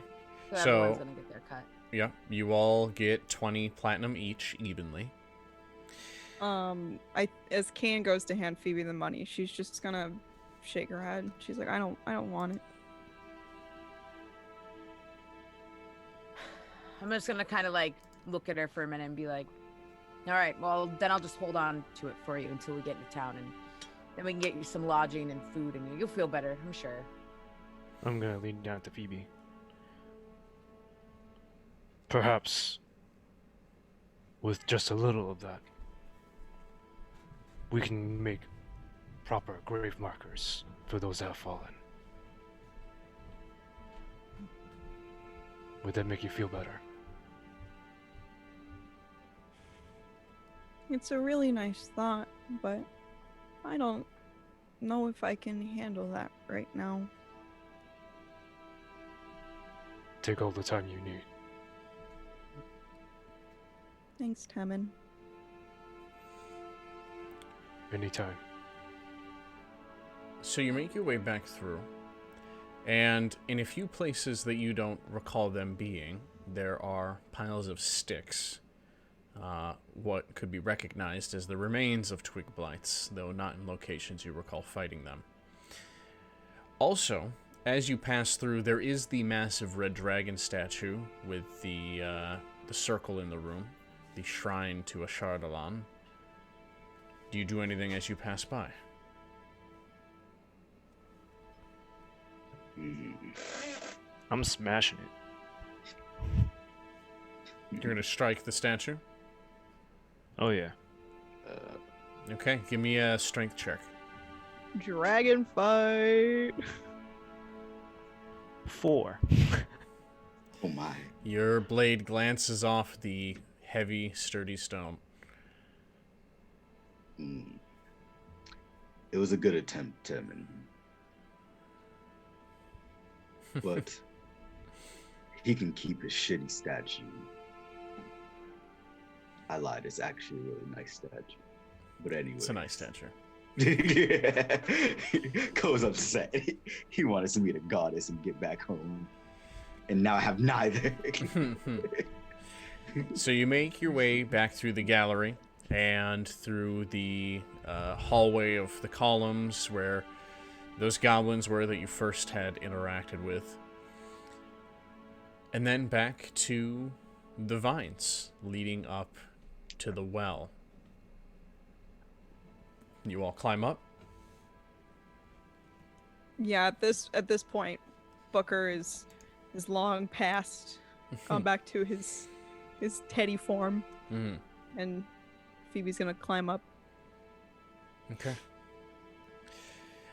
So everyone's gonna get their cut. Yeah, you all get 20 platinum each, evenly. As Kane goes to hand Phoebe the money, she's just gonna shake her head. She's like, I don't want it. I'm just gonna kind of like look at her for a minute and be like, all right, well, then I'll just hold on to it for you until we get into town, and then we can get you some lodging and food, and you'll feel better, I'm sure. I'm gonna lean down to Phoebe. Perhaps, with just a little of that, we can make proper grave markers for those that have fallen. Would that make you feel better? It's a really nice thought, but I don't know if I can handle that right now. Take all the time you need. Thanks, Temin. Anytime. So you make your way back through, and in a few places that you don't recall them being, there are piles of sticks. What could be recognized as the remains of twig blights, though not in locations you recall fighting them. Also, as you pass through, there is the massive red dragon statue with the circle in the room, the shrine to Ashardalan. Do you do anything as you pass by? I'm smashing it. You're going to strike the statue? Oh yeah. Okay, give me a strength check. Dragon fight. 4. Oh my. Your blade glances off the heavy, sturdy stone. It was a good attempt, Temin. But he can keep his shitty statue. I lied, it's actually a really nice statue. But anyway. It's a nice statue. Ko's upset. He wanted to meet a goddess and get back home. And now I have neither. So you make your way back through the gallery and through the hallway of the columns where those goblins were that you first had interacted with. And then back to the vines leading up to the well. You all climb up. Yeah, at this point, Booker is long past, gone back to his teddy form, and Phoebe's gonna climb up. Okay.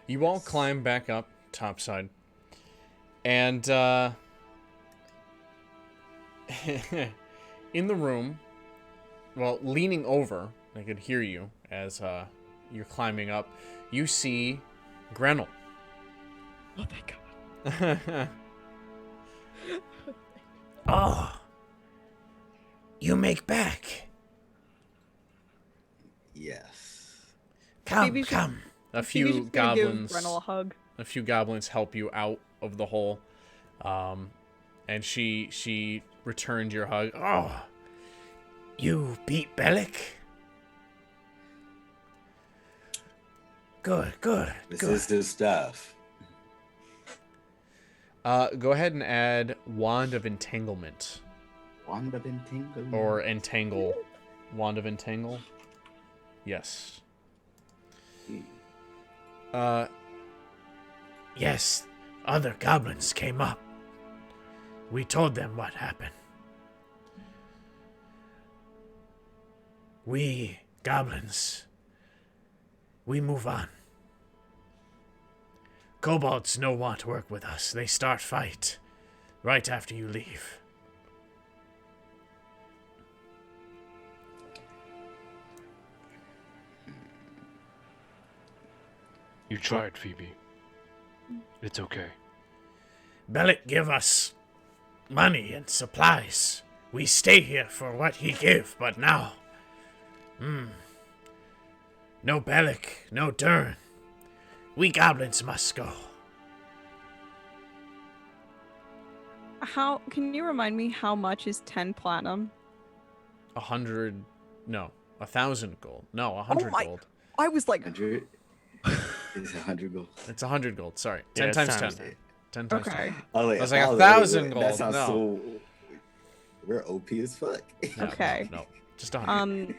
You all climb back up topside, and in the room, well, leaning over, I could hear you as you're climbing up. You see Grenell. Oh, thank God. Oh, you make back. Yes. Come, Phoebe's come. A Phoebe's few just gonna give goblins. Grenell a hug. A few goblins help you out of the hole, and she returned your hug. Oh, you beat Belak. Good. This is his stuff. Go ahead and add Wand of Entanglement. Wand of Entanglement. Or Entangle. Wand of Entangle. Yes. Yes, other goblins came up. We told them what happened. We, goblins, we move on. Kobolds no want to work with us. They start fight right after you leave. You tried, Phoebe. It's okay. Belak give us money and supplies. We stay here for what he give, but now... No Belak, no Durin. We goblins must go. How can you remind me how much is 10 platinum? 100... No. 1,000 gold. No, 100 my- gold. I was like, 100. It's 100 gold. It's 100 gold, sorry. Yeah, 10 it's times times 10. 10 times okay. 10. I was like 1,000 gold. That sounds No. so. We're OP as fuck. No, Okay. No, just 100.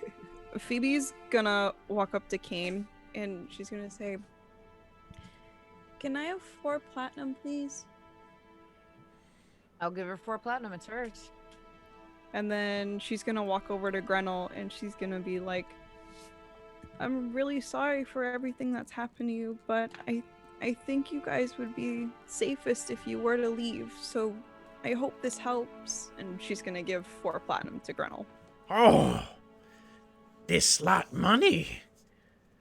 Phoebe's gonna walk up to Kane and she's gonna say, "Can I have 4 platinum, please?" I'll give her 4 platinum. It's hers. And then she's gonna walk over to Grenell and she's gonna be like, "I'm really sorry for everything that's happened to you, but I think you guys would be safest if you were to leave, so I hope this helps." And she's gonna give 4 platinum to Grenell. Oh, this lot money.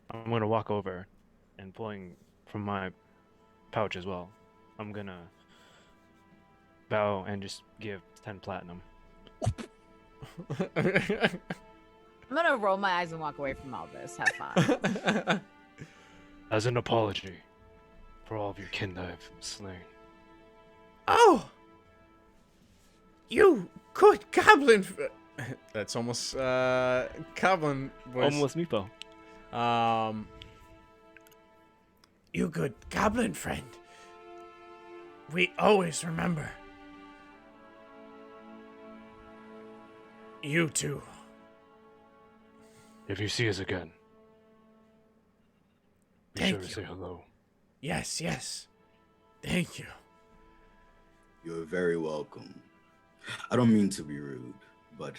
I'm gonna walk over and pulling from my pouch as well. I'm gonna bow and just give 10 platinum. I'm gonna roll my eyes and walk away from all this. Have fun. As an apology for all of your kin that I've slain. Oh, you good goblin. That's almost Goblin was Almost Meepo. You good goblin friend. We always remember. You too. If you see us again, be Thank sure to you. say hello. Yes, yes. Thank you. You're very welcome. I don't mean to be rude, but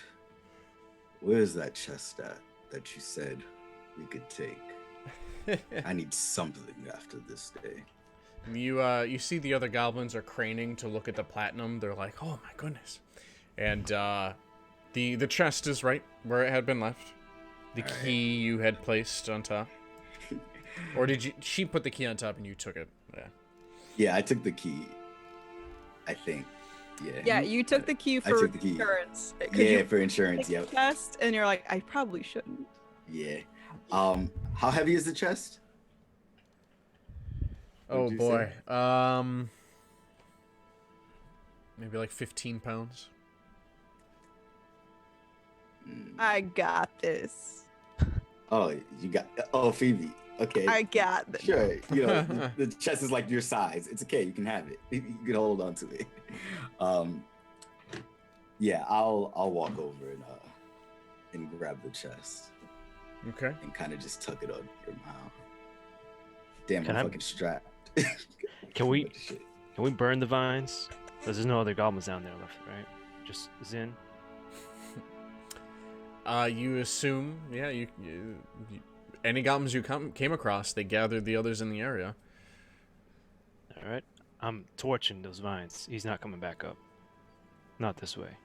where's that chest at that you said we could take? I need something after this day. You see the other goblins are craning to look at the platinum. They're like, "Oh my goodness!" And the chest is right where it had been left. The All right. key you had placed on top, or did you? She put the key on top and you took it. Yeah. Yeah, I took the key. I think. Yeah. Yeah, you took the key I for took the key. insurance. 'Cause Yeah, you for insurance. take Yep. the test, and you're like, I probably shouldn't. Yeah. How heavy is the chest? Oh What'd you boy. say? Maybe like 15 pounds. I got this. Oh, you got. Oh, Phoebe. Okay. I got this. Sure. You know, the chest is like your size. It's okay. You can have it. You can hold on to it. Yeah, I'll walk over and grab the chest Okay. and kind of just tuck it on your mouth. Damn, Can I'm I- fucking strapped. Can we- What the shit? Can we burn the vines? Because there's no other goblins down there left, right? Just Zin. You assume, yeah. You any goblins you came across, they gathered the others in the area. All right. I'm torching those vines. He's not coming back up. Not this way.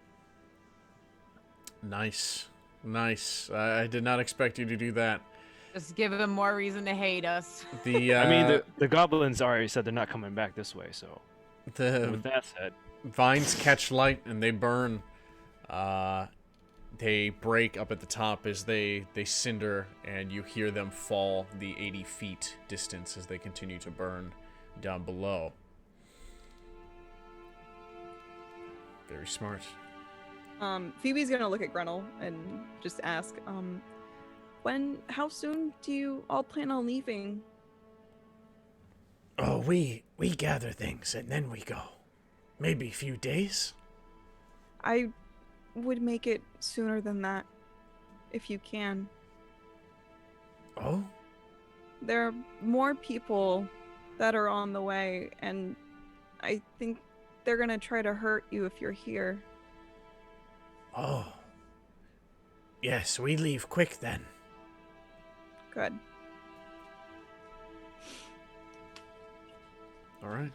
Nice, nice. I did not expect you to do that. Just give him more reason to hate us. The I mean, the goblins already said they're not coming back this way. So the with that said, vines catch light and they burn. They break up at the top as they cinder, and you hear them fall the 80 feet distance as they continue to burn down below. Very smart. Phoebe's gonna look at Grenell and just ask, how soon do you all plan on leaving? Oh, we gather things and then we go. maybe a few days. I would make it sooner than that, if you can. Oh? There are more people that are on the way, and I think they're gonna try to hurt you if you're here. Oh. Yes, we leave quick then. Good. All right.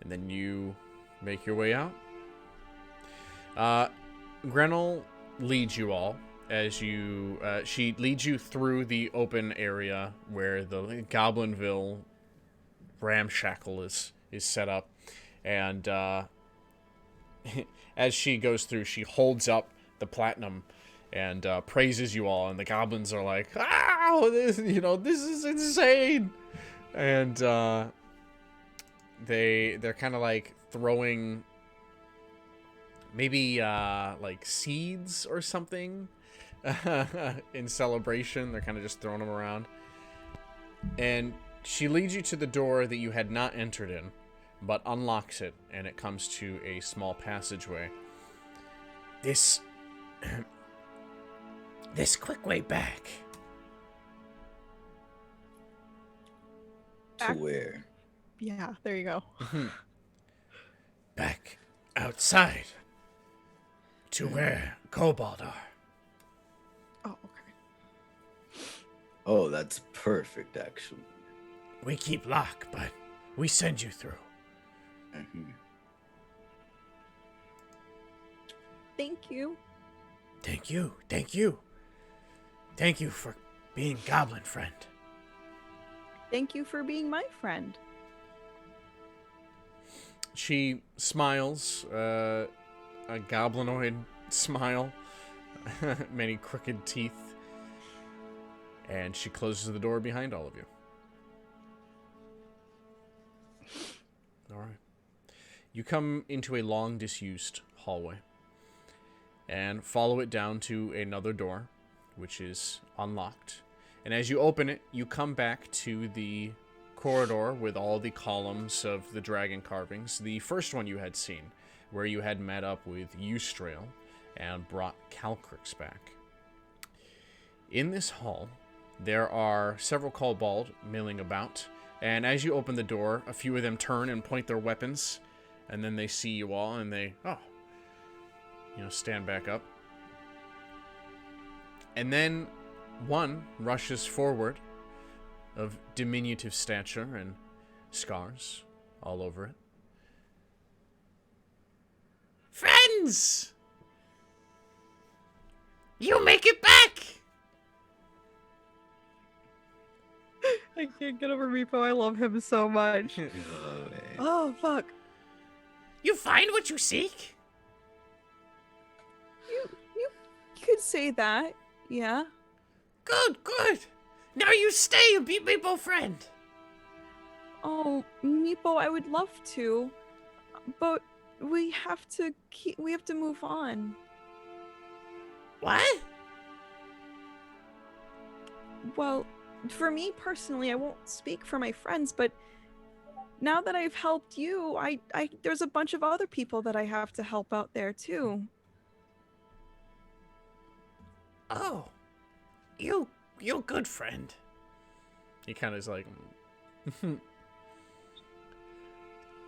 And then you make your way out. Grenell leads you all as you. She leads you through the open area where the Goblinville ramshackle is set up, and as she goes through, she holds up the platinum and praises you all, and the goblins are like, "Oh, this is insane," and they're kind of like throwing maybe like seeds or something in celebration. They're kind of just throwing them around, and she leads you to the door that you had not entered in, but unlocks it, and it comes to a small passageway. This quick way back. To Back- where? Yeah, there you go. Back outside. To where Kobold are. Oh, okay. Oh, that's perfect, actually. We keep lock, but we send you through. Mhm. Thank you. Thank you. Thank you. Thank you for being goblin friend. Thank you for being my friend. She smiles, a goblinoid smile, many crooked teeth, and she closes the door behind all of you. All right. You come into a long disused hallway and follow it down to another door, which is unlocked. And as you open it, you come back to the corridor with all the columns of the dragon carvings, the first one you had seen, where you had met up with Eustrail and brought Calcrix back. In this hall, there are several kobold milling about, and as you open the door, a few of them turn and point their weapons, and then they see you all, and they, stand back up. And then one rushes forward, of diminutive stature and scars all over it. Friends! You make it back! I can't get over Meepo. I love him so much. Oh, fuck. You find what you seek? You could say that. Yeah. Good, good. Now you stay and be Meepo friend. Oh, Meepo, I would love to, but we have to move on. What? Well, for me personally, I won't speak for my friends, but now that I've helped you, I there's a bunch of other people that I have to help out there too. Oh. You good friend. He kind of is like,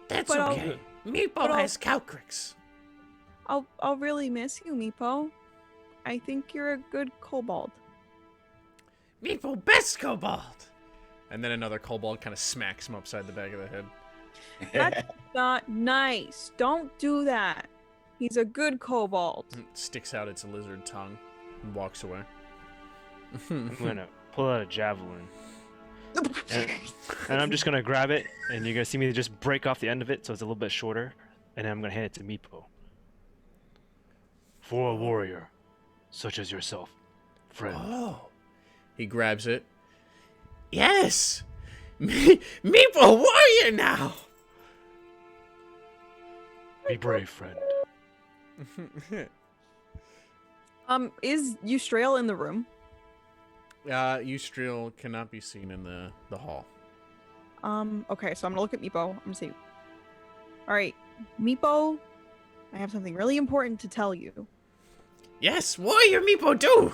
That's But I'll- okay. Meepo but I'll- has Calcrix. I'll really miss you, Meepo. I think you're a good kobold. Meepo best Kobold. and then another kobold kind of smacks him upside the back of the head. That's not nice. Don't do that. He's a good kobold. Sticks out its lizard tongue and walks away. I'm gonna pull out a javelin. And I'm just gonna grab it, and you're gonna see me just break off the end of it so it's a little bit shorter, and then I'm gonna hand it to Meepo. For a warrior, such as yourself, friend. Oh. He grabs it. Yes. Meepo warrior now. Be brave, friend. Is Eustrail in the room? Eustriel cannot be seen in the hall. Okay, so I'm gonna look at Meepo. I'm gonna say, All right, Meepo, I have something really important to tell you. Yes, warrior Meepo do.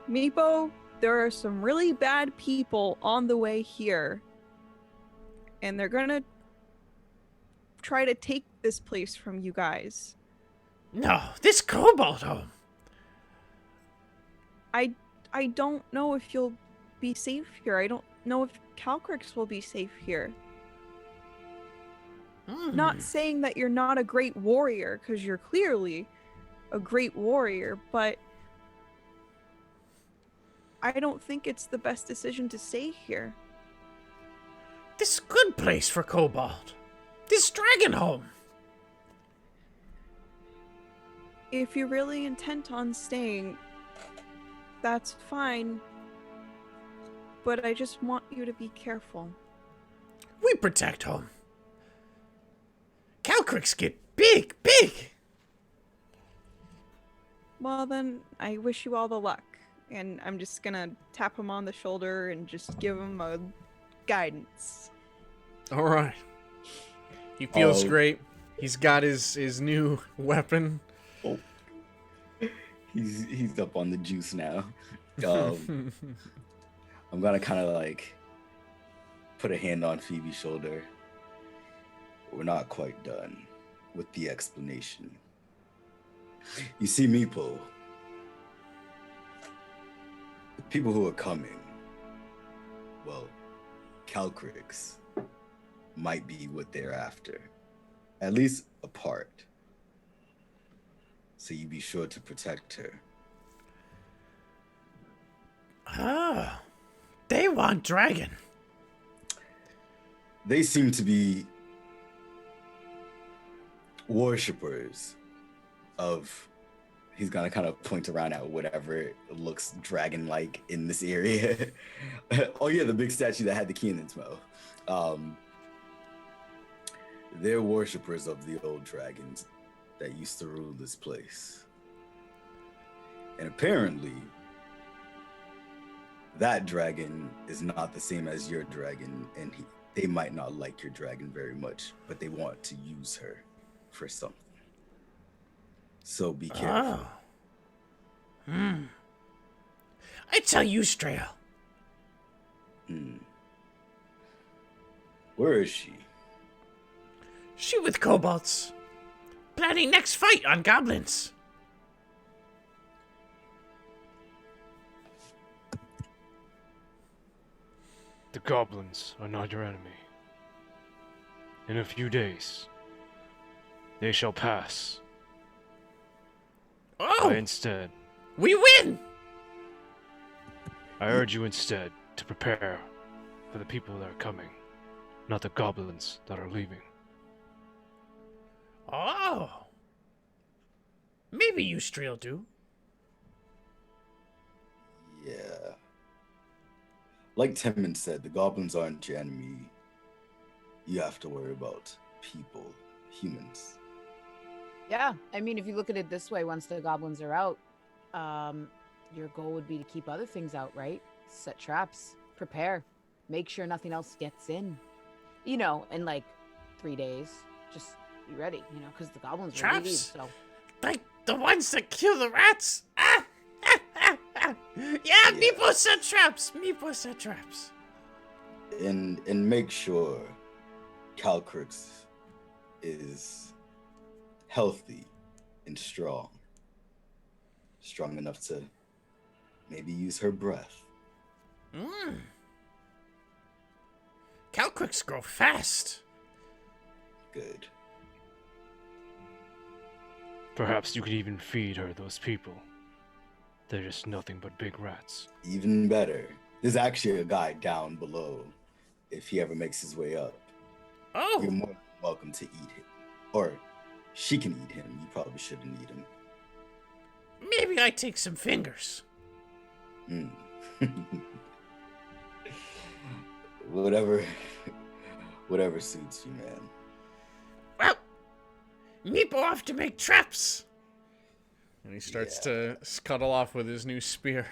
Meepo, there are some really bad people on the way here. And they're gonna try to take this place from you guys. No, this kobold home. I don't know if you'll be safe here. I don't know if Calcrix will be safe here. Not saying that you're not a great warrior, because you're clearly a great warrior, but I don't think it's the best decision to stay here. This is a good place for kobold. This dragon home. If you're really intent on staying, that's fine. But I just want you to be careful. We protect home. Calcrix get big. Well then, I wish you all the luck. And I'm just gonna tap him on the shoulder and just give him a guidance. All right. He feels great. He's got his new weapon. Oh. He's up on the juice now. I'm gonna kind of like put a hand on Phoebe's shoulder. We're not quite done with the explanation. You see, Meepo, the people who are coming, well, Calcrix might be what they're after, at least a part. So you be sure to protect her. Ah, they want dragon. They seem to be worshippers of, he's gonna kind of point around at whatever looks dragon-like in this area. Oh yeah, the big statue that had the key in its mouth. They're worshippers of the old dragons that used to rule this place. And apparently, that dragon is not the same as your dragon, and they might not like your dragon very much, but they want to use her for something. So be careful. I tell you, Strail. Where is she? She with kobolds. Planning next fight on goblins. The goblins are not your enemy. In a few days, they shall pass. Oh! Instead, We win! I urge you instead to prepare for the people that are coming, not the goblins that are leaving. Oh. Maybe you, Strail, do. Yeah. Like Timon said, the goblins aren't your enemy. You have to worry about people, humans. Yeah, I mean, if you look at it this way, once the goblins are out, your goal would be to keep other things out, right? Set traps, prepare, make sure nothing else gets in. You know, in like 3 days, just be ready, you know, because the goblins will leave, Traps? so. Like the ones that kill the rats? Yeah, Meepo set traps. Meepo set traps. And make sure Calcrix is healthy and strong. Strong enough to maybe use her breath. Calcrix grow fast. Good. Perhaps you could even feed her those people. They're just nothing but big rats. Even better. There's actually a guy down below if he ever makes his way up. Oh. You're more than welcome to eat him. Or she can eat him. You probably shouldn't eat him. Maybe I take some fingers. Whatever suits you, man. Well, Meepo off to make traps. And he starts to scuttle off with his new spear.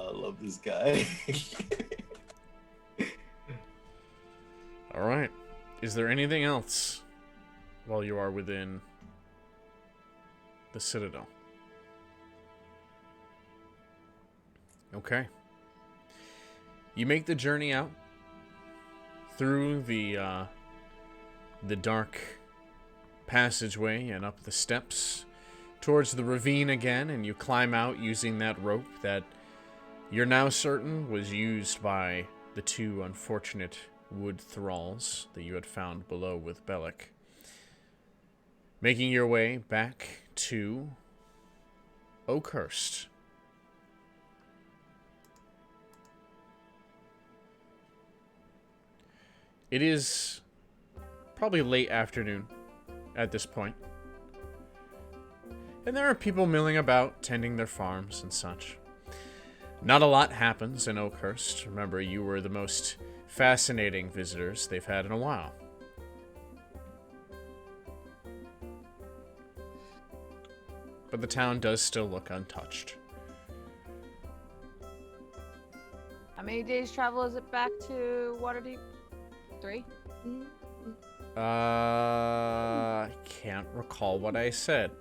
I love this guy. All right. Is there anything else while you are within the Citadel? Okay. You make the journey out through the dark passageway and up the steps towards the ravine again, and you climb out using that rope that you're now certain was used by the two unfortunate wood thralls that you had found below with Belak. Making your way back to Oakhurst. It is probably late afternoon at this point. And there are people milling about, tending their farms and such. Not a lot happens in Oakhurst. Remember, you were the most fascinating visitors they've had in a while. But the town does still look untouched. How many days travel is it back to Waterdeep? 3? Can't recall what I said.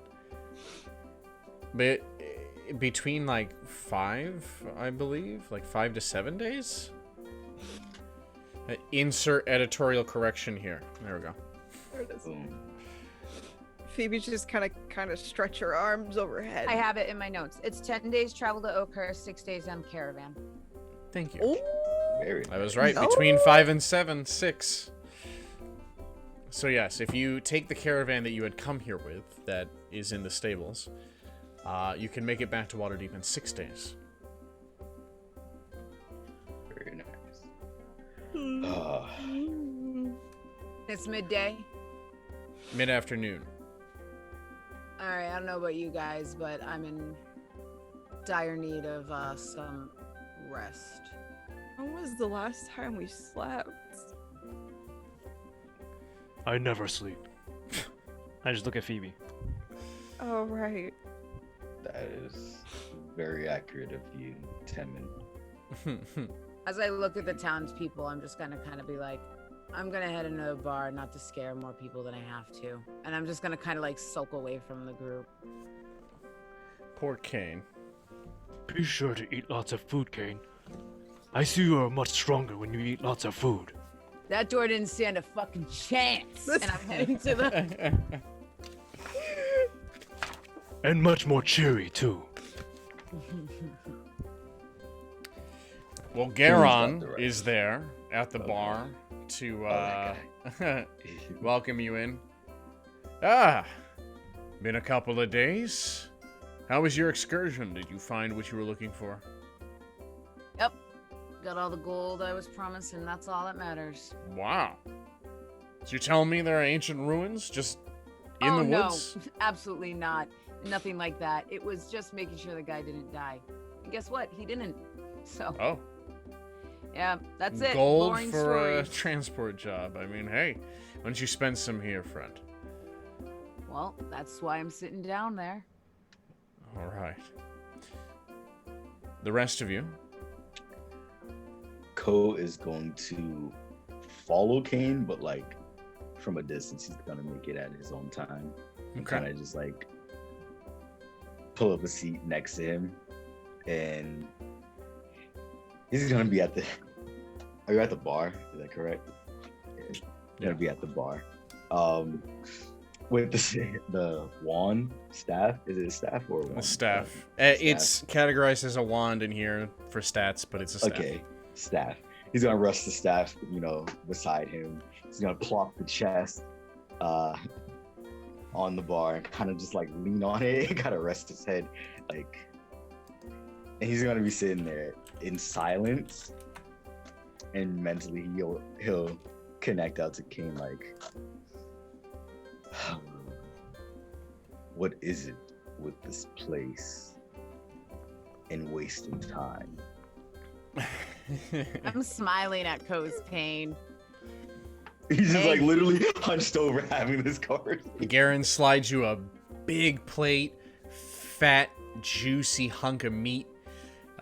But between like 5, I believe, like 5 to 7 days. Insert editorial correction here. There we go. There it is. Phoebe just kind of stretch her arms overhead. I have it in my notes. It's 10 days travel to Oakhurst, 6 days on caravan. Thank you. Ooh. I was right. Between 5 and 7, 6. So yes, if you take the caravan that you had come here with, that is in the stables, you can make it back to Waterdeep in 6 days. Very nice. It's midday. Mid-afternoon. All right, I don't know about you guys, but I'm in dire need of some rest. When was the last time we slept? I never sleep. I just look at Phoebe. Oh, right. That is very accurate of you, Temin. As I look at the townspeople, I'm just gonna kind of be like, I'm gonna head into a bar, not to scare more people than I have to, and I'm just gonna kind of like sulk away from the group. Poor Kane. Be sure to eat lots of food, Kane. I see you are much stronger when you eat lots of food. That door didn't stand a fucking chance, and I'm heading to the. And much more cheery, too. Well, Garon is there at the bar to welcome you in. Been a couple of days. How was your excursion? Did you find what you were looking for? Yep. Got all the gold I was promised, and that's all that matters. Wow. So you're telling me there are ancient ruins just in the woods? No, absolutely not. Nothing like that. It was just making sure the guy didn't die. And guess what? He didn't. So. Oh. Yeah, that's it. Gold Boring for story. a transport job. I mean, hey, why don't you spend some here, friend? Well, that's why I'm sitting down there. All right. The rest of you? Ko is going to follow Kane, but like from a distance. He's gonna make it at his own time. And kind of just like pull up a seat next to him, and he's gonna be at the. Are you at the bar? Is that correct? He's gonna be at the bar. With the wand staff. Is it a staff or a wand? A staff. It's categorized as a wand in here for stats, but it's a staff. Okay, staff. He's gonna rest the staff, beside him. He's gonna plop the chest on the bar and kind of just like lean on it and kind of rest his head, like. And he's gonna be sitting there in silence, and mentally he'll connect out to Kane like, what is it with this place and wasting time? I'm smiling at Ko's pain. He's just like literally hunched over having this conversation. Garen slides you a big plate, fat, juicy hunk of meat.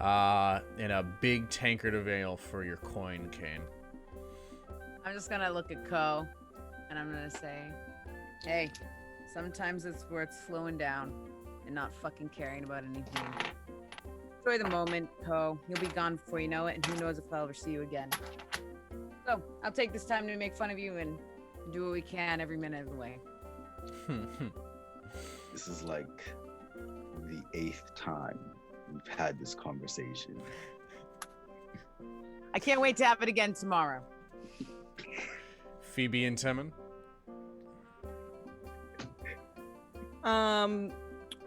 And a big tankard of ale for your coin, Kane. I'm just gonna look at Ko, and I'm gonna say, hey, sometimes it's worth slowing down and not fucking caring about anything. Enjoy the moment, Ko. You'll be gone before you know it, and who knows if I'll ever see you again. So, I'll take this time to make fun of you and do what we can every minute of the way. This is like the 8th time we've had this conversation. I can't wait to have it again tomorrow. Phoebe and Timon?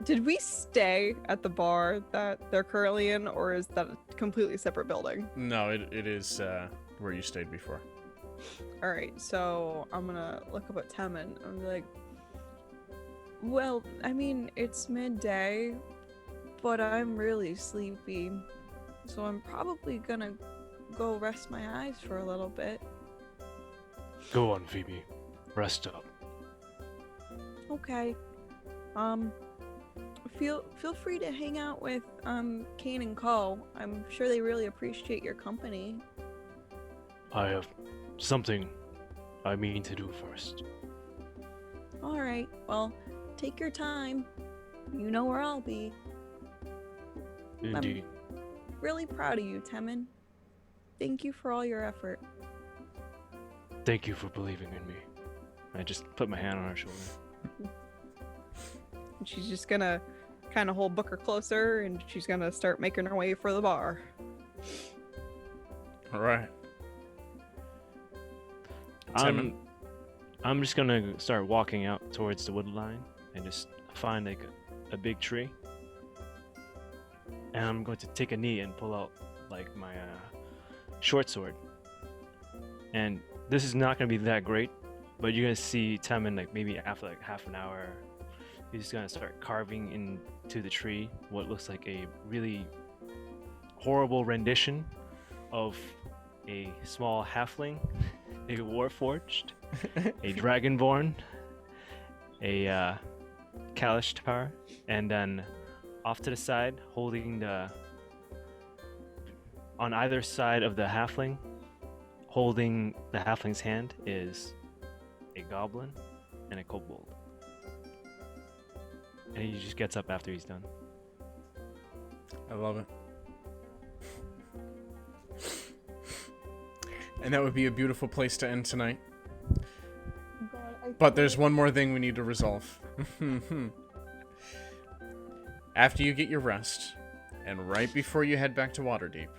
Did we stay at the bar that they're currently in, or is that a completely separate building? No, it is where you stayed before. All right, so I'm gonna look up at Timon. I'm like, well, I mean, it's midday, but I'm really sleepy, so I'm probably gonna go rest my eyes for a little bit. Go on, Phoebe. Rest up. Okay. Feel free to hang out with Kane and Co. I'm sure they really appreciate your company. I have something I mean to do first. All right. Well, take your time. You know where I'll be. Indeed. Really proud of you, Timon. Thank you for all your effort. Thank you for believing in me. I just put my hand on her shoulder. And she's just gonna kind of hold Booker closer, and she's gonna start making her way for the bar. All right. Timon? I'm just gonna start walking out towards the wood line and just find like a big tree. And I'm going to take a knee and pull out like my short sword. And this is not gonna be that great, but you're gonna see Timon like maybe after like half an hour. He's gonna start carving into the tree what looks like a really horrible rendition of a small halfling, a warforged, a dragonborn, a Kalishtar, and then off to the side, holding on either side of the halfling, holding the halfling's hand is a goblin and a kobold. And he just gets up after he's done. I love it. And that would be a beautiful place to end tonight. But there's one more thing we need to resolve. After you get your rest, and right before you head back to Waterdeep,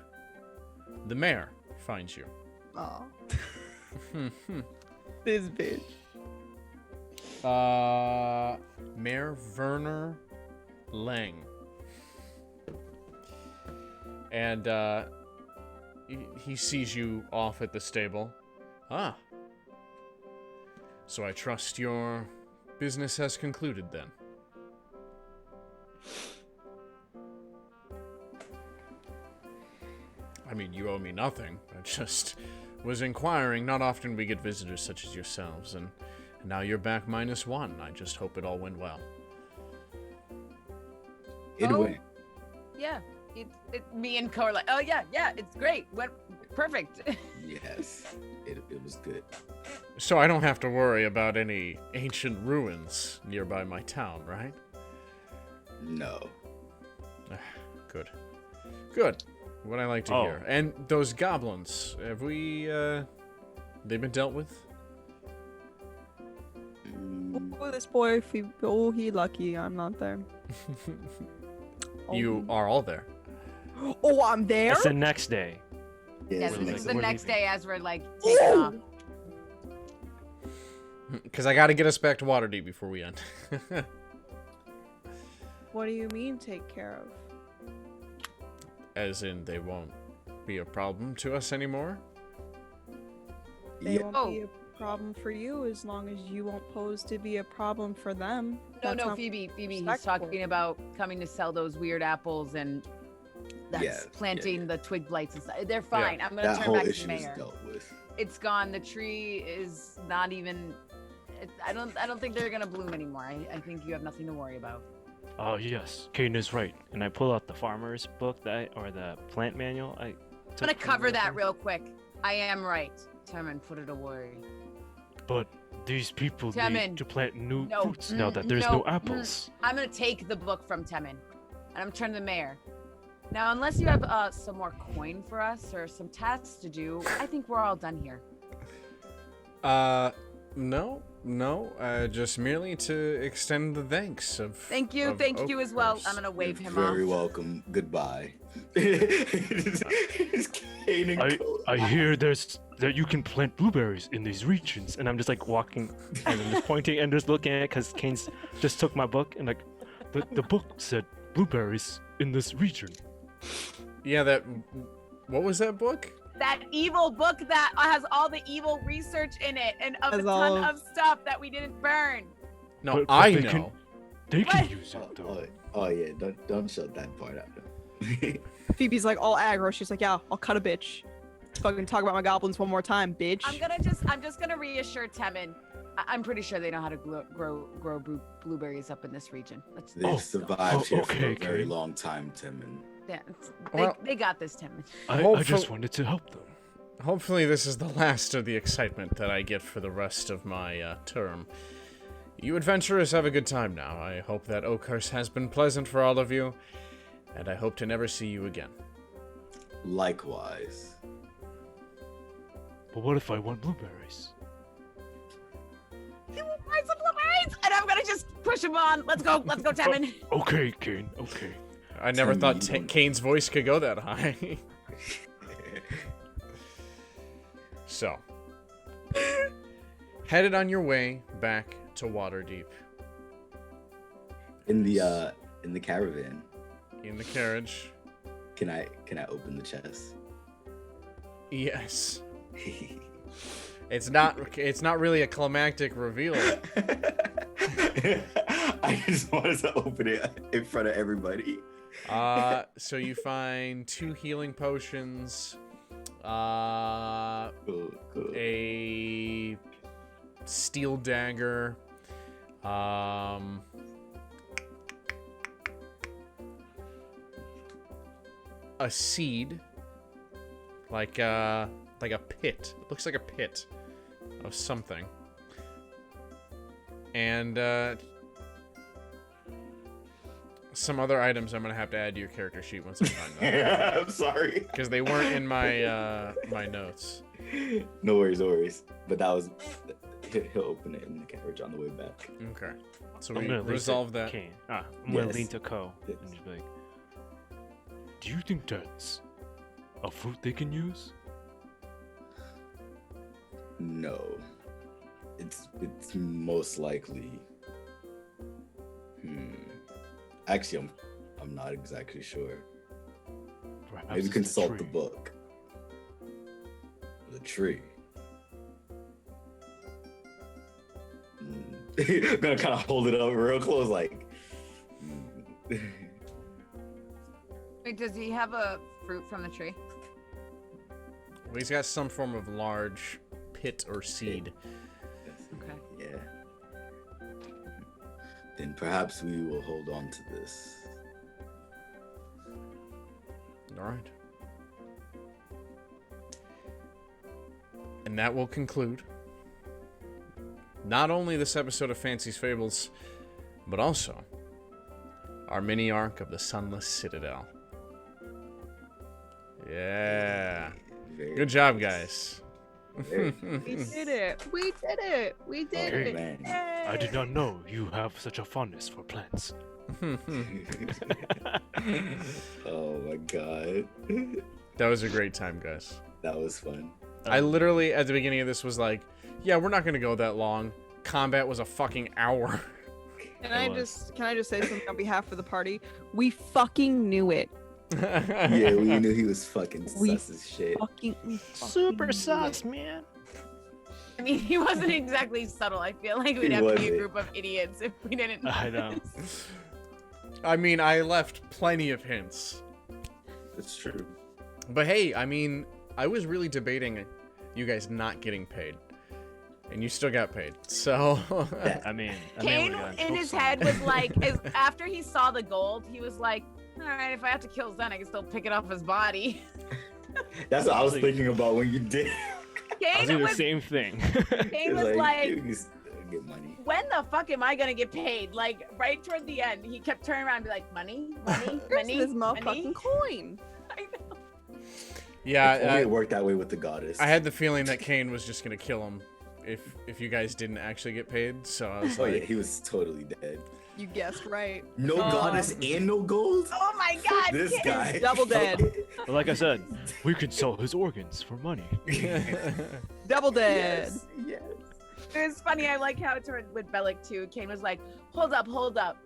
the mayor finds you. Aw. This bitch. Mayor Werner Lang. And he sees you off at the stable. Ah. So I trust your business has concluded then. I mean, you owe me nothing. I just was inquiring. Not often we get visitors such as yourselves, and now you're back -1. I just hope it all went well. It Oh. went. Yeah. Me and Ko are like, oh yeah, it's great. Went perfect. Yes, it was good. So I don't have to worry about any ancient ruins nearby my town, right? No. Good. Good. What I like to Oh. hear. And those goblins, have we, they've been dealt with? Oh, this boy, if he, oh, he lucky I'm not there. You are all there. Oh, I'm there? It's the next day. Yeah, Yes, it's this next is the we're next leaving. day as we're like taking off. Because I gotta get us back to Waterdeep before we end. What do you mean take care of? As in, they won't be a problem to us anymore? They Yeah. won't Oh. be a problem for you as long as you won't pose to be a problem for them. No, That's no, not Phoebe, he's respectful. talking about coming to sell those weird apples and that's Yeah, planting yeah. the twig blights and stuff. They're fine. I'm gonna That turn whole back to the issue is mayor. dealt with. It's gone. The tree is not even. I don't think they're gonna bloom anymore. I think you have nothing to worry about. Oh yes, Caden is right. And I pull out the farmer's book or the plant manual. I'm gonna cover that real quick. I am right. Temin, put it away. But these people Temin. need to plant new fruits now that there's no apples. I'm gonna take the book from Temin, and I'm turning to the mayor. Now, unless you have some more coin for us or some tasks to do, I think we're all done here. No, just merely to extend the thanks of. Thank you as well. I'm gonna wave him off. Very welcome. Goodbye. I hear that you can plant blueberries in these regions, and I'm just like walking and I'm just pointing and just looking at it because Kane's just took my book and like the book said blueberries in this region. Yeah, what was that book? That evil book that has all the evil research in it and a ton of stuff that we didn't burn. No, But I they know. They can What? use it though. Oh yeah, don't shut that part out. Phoebe's like all aggro. She's like, yeah, I'll cut a bitch. Fucking talk about my goblins one more time, bitch. I'm just gonna reassure Temin. I'm pretty sure they know how to grow blueberries up in this region. They've survived here for a okay, very okay. long time, Timon. Yeah, Well- they got this, Temin. I just wanted to help them. Hopefully this is the last of the excitement that I get for the rest of my term. You adventurers have a good time now. I hope that Oakhurst has been pleasant for all of you, and I hope to never see you again. Likewise. But what if I want blueberries? You will find some blueberries, and I'm gonna just push him on. Let's go, Temin. Okay, Kane. Okay. I never Tim, thought you don't- Kane's voice could go that high. So, headed on your way back to Waterdeep. In the caravan. In the carriage. Can I open the chest? Yes. It's not really a climactic reveal. I just wanted to open it in front of everybody. So you find 2 healing potions, Cool. a steel dagger, a seed, like a pit. It looks like a pit of something, and some other items I'm gonna have to add to your character sheet once I find them. I'm sorry. Because they weren't in my my notes. No worries. But that was. He'll open it in the carriage on the way back. Okay. So I'm we gonna lean to resolve that. Kane. I'm gonna Yes. lean to Ko Yes. and just be like, do you think that's a fruit they can use? No. It's most likely. Actually, I'm not exactly sure. Perhaps Maybe it's consult the tree. book. The tree. I'm gonna kind of hold it up real close, like. Wait, does he have a fruit from the tree? Well, he's got some form of large pit or seed. Okay. Yeah. Then perhaps we will hold on to this. All right. And that will conclude not only this episode of Fancie's Fables, but also our mini arc of the Sunless Citadel. Yeah. Good job, guys. Very We nice. did it. We did it. We did Okay. it. Man. I did not know you have such a fondness for plants. Oh my god. That was a great time, guys. That was fun. I literally, at the beginning of this, was like, yeah, we're not going to go that long. Combat was a fucking hour. Can It I was. just say something on behalf of the party? We fucking knew it. Yeah, we knew he was fucking We sus as shit. We Super fucking sus, man. I mean, he wasn't exactly subtle. I feel like we'd He have to be wasn't. a group of idiots if we didn't. I know. I mean, I left plenty of hints. It's true. But hey, I mean, I was really debating you guys not getting paid. and you still got paid. So I mean, Kane in his head was like, after he saw the gold, he was like, all right, if I have to kill Zen, I can still pick it off his body. That's what I was thinking about when you did. I was Kane doing the same thing. Kane was like, you can still get money. when the fuck am I gonna get paid? Like right toward the end, he kept turning around and be like, money, money, Here's money, this money. motherfucking coin. I know. yeah, If only it worked that way with the goddess. I had the feeling that Kane was just gonna kill him if you guys didn't actually get paid. So I was Oh like, yeah, he was totally dead. You guessed right. No goddess and no gold. Oh my god, This Kane. guy. Double dead. But like I said, we could sell his organs for money. Double dead. Yes. It was funny. I like how it's with Belak too. Kane was like, hold up, hold up.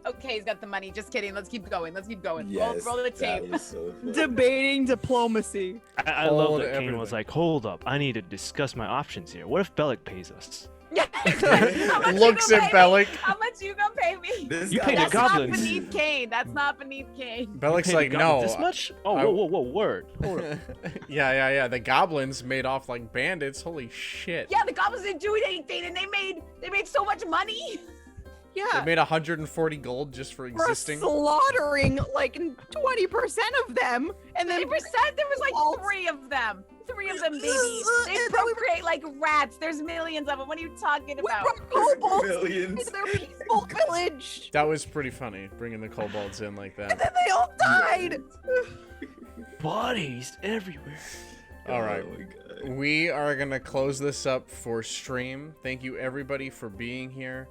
Okay, he's got the money. Just kidding. Let's keep going. Let's keep going. Yes, roll the that tape. was so funny. Debating diplomacy. I love Hold that Kane was everything. like, hold up, I need to discuss my options here. What if Belak pays us? How much looks you at gonna pay me? Belak. How much you gonna pay me? This You guy paid the was- That's not goblins. beneath Kane. That's not beneath Kane. Belek's You paid like, the no. goblins this much? Oh, I- whoa, word. Hold up. yeah. The goblins made off like bandits. Holy shit. Yeah, the goblins didn't do anything, and they made so much money. They Yeah. made 140 gold just for For existing. slaughtering like 20% of them, and then 30%. There was like Vault. 3 of them. 3 of them, baby. They And then we- procreate like rats. There's millions of them. What are you talking we about? brought kobolds Millions. into their peaceful village, That was pretty funny, bringing the kobolds in like and that. then they all died. Bodies everywhere. All right. Oh my God. We are going to close this up for stream. Thank you, everybody, for being here.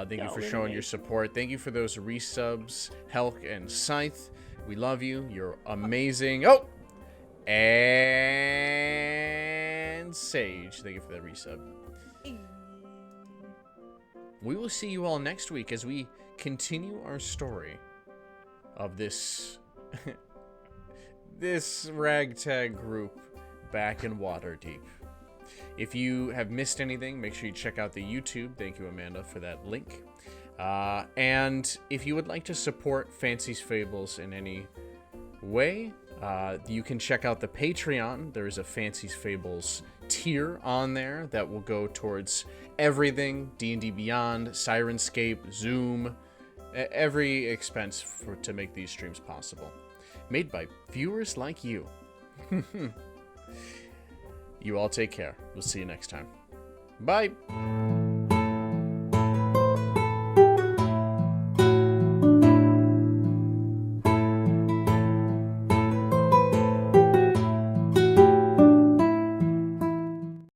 Thank you for showing your support. Thank you for those resubs, Helk and Scythe. We love you. You're amazing. Oh! And Sage. Thank you for that resub. We will see you all next week as we continue our story of this this ragtag group back in Waterdeep. If you have missed anything, make sure you check out the YouTube. Thank you, Amanda, for that link. And if you would like to support Fancie's Fables in any way, you can check out the Patreon. There is a Fancie's Fables tier on there that will go towards everything, D&D Beyond, Syrinscape, Zoom, every expense to make these streams possible. Made by viewers like you. You all take care. We'll see you next time. Bye.